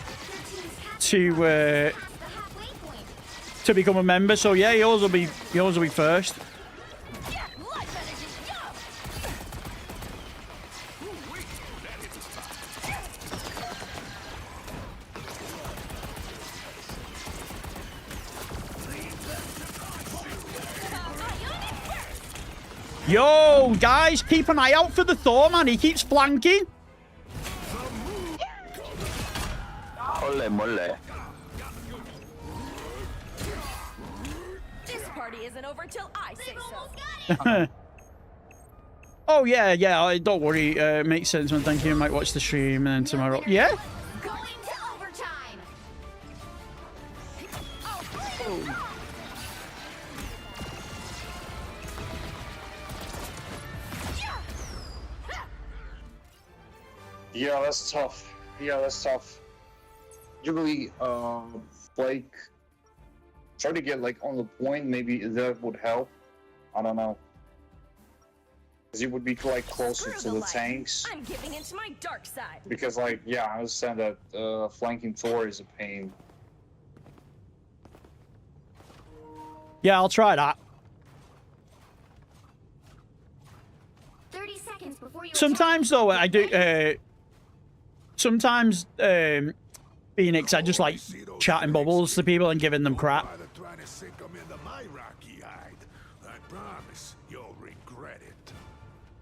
The halfway point. become a member. So yeah, yours will be first. Life energy, yo! Yo, guys, keep an eye out for the Thor, man. He keeps flanking. Mole, mole. This party isn't over till I say so. Oh yeah, don't worry. Makes sense, man. Thank you. I might watch the stream and then tomorrow. Yeah. Going to overtime. Yeah, that's tough. Jubilee, like, try to get like on the point. Maybe that would help. I don't know. Because you would be like closer Screw to the light. tanks. I'm giving into my dark side. Because like, yeah, I understand that flanking Thor is a pain. Yeah, I'll try that. 30 seconds before you Sometimes though, I do. Sometimes, Phoenix, I just like chatting bubbles to people and giving them crap. Trying to sink 'em into my rocky hide. I promise you'll regret it.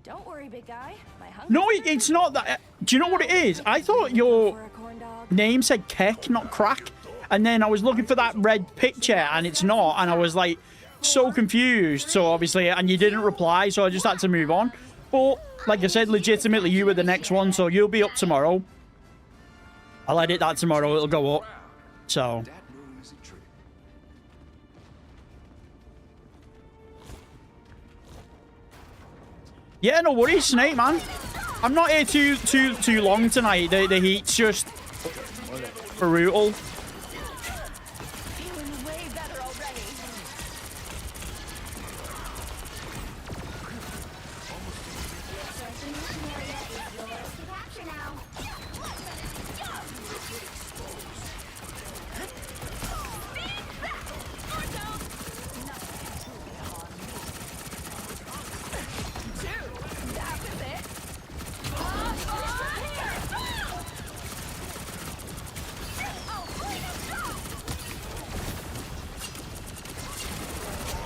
Don't worry, big guy. My hunger. No, it's not that. Do you know what it is? I thought your For a corn dog. name said Keck, not Crack. And then I was looking for that red picture and it's not. And I was like so confused. So obviously, and you didn't reply. So I just had to move on. But like I said, legitimately, you were the next one. So you'll be up tomorrow. I'll edit that tomorrow. It'll go up. So. Yeah, no worries, Snake, man. I'm not here too long tonight. The heat's just brutal. Feeling way better already. capture now. That was it.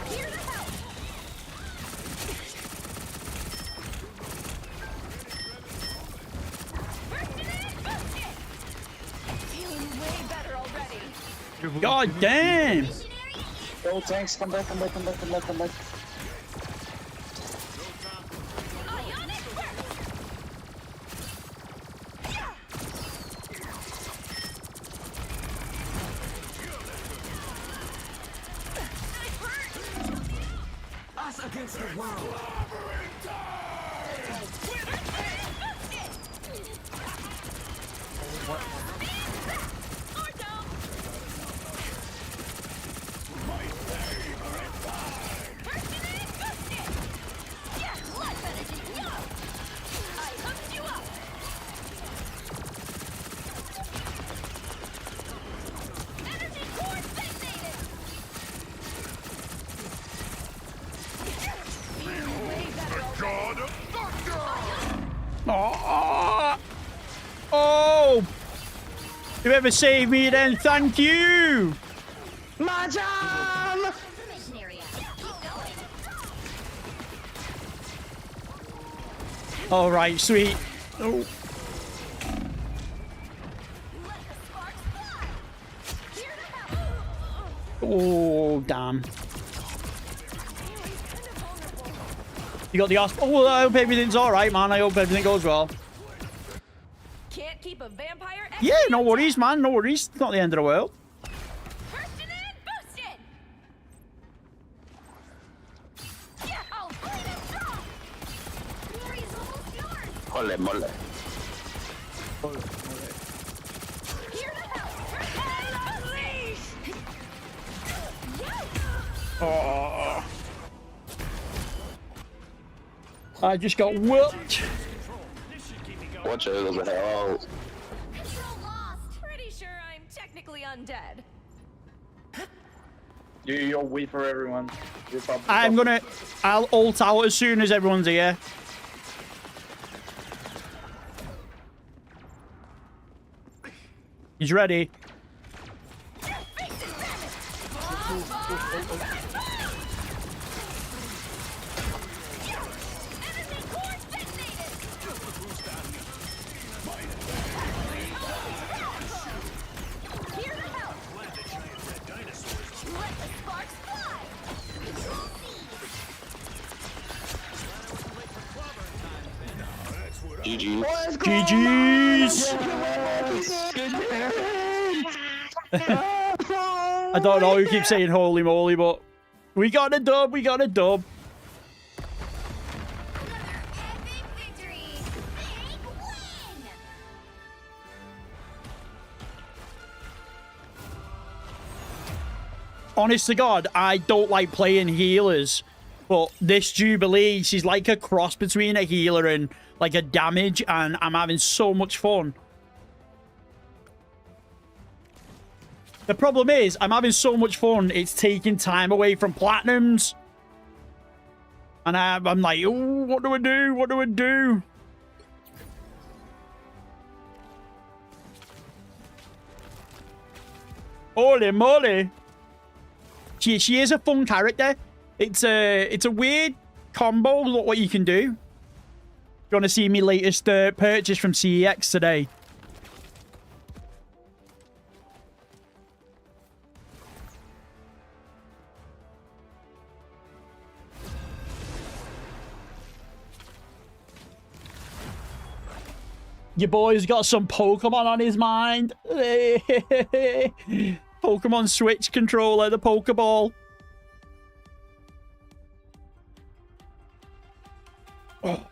Here to help. Feeling way better already. God damn. Go tanks, come back. Ionic burst. Us against the world. Or don't. ever saved me, then thank you. The mission area. Keep going. All right, sweet. Oh, Let the sparks fly. Here to help. oh damn. You got the osp. Oh, I hope everything's all right, man. I hope everything goes well. Can't keep a vampire. Yeah, no worries, man. No worries. It's not the end of the world. Bursting in, boosted. Yeah, I'll clean it strong. Glory is almost yours. Mole, mole. Here to help. Unleash. Yes. Oh. I just got whooped. Watch it, there's a hell. Control lost. Pretty sure I'm technically undead. You'll wait for everyone. I'll ult out as soon as everyone's here. He's ready. Enemy core detonated. Here to help. Let the sparks fly. Control C. GG. GG's. I don't know who keeps saying holy moly, but we got a dub. We got a dub. Another epic victory. Big win. Honest to God, I don't like playing healers, but this Jubilee, she's like a cross between a healer and like a damage, and I'm having so much fun. The problem is, I'm having so much fun, it's taking time away from platinums. And I'm like, oh, what do I do? What do I do? Holy moly. She is a fun character. It's a weird combo, look what you can do. You want to see me latest purchase from CEX today? Your boy's got some Pokemon on his mind. Pokemon Switch controller, the Pokeball. Oh.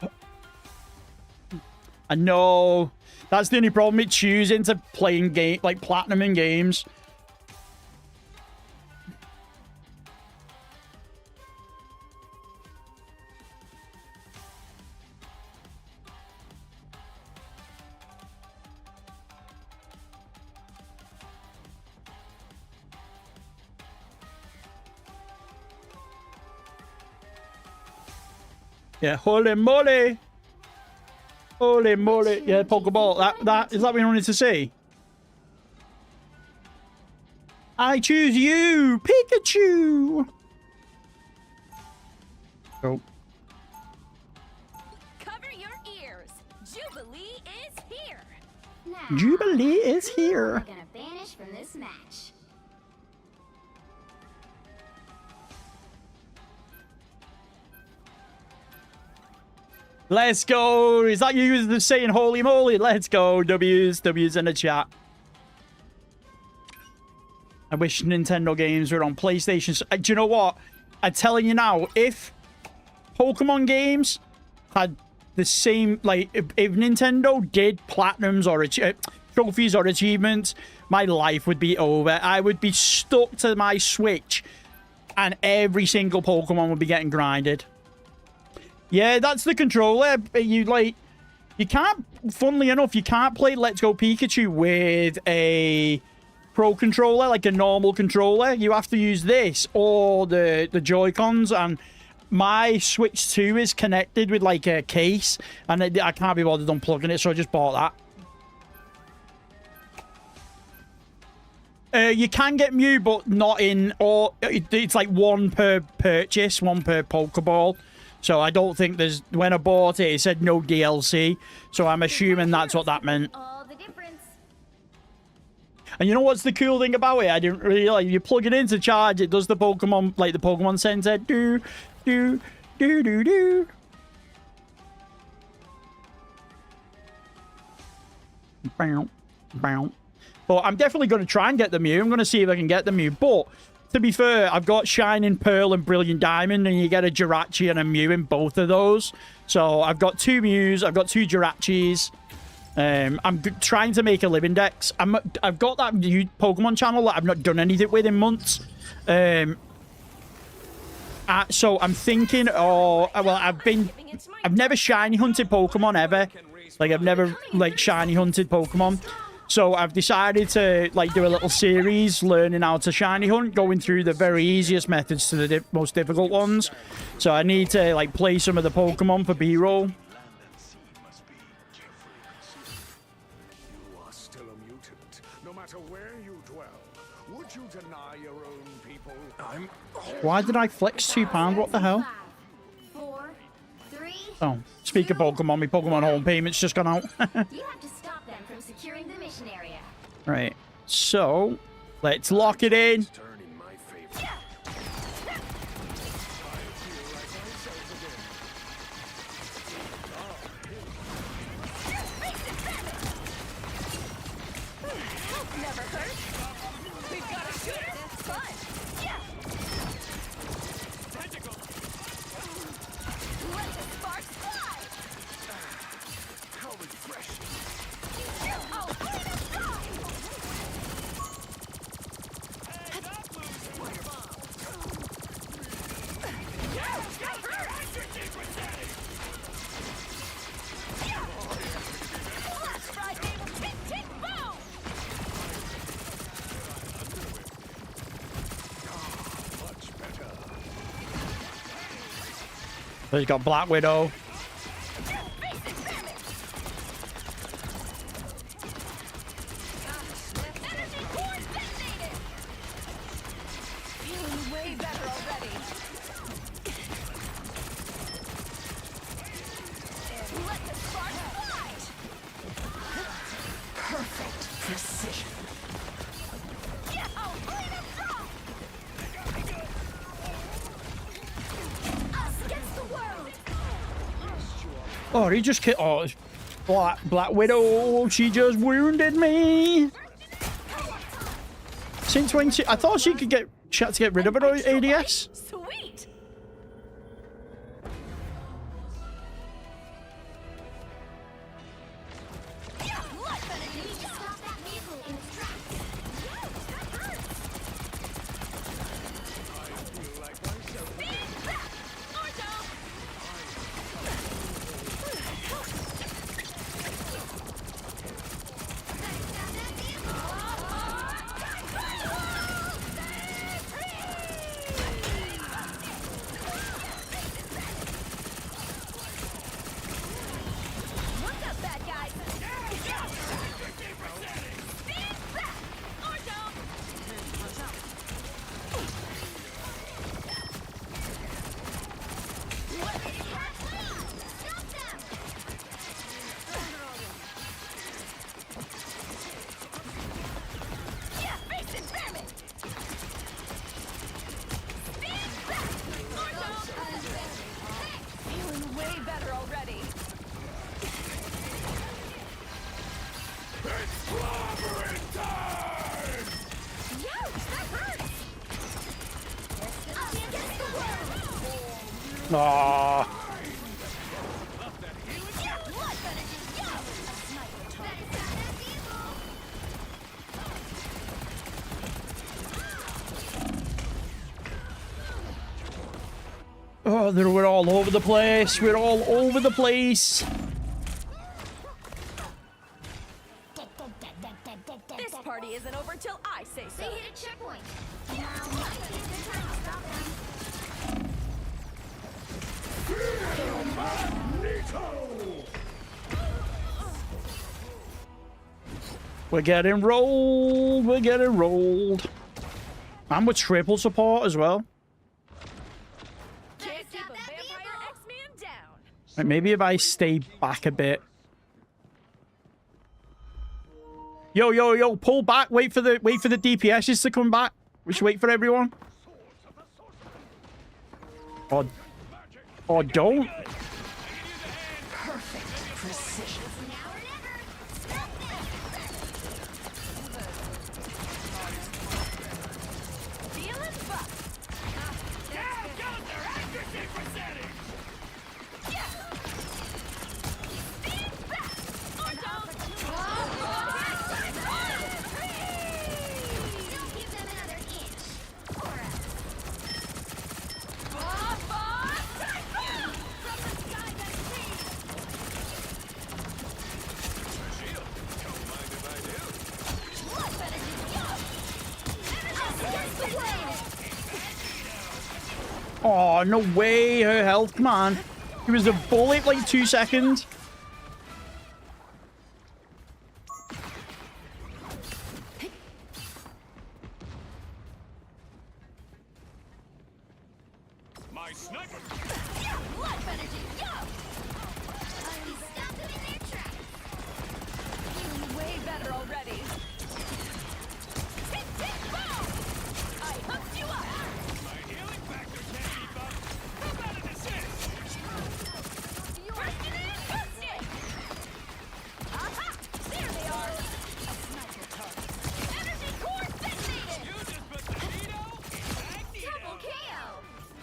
I know. That's the only problem with choosing to playing game like platinum in games. Yeah, holy moly. Holy moly. Yeah, Pokeball. That is that what you wanted to see? I choose you, Pikachu. Oh. Cover your ears. Jubilee is here. Now, Jubilee is we're here. gonna banish from this match. Let's go. Is that you saying holy moly? Let's go. W's in the chat. I wish Nintendo games were on PlayStation. Do you know what? I'm telling you now, if Pokemon games had the same, like, if Nintendo did platinums or trophies or achievements, my life would be over. I would be stuck to my Switch and every single Pokemon would be getting grinded. Yeah, that's the controller. You can't, funnily enough, you can't play Let's Go Pikachu with a Pro controller, like a normal controller. You have to use this or the Joy-Cons, and my Switch 2 is connected with like a case, and I can't be bothered unplugging it, so I just bought that. You can get Mew, but not in... Or it's like one per purchase, one per Pokeball. So I don't think there's... When I bought it, it said no DLC. So I'm assuming that's what that meant. All the difference. And you know what's the cool thing about it? I didn't realize. You plug it in to charge, it does the Pokemon... Like the Pokemon Center. Do, do, do, do, do. Bow, bow. But I'm definitely going to try and get the Mew. I'm going to see if I can get the Mew. But, to be fair, I've got Shining Pearl and Brilliant Diamond, and you get a Jirachi and a Mew in both of those. So, I've got 2 Mews. I've got 2 Jirachis. I'm trying to make a living dex. I've got that new Pokemon channel that I've not done anything with in months. So, I'm thinking... well, I've never shiny hunted Pokemon, ever. Like, I've never, like, shiny hunted Pokemon. So I've decided to, like, do a little series learning how to shiny hunt, going through the very easiest methods to the most difficult ones. So I need to, like, play some of the Pokemon for B-roll. You are still a mutant, no matter where you dwell. Would you deny your own people? Why did I flex £2? What the hell? 5, 4, 3. Oh, speak of Pokemon, my Pokemon home payment's just gone out. You have to stop them from securing the mission area. Right, so let's lock it in. Turn in my favor. Never hurt. We've got a shooter. That's fun. Yeah. Let the sparks fly. How refreshing. Oh, clean and strong. Flash Friday. Tick, tick, boom. Much better. So you got Black Widow. Energy core detonated. Feeling way better already. And let the sparks fly. Perfect precision. Yeah, oh, clean and strong. Us against the world. Oh, he just killed... Oh, it's Black Widow. She just wounded me. Since when she... I thought she had to get rid of her ADS. Sweet. Yeah, life energy. Need to stop that vehicle in its tracks. That hurts. Speed back or don't. What's up, bad guys? Speed back or don't. Stop them! Yeah, face experiment. Speed back or don't. Feeling way better already. Ouch, that hurts. Us against the world. Aw. Yeah, life energy. Yeah. Oh, we're all over the place. We're all over the place. This party isn't over till I say so. They hit a checkpoint. Now might be a good time to stop them. We're getting rolled. We're getting rolled. And with triple support as well. Can't keep a vampire X-Man down. Right, maybe if I stay back a bit. Yo, yo, yo, pull back. Wait for the DPSs to come back. We should wait for everyone. Or don't. Feeling buff. Down goes their accuracy percentage. Yeah. Stand back. Or don't. Don't give them another inch. Or else. From the sky that sees. Look at it, against the world. Oh, no way. Her health, come on. It was a bullet like 2 seconds. My sniper! Life energy, yo! Stop them in their tracks. Feeling way better already. Tick, tick, boom! I hooked you up! My healing factor can't keep up. How about an assist? Burst it in, burst it! Aha! There they are! A sniper target. Energy core detonated! You just put the Nito in Magneto. Double KO!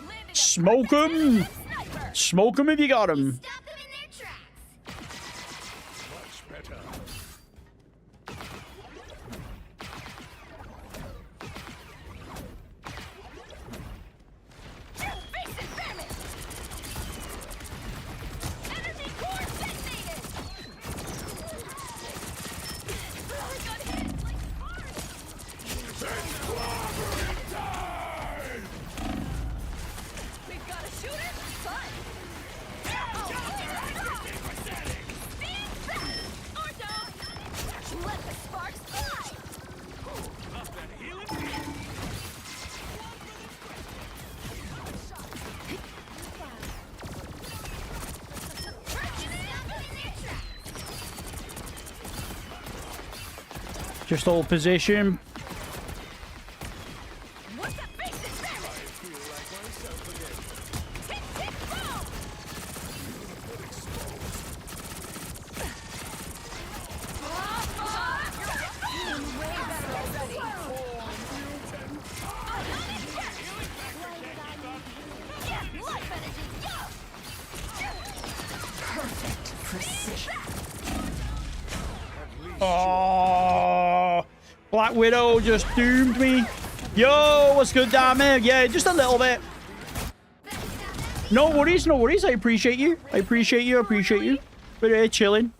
Landed a Smoke perfect 'em. sniper! Smoke them if you got them. Stop them in their tracks. Much better. Face it, damage! Energy core detonated! Really good hit! Like hard! We've got a shooter? Fine! Stand back! Or don't! Let the sparks fly! Up that healing. Just hold position. What's the face it, damage? Tick, tick, boom! Oh, Black Widow just doomed me. Yo, what's good down there? Yeah, just a little bit. No worries, no worries. I appreciate you. I appreciate you. I appreciate you. We're here chilling.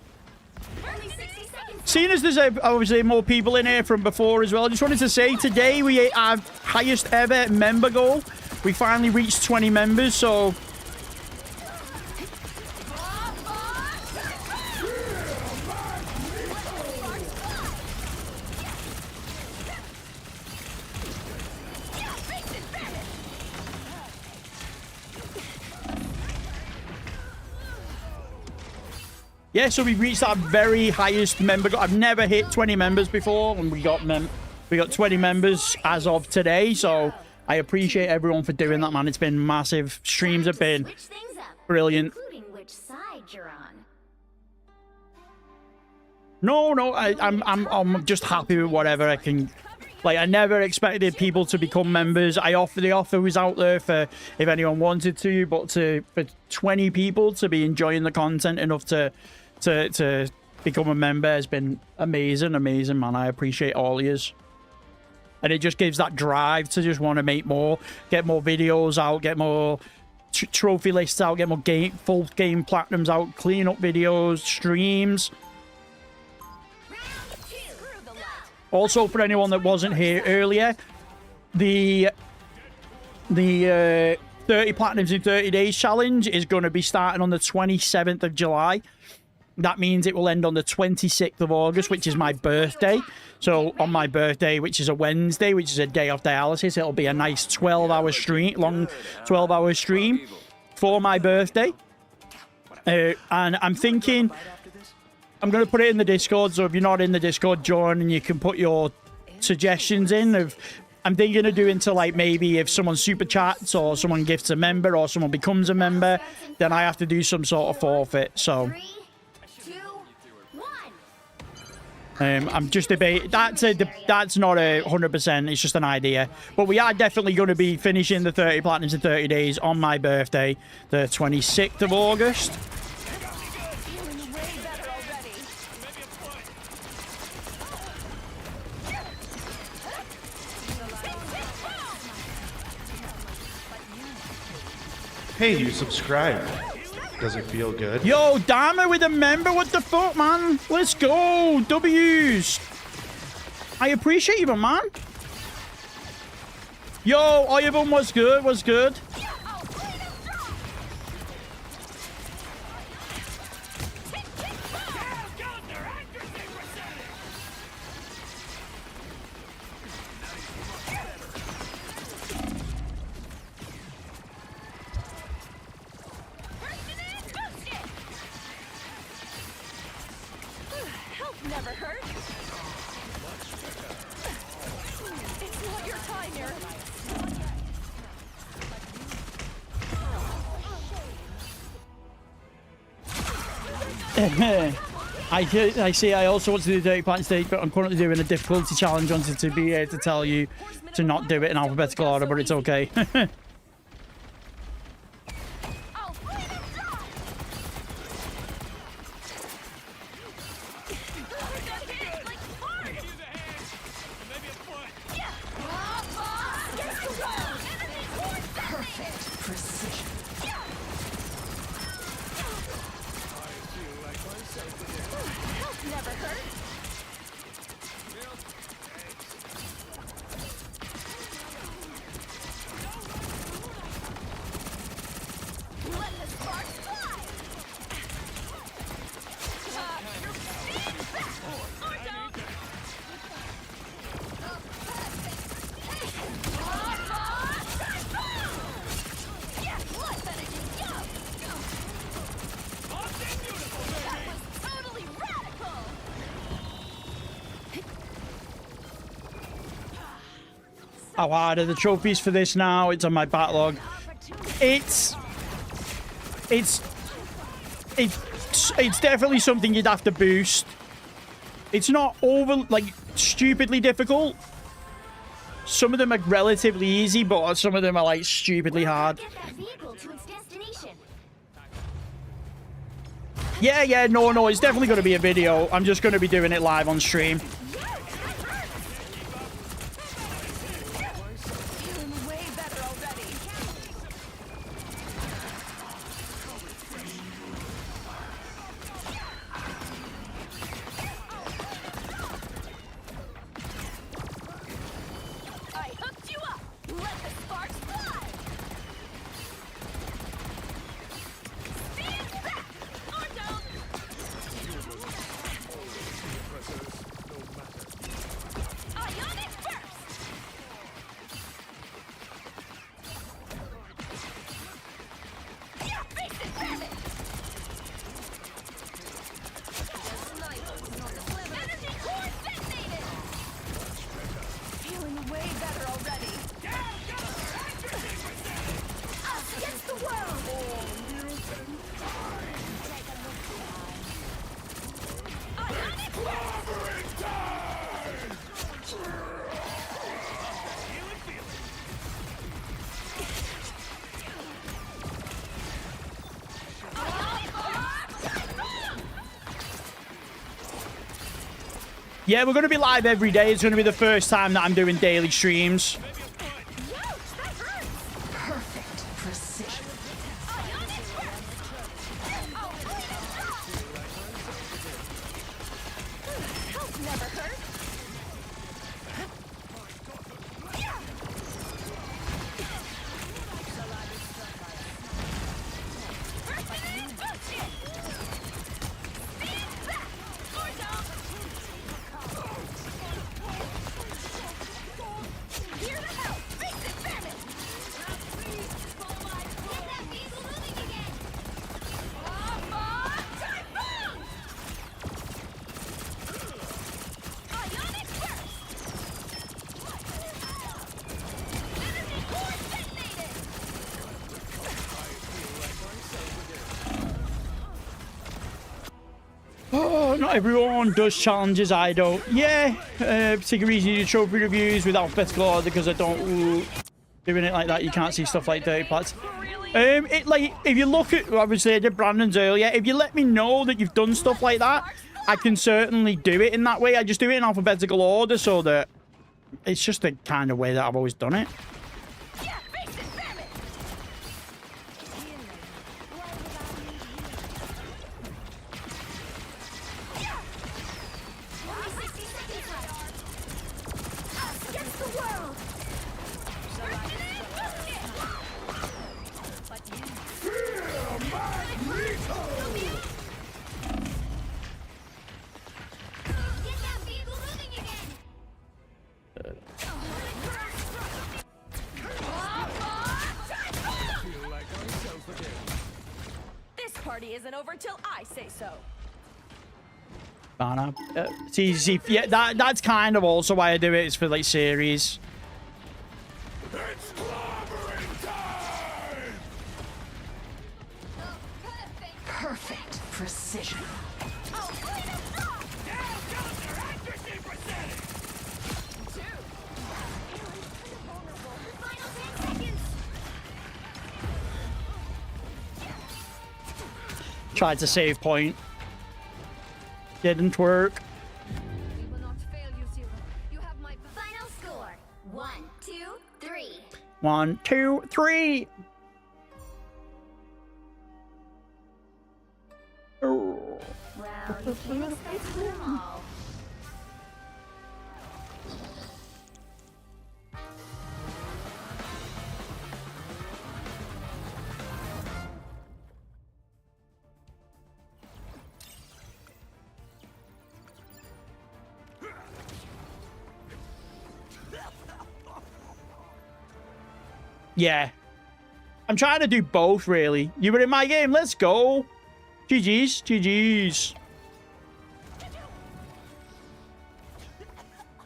Seeing as there's obviously more people in here from before as well, I just wanted to say today we have highest ever member goal. We finally reached 20 members, so yeah, so we reached our very highest member goal. I've never hit 20 members before, and we got 20 members as of today. So I appreciate everyone for doing that, man. It's been massive. Streams have been Switch things up, brilliant. including which side you're on. No, I'm just happy with whatever I can. Like, I never expected people to become members. The offer was out there for if anyone wanted to, but for 20 people to be enjoying the content enough to become a member has been amazing, man. I appreciate all of yous. And it just gives that drive to just want to make more, get more videos out, get more trophy lists out, get more full game platinums out, clean up videos, streams. Also, for anyone that wasn't here earlier, the 30 platinums in 30 days challenge is going to be starting on the 27th of July. that means it will end on the 26th of August, which is my birthday. So on my birthday, which is a Wednesday, which is a day off dialysis, it'll be a nice 12-hour stream, long 12-hour stream for my birthday. And I'm thinking I'm going to put it in the Discord, so if you're not in the Discord, join and you can put your suggestions in. I'm thinking of doing to, like, maybe if someone super chats or someone gifts a member or someone becomes a member, then I have to do some sort of forfeit. So 3, 2, 1. I'm just debating. That's not 100%. It's just an idea. But we are definitely going to be finishing the 30 platinums in 30 days on my birthday, the 26th of August. Feeling way better already. Hey, you subscribed. Does it feel good? Yo, Dama with a member. What the fuck, man? Let's go. W's. I appreciate you, man. Yo, Oyabun, what's good? What's good? Help never hurt. It's not your time, Eric. I see. I also want to do the Dirty Platinum stage, but I'm currently doing a difficulty challenge. Wanted to be able to tell you to not do it in alphabetical order, but it's okay. Never hurt. Let the sparks fly. You're being back. Or don't. Yeah, what better you go? That was totally radical. How hard are the trophies for this now? It's on my backlog. It's definitely something you'd have to boost. It's not stupidly difficult. Some of them are relatively easy, but some of them are like stupidly hard. Get that vehicle to its destination. Yeah, no, it's definitely going to be a video. I'm just going to be doing it live on stream. Feeling way better already. I hooked you up. Let the sparks fly. Stand back or don't. Ionic burst. Yeah, face it, grab it. Energy core detonated. Feeling way better already. Us against the world. Ionic Yeah, we're going to be live every day. It's going to be the first time that I'm doing daily streams. Perfect precision. Help never hurt. Burst it in, boost it. Oh, not everyone does challenges. I don't. Yeah, particularly easy to do trophy reviews with alphabetical order because I don't. Ooh, doing it like that, you can't see stuff like dirty plats. It like if you look at obviously I did Brandon's earlier. If you let me know that you've done stuff like that, I can certainly do it in that way. I just do it in alphabetical order so that it's just the kind of way that I've always done it. Yeah, face it, damn it! Only 60 seconds left. Us against the world. Get that vehicle moving again. This party isn't over till I say so. See, yeah, that's kind of also why I do it. It's for like series. It's clobbering time! Perfect precision. Oh, clean up rock. Now down their accuracy percentage! Final 10 seconds. Tried to save point. Didn't work. We will not fail you, Zero. You have my final score. 1, 2, 3. 1, 2, 3. Oh. Well, you can't expect to win them all. Yeah. I'm trying to do both, really. You were in my game. Let's go. GG's. GG's.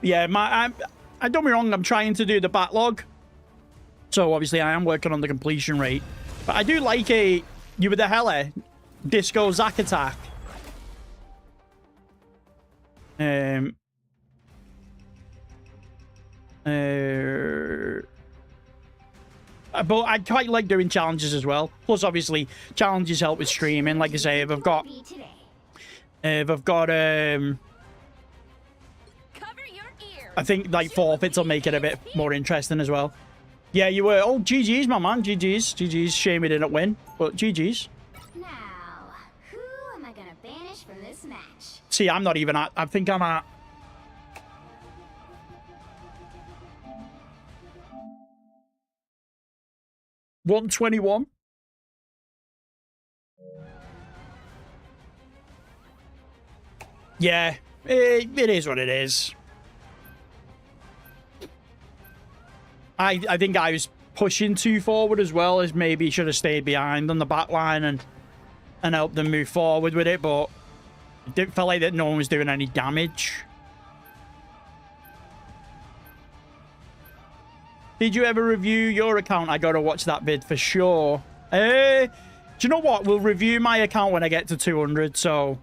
Yeah, I don't be wrong. I'm trying to do the backlog. So, obviously, I am working on the completion rate. But I do like a... You were the hella. Disco Zack attack. But I quite like doing challenges as well. Plus, obviously, challenges help with streaming. Like I say, if I've got, Cover your ears. I think like forfeits will make it a bit more interesting as well. Yeah, you were. Oh, GG's, my man. GG's. GG's. Shame we didn't win, but GG's. Now, who am I gonna banish from this match? See, I'm not even at. I think I'm at. $121. Yeah, it is what it is. I think I was pushing too forward as well, as maybe should have stayed behind on the back line and helped them move forward with it, but it didn't feel like that no one was doing any damage. Did you ever review your account? I gotta watch that vid for sure. Do you know what? We'll review my account when I get to 200, so...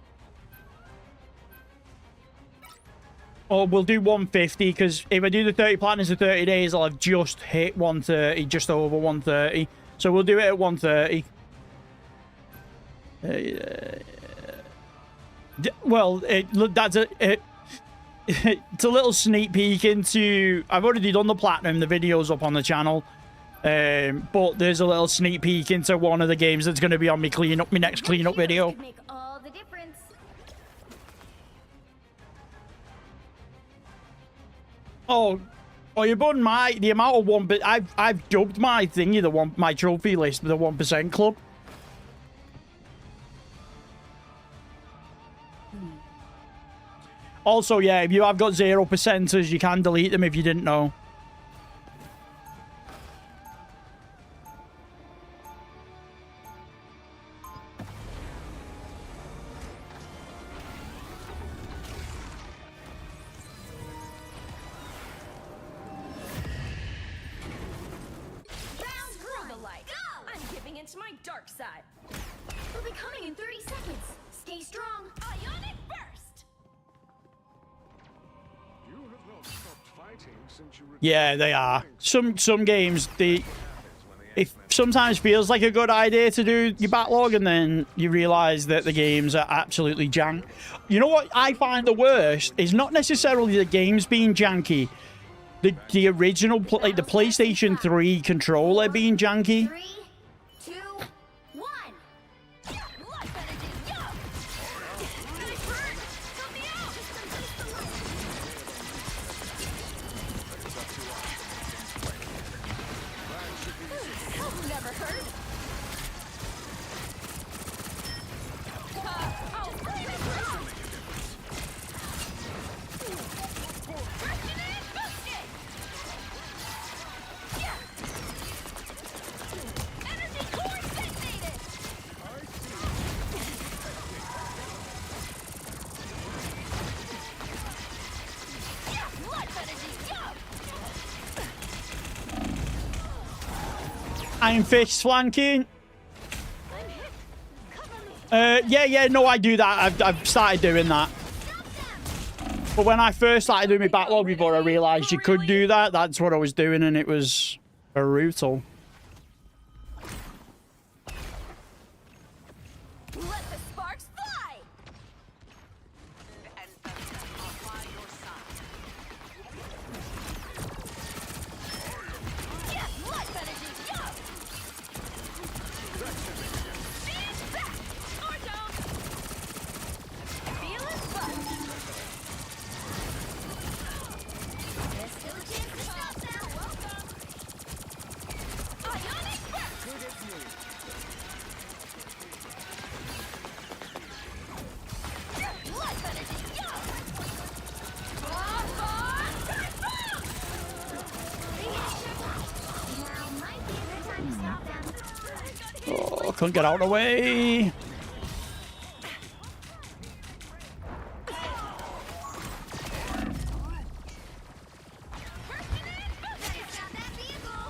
Or we'll do 150, because if I do the 30 platinums in 30 days, I'll have just hit 130, just over 130. So we'll do it at 130. Well, that's a... It's a little sneak peek into... I've already done the platinum. The video's up on the channel. But there's a little sneak peek into one of the games that's going to be on my next cleanup video. Could make all the difference. Oh, you're putting the amount of one, but I've dubbed my thingy, my trophy list, the 1% club. Also, yeah, if you have got 0%ers, you can delete them if you didn't know. Screw the light. Go! I'm giving into my dark side. We'll be coming in 30 seconds. Stay strong. Ionic burst. Yeah, they are. Some games, it sometimes feels like a good idea to do your backlog, and then you realise that the games are absolutely jank. You know what I find the worst is not necessarily the games being janky. The original, like the PlayStation 3 controller being janky. 3, 2, 1. Life energy, yo! Nice burn! Help me out! Never heard. I'll flame it through! Rushing in, boosted! Yeah! Energy core detonated! Yeah! Life energy, yo! Iron Fist flanking. I'm hit. Cover me. Yeah, no, I do that. I've started doing that. But when I first started doing my backlog before I realised you could do that, that's what I was doing, and it was brutal. Let the sparks fly! Yeah, life energy, yo! Stand back! Or don't! Feel it buzz! There's still a chance to stop them. Welcome! Ionic burst! Life energy, yo! Now might be a good time to stop them. Oh, couldn't get out of the way. Better stop that vehicle.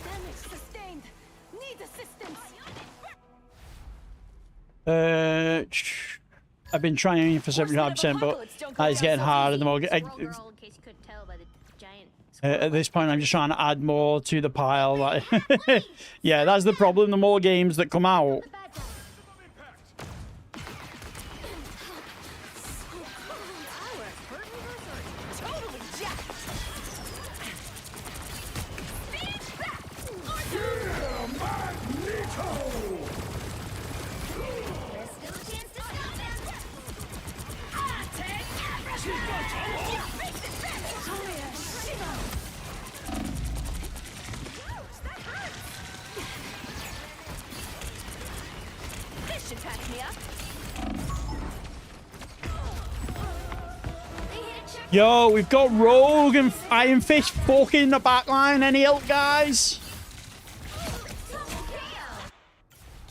Damage sustained! Need assistance! I've been trying for 75%, but it's getting hard at the moment. At this point, I'm just trying to add more to the pile. Like, yeah, that's the problem. The more games that come out, Totally jacked! Stand back! There's still a chance to stop them. I take everything! Face it, Ouch, that hurts! This should patch me up. They hit a check. yo, we've got Rogue and Iron Fist fucking the backline. Any help, guys? Double KO.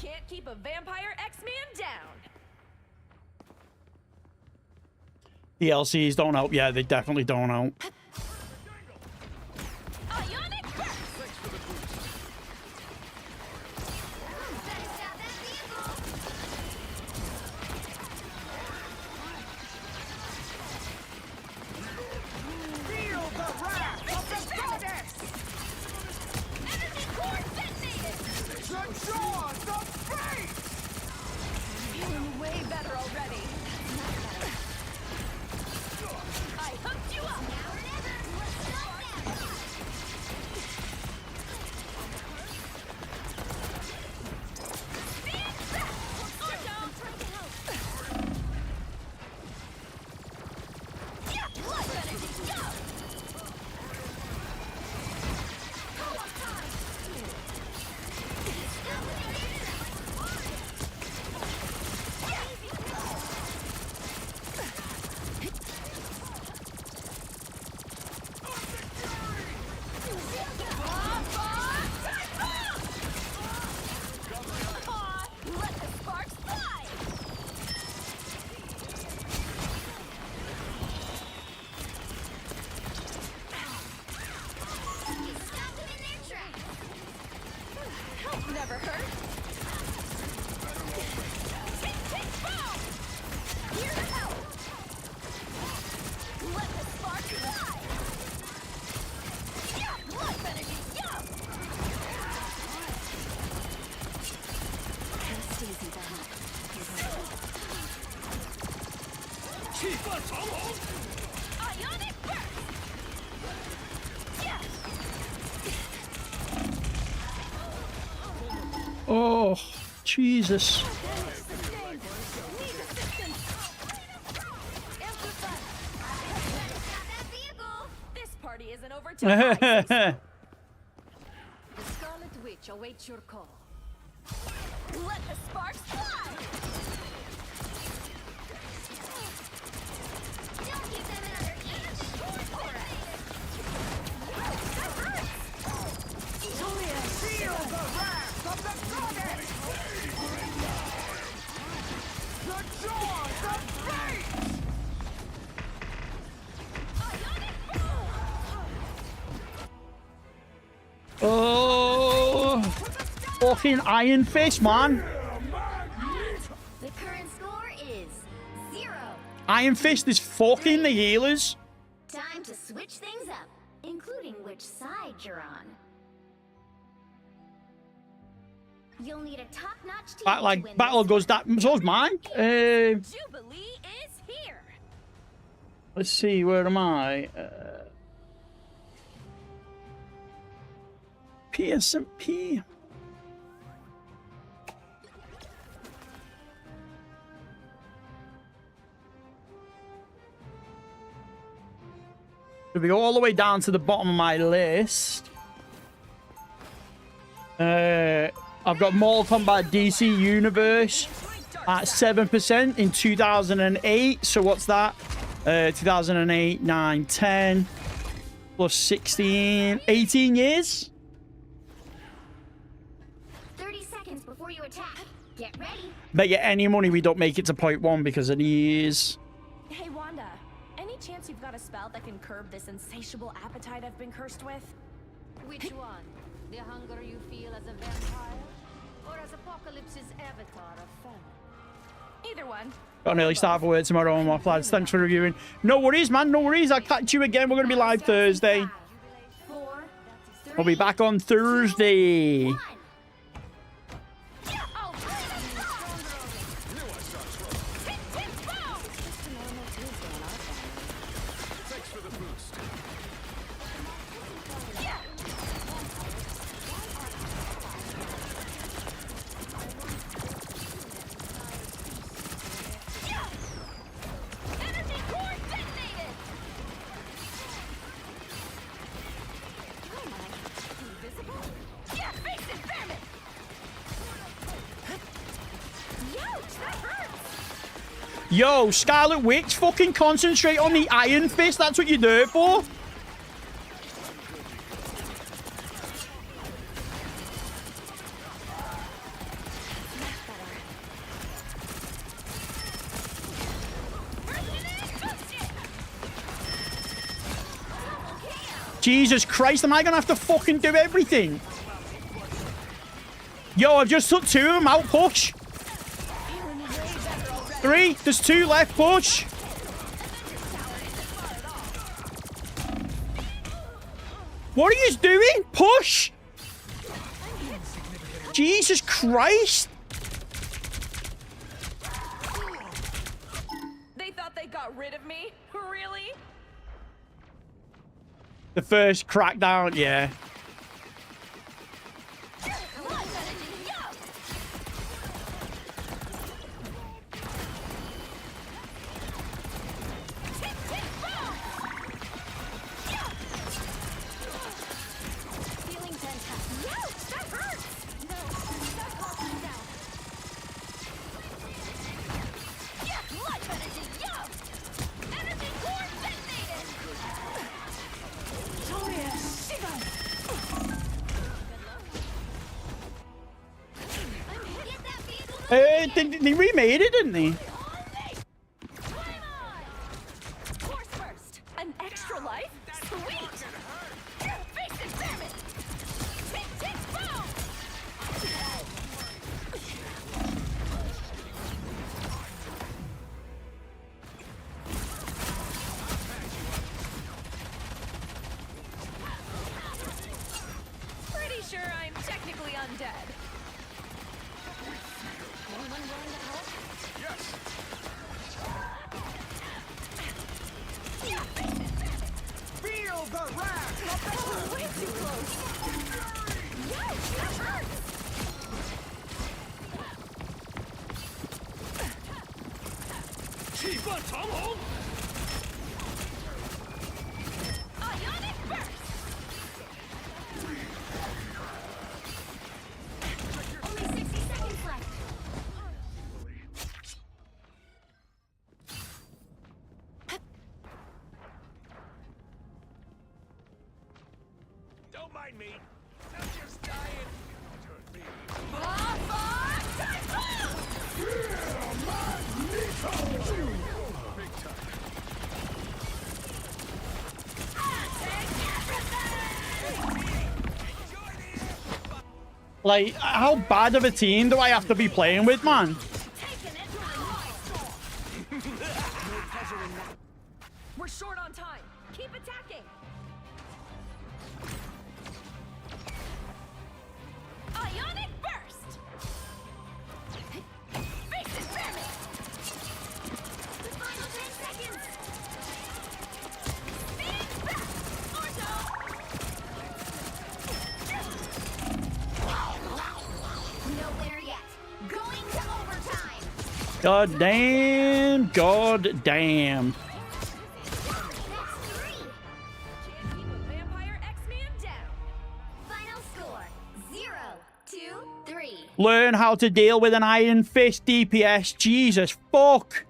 Can't keep a vampire X-Man down. DLCs don't help. Yeah, they definitely don't help. Ionic burst! Better stop that vehicle. Feel the wrath of the goddess! Energy core detonated! The jaws of fate! Feeling way better already. I hooked you up! Now we're Oh, Jesus. This party isn't over till I say so. The Scarlet Witch awaits your call. Let the sparks fly! Don't give them another inch. That hurts! Feel the wrath of the goddess! The jaws of fate! Oh, fucking Iron Fist, man. The current score is 0. Iron Fist is fucking the healers. Time to switch things up, including which side you're on. You'll need a top-notch team to win Battle this goes that. So's mine. Jubilee is here! Let's see, where am I? PSMP. If we go all the way down to the bottom of my list, I've got Mortal Kombat DC Universe at 7% in 2008. So what's that? 2008, 9, 10, plus 16, 18 years? 30 seconds before you attack. Get ready. Bet you any money we don't make it to point 1 because of these. Hey, Wanda. Any chance you've got a spell that can curb this insatiable appetite I've been cursed with? Which one? The hunger you feel as a vampire? Or as Apocalypse's avatar of famine? Either one. Got an early start for work tomorrow on my lads. Thanks for reviewing. No worries, man. No worries. I'll catch you again. We're going to be live Thursday. 4, 3, We'll be back on Thursday. 1. Yo, Scarlet Witch, fucking concentrate on the Iron Fist. That's what you're there for. Jesus Christ, am I gonna have to fucking do everything? Yo, I've just took 2 of them out, push. 3, there's 2 left, push. What are you doing? Push. Jesus Christ. They thought they got rid of me? Really? The first crackdown, yeah. They remade it, didn't they? Course first. An extra life? Sweet. Face it, damn it. Tick, tick, boom. Pretty sure I'm technically undead. Anyone willing to help? Yes. Ionic burst. Only 60 seconds left. Don't mind me. I'm just dying. Turn me. Big time. Like, how bad of a team do I have to be playing with, man? We're short on time. Keep attacking. Ionic burst. Face it, damn it. The final 10 seconds. Speed back. No winner yet. Going to overtime. God damn. God damn. That's 3. Can't keep a vampire X-Man down. Final score 0-3. Learn how to deal with an Iron Fist DPS. Jesus fuck.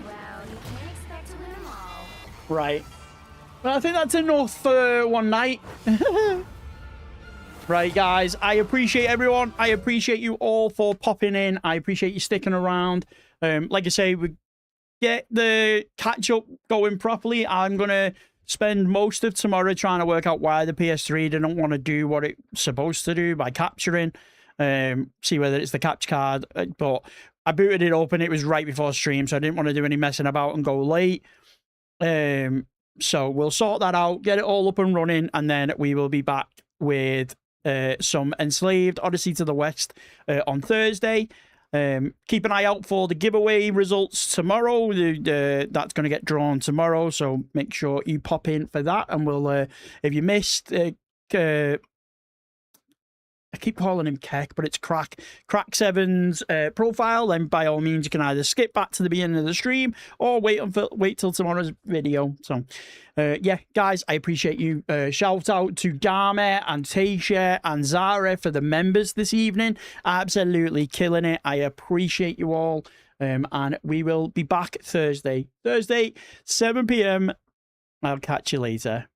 Well, you can't expect to win them all. Right. Well, I think that's enough for one night. Right, guys. I appreciate everyone. I appreciate you all for popping in. I appreciate you sticking around. Like I say, we get the catch-up going properly. I'm going to spend most of tomorrow trying to work out why the PS3 didn't want to do what it's supposed to do by capturing. See whether it's the capture card. But I booted it up and it was right before stream, so I didn't want to do any messing about and go late. So we'll sort that out, get it all up and running, and then we will be back with some Enslaved Odyssey to the West on Thursday. Keep an eye out for the giveaway results tomorrow. That's going to get drawn tomorrow, so make sure you pop in for that. And we'll, if you missed, I keep calling him Keck, but it's Crack7's profile, then by all means you can either skip back to the beginning of the stream or wait till tomorrow's video. So yeah, guys, I appreciate you. Shout out to Dharma and Tasha and Zara for the members this evening. Absolutely killing it. I appreciate you all. And we will be back Thursday 7 p.m. I'll catch you later.